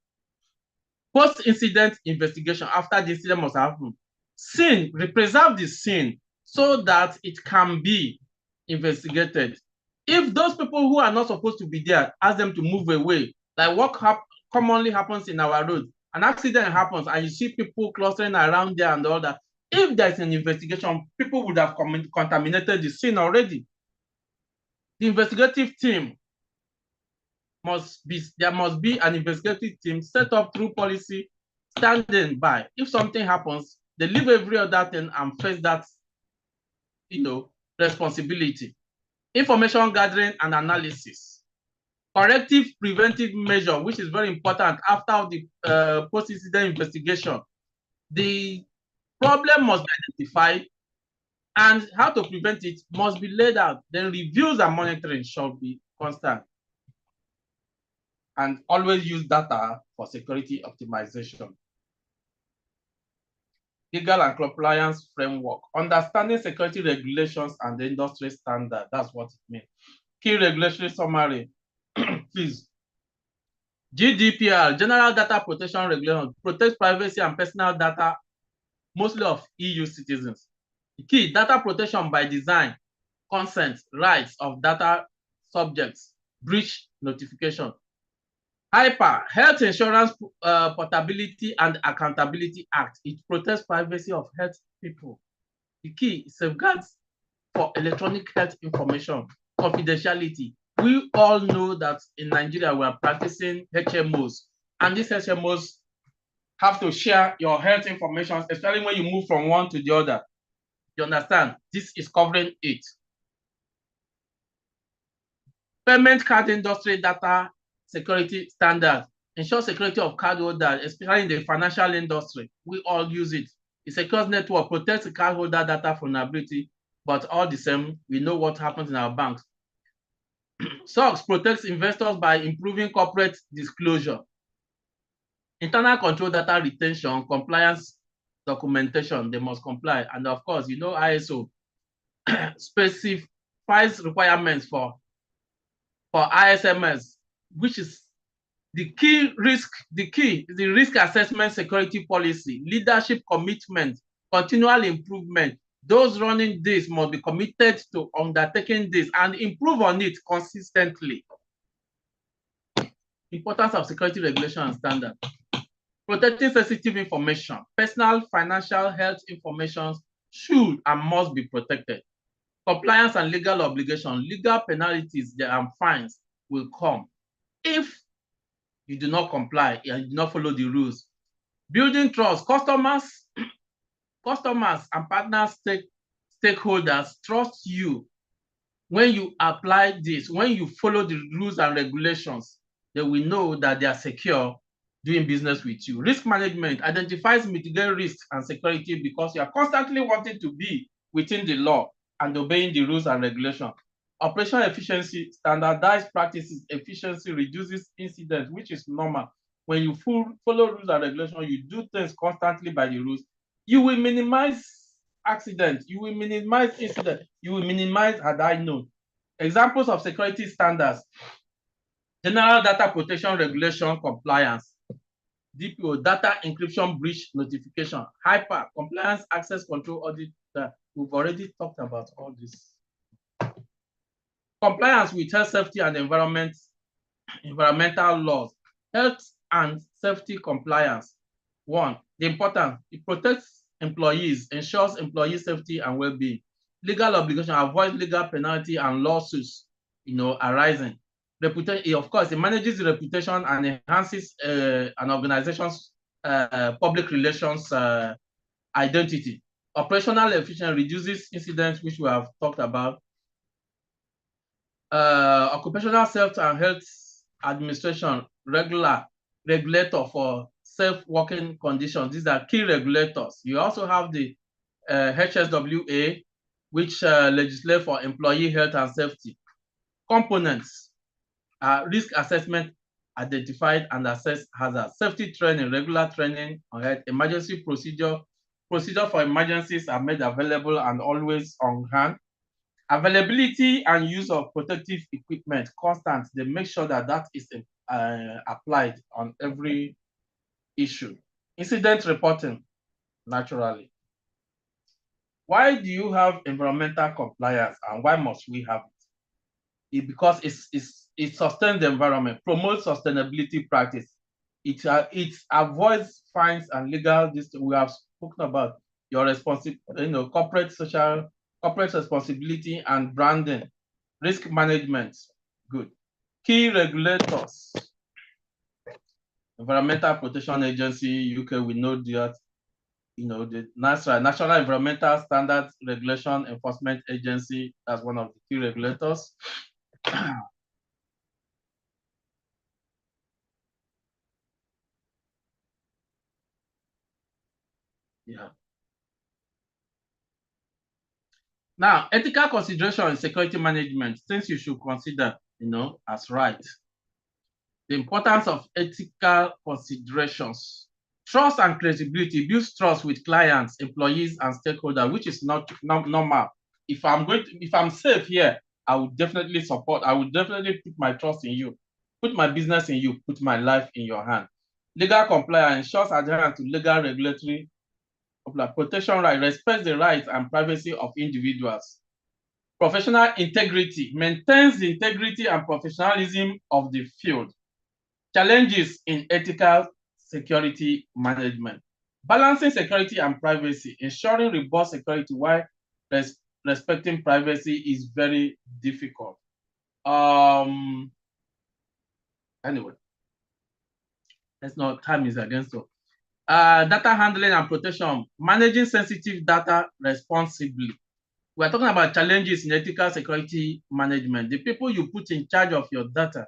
Post-incident investigation, after the incident must happen. Scene, preserve the scene so that it can be investigated. If those people who are not supposed to be there, ask them to move away, like what commonly happens in our road. An accident happens and you see people clustering around there and all that. If there's an investigation, people would have contaminated the scene already. The investigative team there must be an investigative team set up through policy, standing by. If something happens, they leave every other thing and face that, responsibility. Information gathering and analysis. Corrective preventive measure, which is very important after the post-incident investigation. The problem must be identified and how to prevent it must be laid out. Then reviews and monitoring shall be constant. And always use data for security optimization. Legal and compliance framework. Understanding security regulations and the industry standard. That's what it means. Key regulatory summary. Please. GDPR, General Data Protection Regulation, protects privacy and personal data, mostly of EU citizens. The key, data protection by design, consent, rights of data subjects, breach notification. HIPAA, Health Insurance Portability and Accountability Act. It protects privacy of health people. The key, safeguards for electronic health information, confidentiality. We all know that in Nigeria, we are practicing HMOs, and these HMOs have to share your health information, especially when you move from one to the other. You understand? This is covering it. Payment card industry data security standard. Ensure security of cardholders, especially in the financial industry. We all use it. The secure network protects the cardholder data vulnerability, but all the same, we know what happens in our banks. SOX protects investors by improving corporate disclosure. Internal control data retention, compliance documentation, they must comply. And of course, ISO specifies requirements for ISMS, which is the risk assessment security policy, leadership commitment, continual improvement. Those running this must be committed to undertaking this and improve on it consistently. Importance of security regulation and standard. Protecting sensitive information, personal, financial, health information should and must be protected. Compliance and legal obligation, legal penalties and fines will come if you do not comply and you do not follow the rules. Building trust, customers customers and partners, stakeholders trust you when you apply this, when you follow the rules and regulations, they will know that they are secure doing business with you. Risk management identifies mitigating risks and security because you are constantly wanting to be within the law and obeying the rules and regulations. Operational efficiency, standardized practices, efficiency reduces incidents, which is normal. When you follow rules and regulations, you do things constantly by the rules, you will minimize accidents, you will minimize incidents, you will minimize had I known. Examples of security standards: General Data Protection Regulation compliance, DPO, data encryption breach notification, HIPAA, compliance access control audit. We've already talked about all this. Compliance with health, safety, and environmental laws. Health and safety compliance. One, the importance: it protects employees, ensures employee safety and well-being. Legal obligation, avoids legal penalty and lawsuits, arising. Reputation, of course, it manages the reputation and enhances an organization's public relations identity. Operational efficiency reduces incidents, which we have talked about. Occupational Safety and Health Administration, regulator for safe working conditions. These are key regulators. You also have the HSWA, which legislates for employee health and safety. Components: risk assessment, identified and assess hazards. Safety training, regular training on health. Emergency procedure for emergencies are made available and always on hand. Availability and use of protective equipment, constant. They make sure that is applied on every issue. Incident reporting, naturally. Why do you have environmental compliance and why must we have it? Because it sustains the environment, promotes sustainability practice. It avoids fines and legal. This we have spoken about your corporate responsibility and branding. Risk management, good. Key regulators: Environmental Protection Agency, UK, we know that, the National Environmental Standards Regulation Enforcement Agency, that's one of the key regulators. Yeah. Now, ethical consideration in security management, things you should consider, as right. The importance of ethical considerations. Trust and credibility builds trust with clients, employees, and stakeholders, which is not normal. If I'm safe here, I would definitely support. I would definitely put my trust in you, put my business in you, put my life in your hand. Legal compliance ensures adherence to legal regulatory protection right, respects the rights and privacy of individuals. Professional integrity maintains the integrity and professionalism of the field. Challenges in ethical security management. Balancing security and privacy, ensuring robust security while respecting privacy is very difficult. Anyway, time is against us. Data handling and protection, managing sensitive data responsibly. We're talking about challenges in ethical security management. The people you put in charge of your data,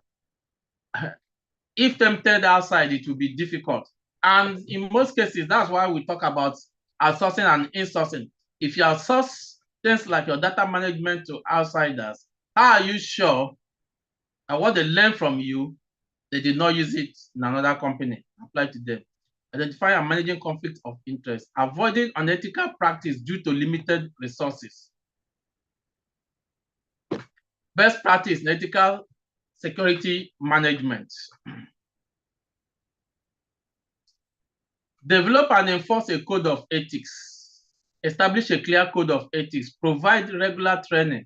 if tempted outside, it will be difficult. And in most cases, that's why we talk about outsourcing and insourcing. If you outsource things like your data management to outsiders, how are you sure that what they learn from you, they did not use it in another company, apply to them? Identifying and managing conflict of interest, avoiding unethical practice due to limited resources. Best practice in ethical security management. Develop and enforce a code of ethics. Establish a clear code of ethics. Provide regular training.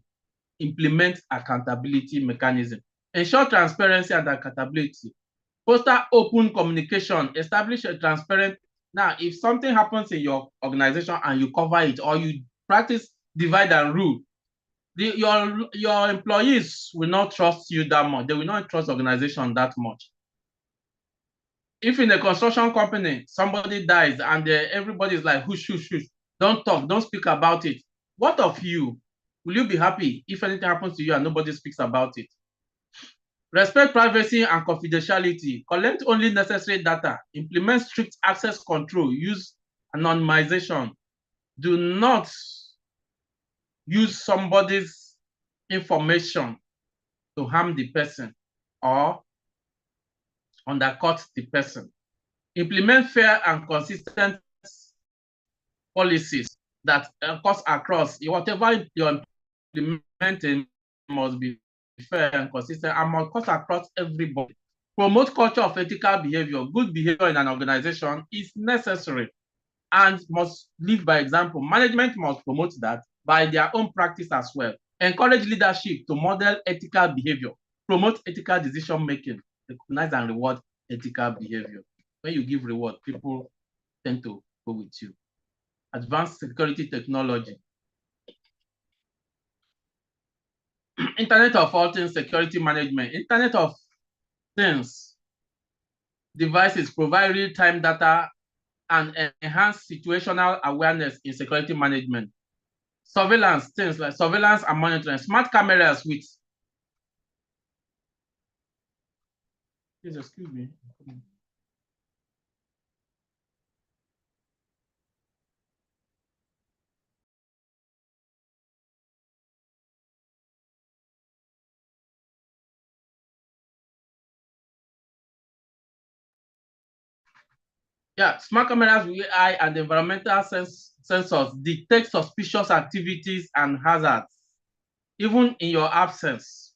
Implement accountability mechanism. Ensure transparency and accountability. Foster open communication. Establish a transparent. Now, if something happens in your organization and you cover it, or you practice divide and rule, your employees will not trust you that much. They will not trust the organization that much. If in a construction company somebody dies and everybody is like, hush, hush, hush, Don't talk, don't speak about it. What of you? Will you be happy if anything happens to you and nobody speaks about it? Respect privacy and confidentiality. Collect only necessary data. Implement strict access control. Use anonymization. Do not use somebody's information to harm the person or undercut the person. Implement fair and consistent policies that cuts across. Whatever you're implementing must be fair and consistent and must cut across everybody. Promote culture of ethical behavior. Good behavior in an organization is necessary and must live by example. Management must promote that by their own practice as well. Encourage leadership to model ethical behavior. Promote ethical decision making. Recognize and reward ethical behavior. When you give reward, people tend to go with you. Advanced security technology. Internet of all things security management. Internet of things devices provide real-time data and enhance situational awareness in security management. Surveillance, things like surveillance and monitoring. Smart cameras with, please excuse me. Yeah, smart cameras with AI and environmental sensors detect suspicious activities and hazards, even in your absence,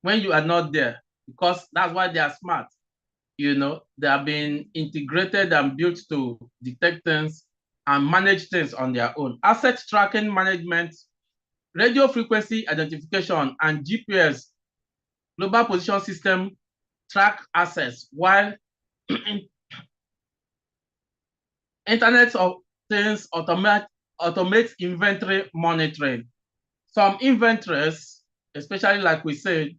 when you are not there, because that's why they are smart. You know, they have been integrated and built to detect things and manage things on their own. Asset tracking management, radio frequency identification, and GPS, global position system, track assets, while Internet of Things automates inventory monitoring. Some inventories, especially like we said,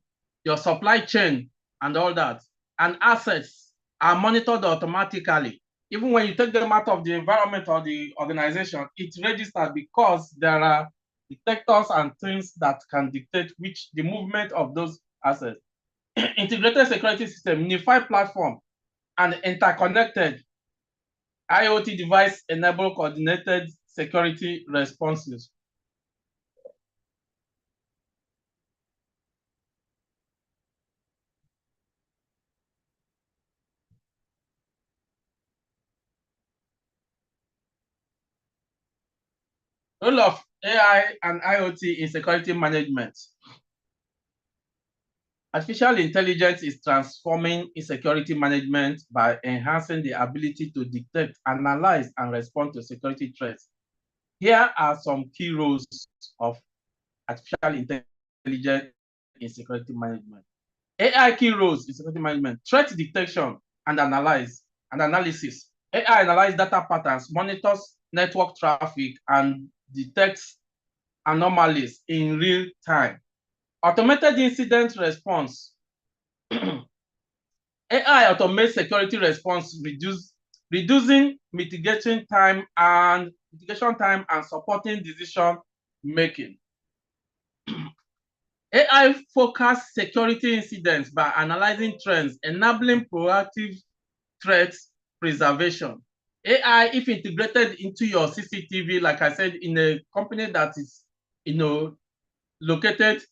your supply chain and all that, and assets are monitored automatically. Even when you take them out of the environment or the organization, it's registered because there are detectors and things that can dictate the movement of those assets. Integrated security system, unified platform, and interconnected IoT device enable coordinated security responses. Role of AI and IoT in security management. Artificial intelligence is transforming security management by enhancing the ability to detect, analyze, and respond to security threats. Here are some key roles of artificial intelligence in security management. AI key roles in security management: threat detection and analysis. AI analyzes data patterns, monitors network traffic, and detects anomalies in real time. Automated incident response. AI automates security response, reducing mitigation time and supporting decision making. AI forecasts security incidents by analyzing trends, enabling proactive threat preservation. AI, if integrated into your CCTV, like I said, in a company that is, located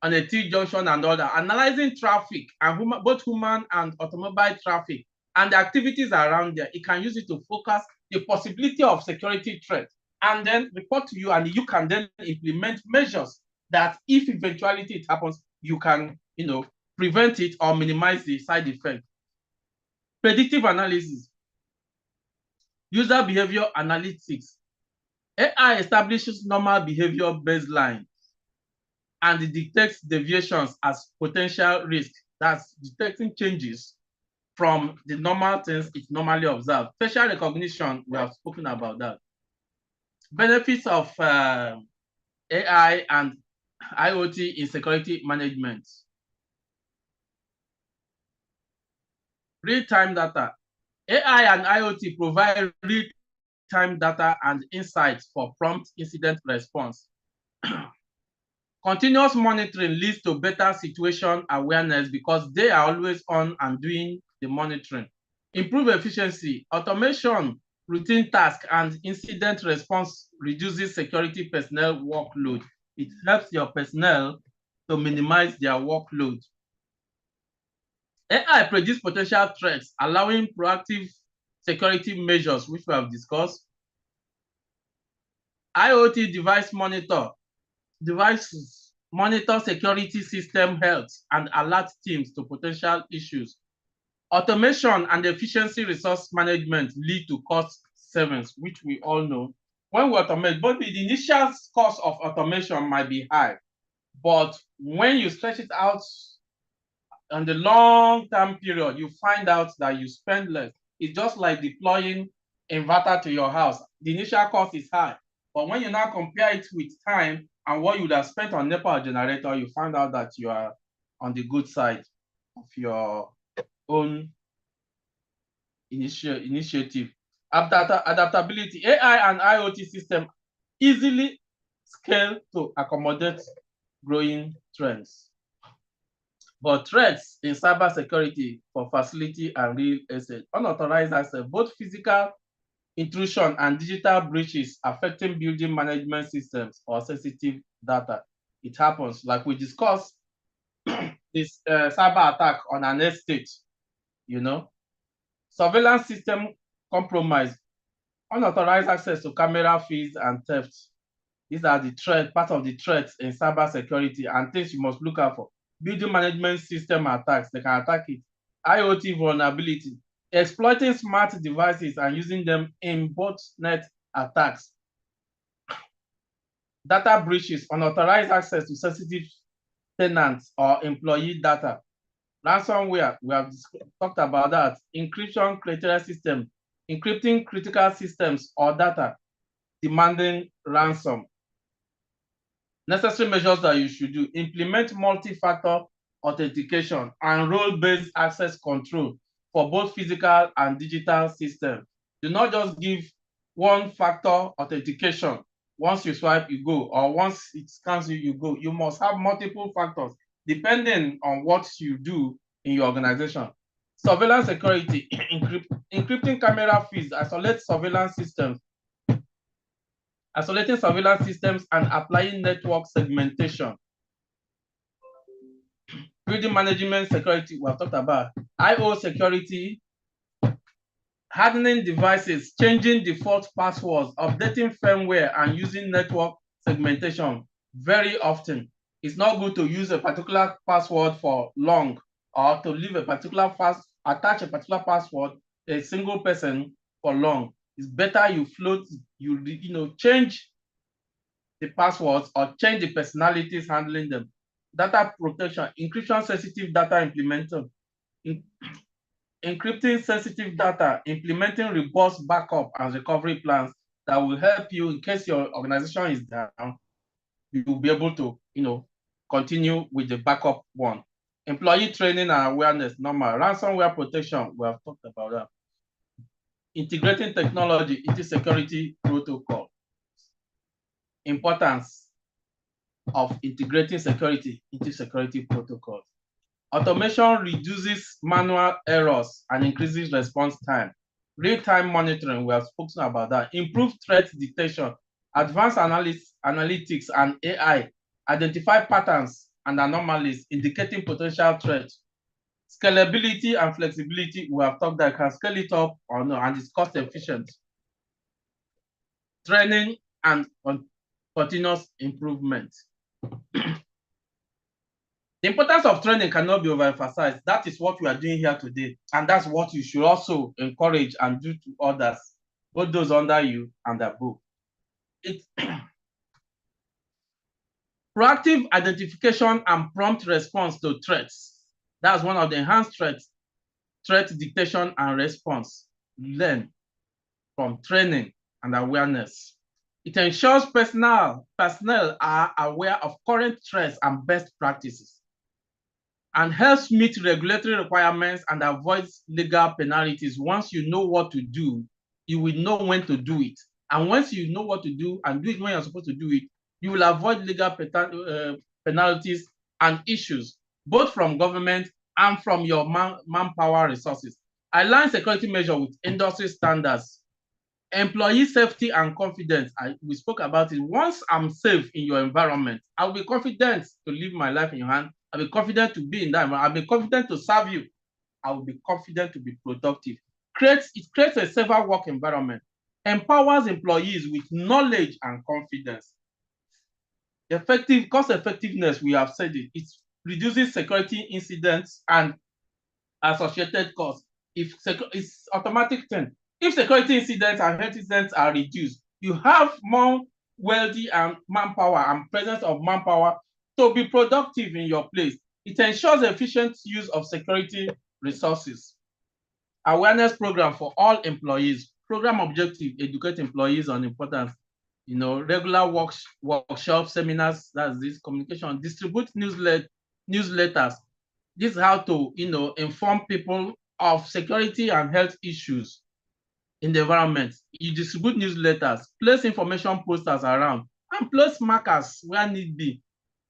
on a T-junction and all that, analyzing traffic and both human and automobile traffic and the activities around there, it can use it to focus the possibility of security threat and then report to you, and you can then implement measures that if eventuality it happens, you can, prevent it or minimize the side effect. Predictive analysis. User behavior analytics. AI establishes normal behavior baseline and it detects deviations as potential risk. That's detecting changes from the normal things it normally observes. Facial recognition, we have spoken about that. Benefits of AI and IoT in security management. Real-time data. AI and IoT provide real real-time data and insights for prompt incident response. Continuous monitoring leads to better situation awareness because they are always on and doing the monitoring. Improve efficiency. Automation, routine tasks, and incident response reduces security personnel workload. It helps your personnel to minimize their workload. AI predicts potential threats, allowing proactive security measures, which we have discussed. IoT devices monitor security system health and alert teams to potential issues. Automation and efficiency resource management lead to cost savings, which we all know. When we automate, but the initial cost of automation might be high, but when you stretch it out on the long-term period, you find out that you spend less. It's just like deploying inverter to your house. The initial cost is high, but when you now compare it with time and what you would have spent on NEPA generator, you find out that you are on the good side of your own initiative. Adaptability. AI and IoT system easily scale to accommodate growing trends. But threats in cybersecurity for facility and real estate, unauthorized access, both physical intrusion and digital breaches affecting building management systems or sensitive data. It happens, like we discussed, this cyber attack on an estate, you know. Surveillance system compromise, unauthorized access to camera feeds and theft. These are the threat, part of the threats in cybersecurity and things you must look out for. Building management system attacks, they can attack it. IoT vulnerability, exploiting smart devices and using them in botnet attacks. Data breaches, unauthorized access to sensitive tenants or employee data. Ransomware, we have talked about that. Encryption criteria system, encrypting critical systems or data, demanding ransom. Necessary measures that you should do: implement multi-factor authentication and role-based access control for both physical and digital systems. Do not just give one-factor authentication. Once you swipe, you go, or once it scans you, you go. You must have multiple factors depending on what you do in your organization. Surveillance security, encrypting camera feeds, isolate surveillance systems, isolating surveillance systems and applying network segmentation. Building management security, we have talked about. IO security, hardening devices, changing default passwords, updating firmware, and using network segmentation very often. It's not good to use a particular password for long or to leave a particular attach a particular password to a single person for long. It's better you float, change the passwords or change the personalities handling them. Data protection, encryption sensitive data implementation. Encrypting sensitive data, implementing robust backup and recovery plans that will help you in case your organization is down, you will be able to, continue with the backup one. Employee training and awareness, normal. Ransomware protection, we have talked about that. Integrating technology into security protocol. Importance of integrating security into security protocols. Automation reduces manual errors and increases response time. Real-time monitoring, we have spoken about that. Improved threat detection, advanced analytics and AI identify patterns and anomalies indicating potential threats. Scalability and flexibility, we have talked that can scale it up or no, and it's cost efficient. Training and continuous improvement. The importance of training cannot be overemphasized. That is what we are doing here today. And that's what you should also encourage and do to others, both those under you and above. It's proactive identification and prompt response to threats. That's one of the enhanced threats, threat detection and response. Learn from training and awareness. It ensures personnel are aware of current threats and best practices, and helps meet regulatory requirements and avoids legal penalties. Once you know what to do, you will know when to do it. And once you know what to do and do it when you're supposed to do it, you will avoid legal penalties and issues, both from government and from your manpower resources. Align security measures with industry standards. Employee safety and confidence, we spoke about it. Once I'm safe in your environment, I'll be confident to live my life in your hand. I'll be confident to be in that environment. I'll be confident to serve you. I will be confident to be productive. It creates a safer work environment, empowers employees with knowledge and confidence. Cost effectiveness, we have said it. It reduces security incidents and associated costs. It's automatic thing. If security incidents and health incidents are reduced, you have more wealthy and manpower and presence of manpower to be productive in your place. It ensures efficient use of security resources. Awareness program for all employees. Program objective: educate employees on importance. Regular workshops, seminars, that's this communication. Distribute newsletters. This is how to, inform people of security and health issues in the environment. You distribute newsletters, place information posters around, and place markers where need be.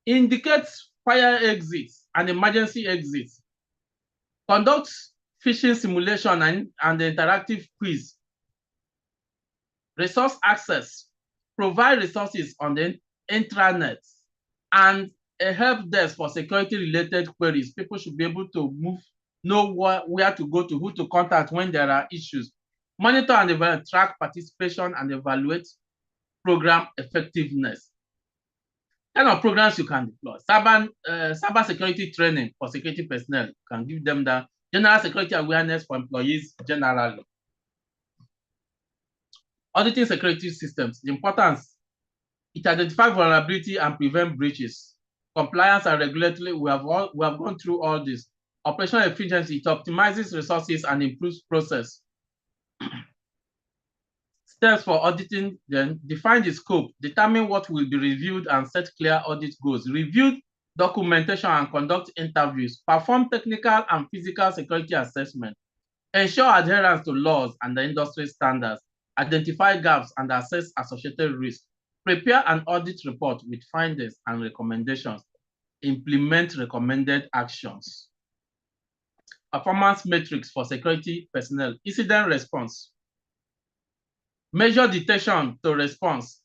Indicate fire exits and emergency exits. Conduct phishing simulation and interactive quiz. Resource access. Provide resources on the intranet and a help desk for security-related queries. People should be able to know where to go to, who to contact when there are issues. Monitor and track participation and evaluate program effectiveness. Kind of programs you can deploy. Cyber security training for security personnel. You can give them that. General security awareness for employees generally. Auditing security systems. The importance: it identifies vulnerability and prevent breaches. Compliance and regulatory, we have gone through all this. Operational efficiency, it optimizes resources and improves process. Steps for auditing, then define the scope, determine what will be reviewed and set clear audit goals. Review documentation and conduct interviews. Perform technical and physical security assessment. Ensure adherence to laws and the industry standards. Identify gaps and assess associated risks. Prepare an audit report with findings and recommendations. Implement recommended actions. Performance metrics for security personnel. Incident response. Measure detection to response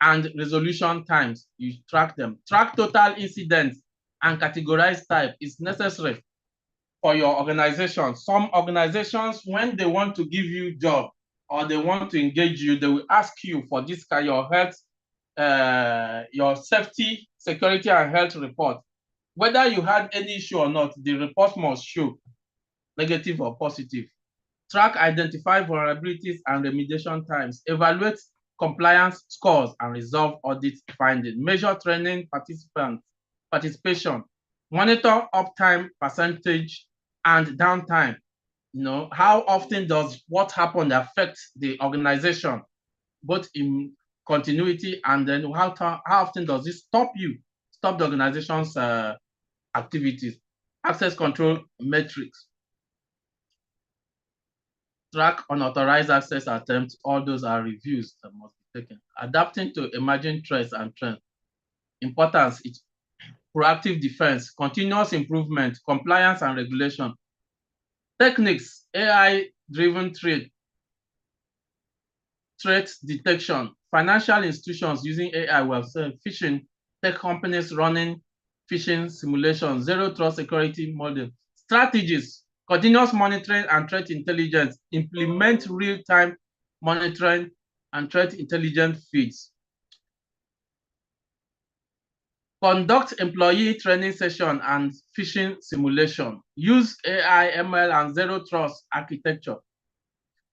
and resolution times. You track them. Track total incidents and categorize type. It's necessary for your organization. Some organizations, when they want to give you a job or they want to engage you, they will ask you for this kind of health, your safety, security, and health report. Whether you had any issue or not, the report must show negative or positive. Track, identify vulnerabilities and remediation times. Evaluate compliance scores and resolve audit findings. Measure training participation. Monitor uptime percentage and downtime. How often does what happened affect the organization, both in continuity and then how often does this stop the organization's activities. Access control metrics. Track unauthorized access attempts. All those are reviews that must be taken. Adapting to emerging threats and trends. Importance: it's proactive defense, continuous improvement, compliance and regulation. Techniques: AI-driven threat detection. Financial institutions using AI, we have said, phishing, tech companies running phishing simulations, zero trust security model. Strategies: continuous monitoring and threat intelligence. Implement real-time monitoring and threat intelligence feeds. Conduct employee training session and phishing simulation. Use AI, ML, and zero trust architecture.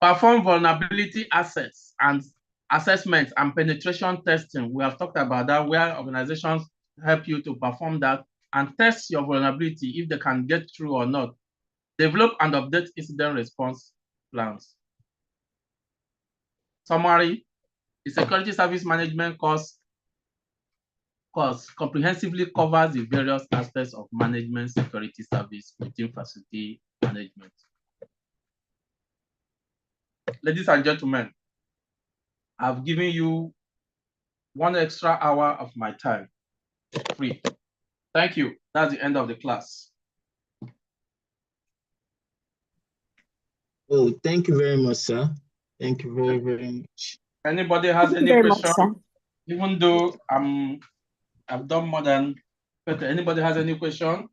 Perform vulnerability assets and assessments and penetration testing. We have talked about that, where organizations help you to perform that and test your vulnerability if they can get through or not. Develop and update incident response plans. Summary: the security service management course comprehensively covers the various aspects of management security service within facility management. ladies and gentlemen, I've given you 1 extra hour of my time free. Thank you. That's the end of the class. Oh, thank you very much, sir. Thank you very, very much. Anybody has Thank you any very much, question? sir. Even though I've done more than, but anybody has any question?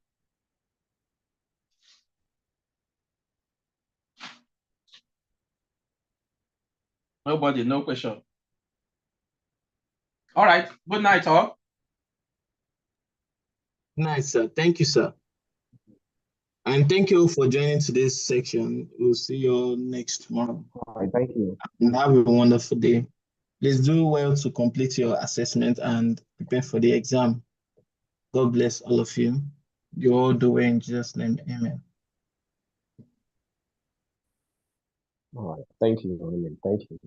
Nobody, no question. All right, good night, all. Nice, sir. Thank you, sir. And thank you for joining today's section. We'll see you all next tomorrow. All right, thank you. And have a wonderful day. Please do well to complete your assessment and prepare for the exam. God bless all of you. You all do well in Jesus' name. Amen. All right, thank you, Norman. Thank you.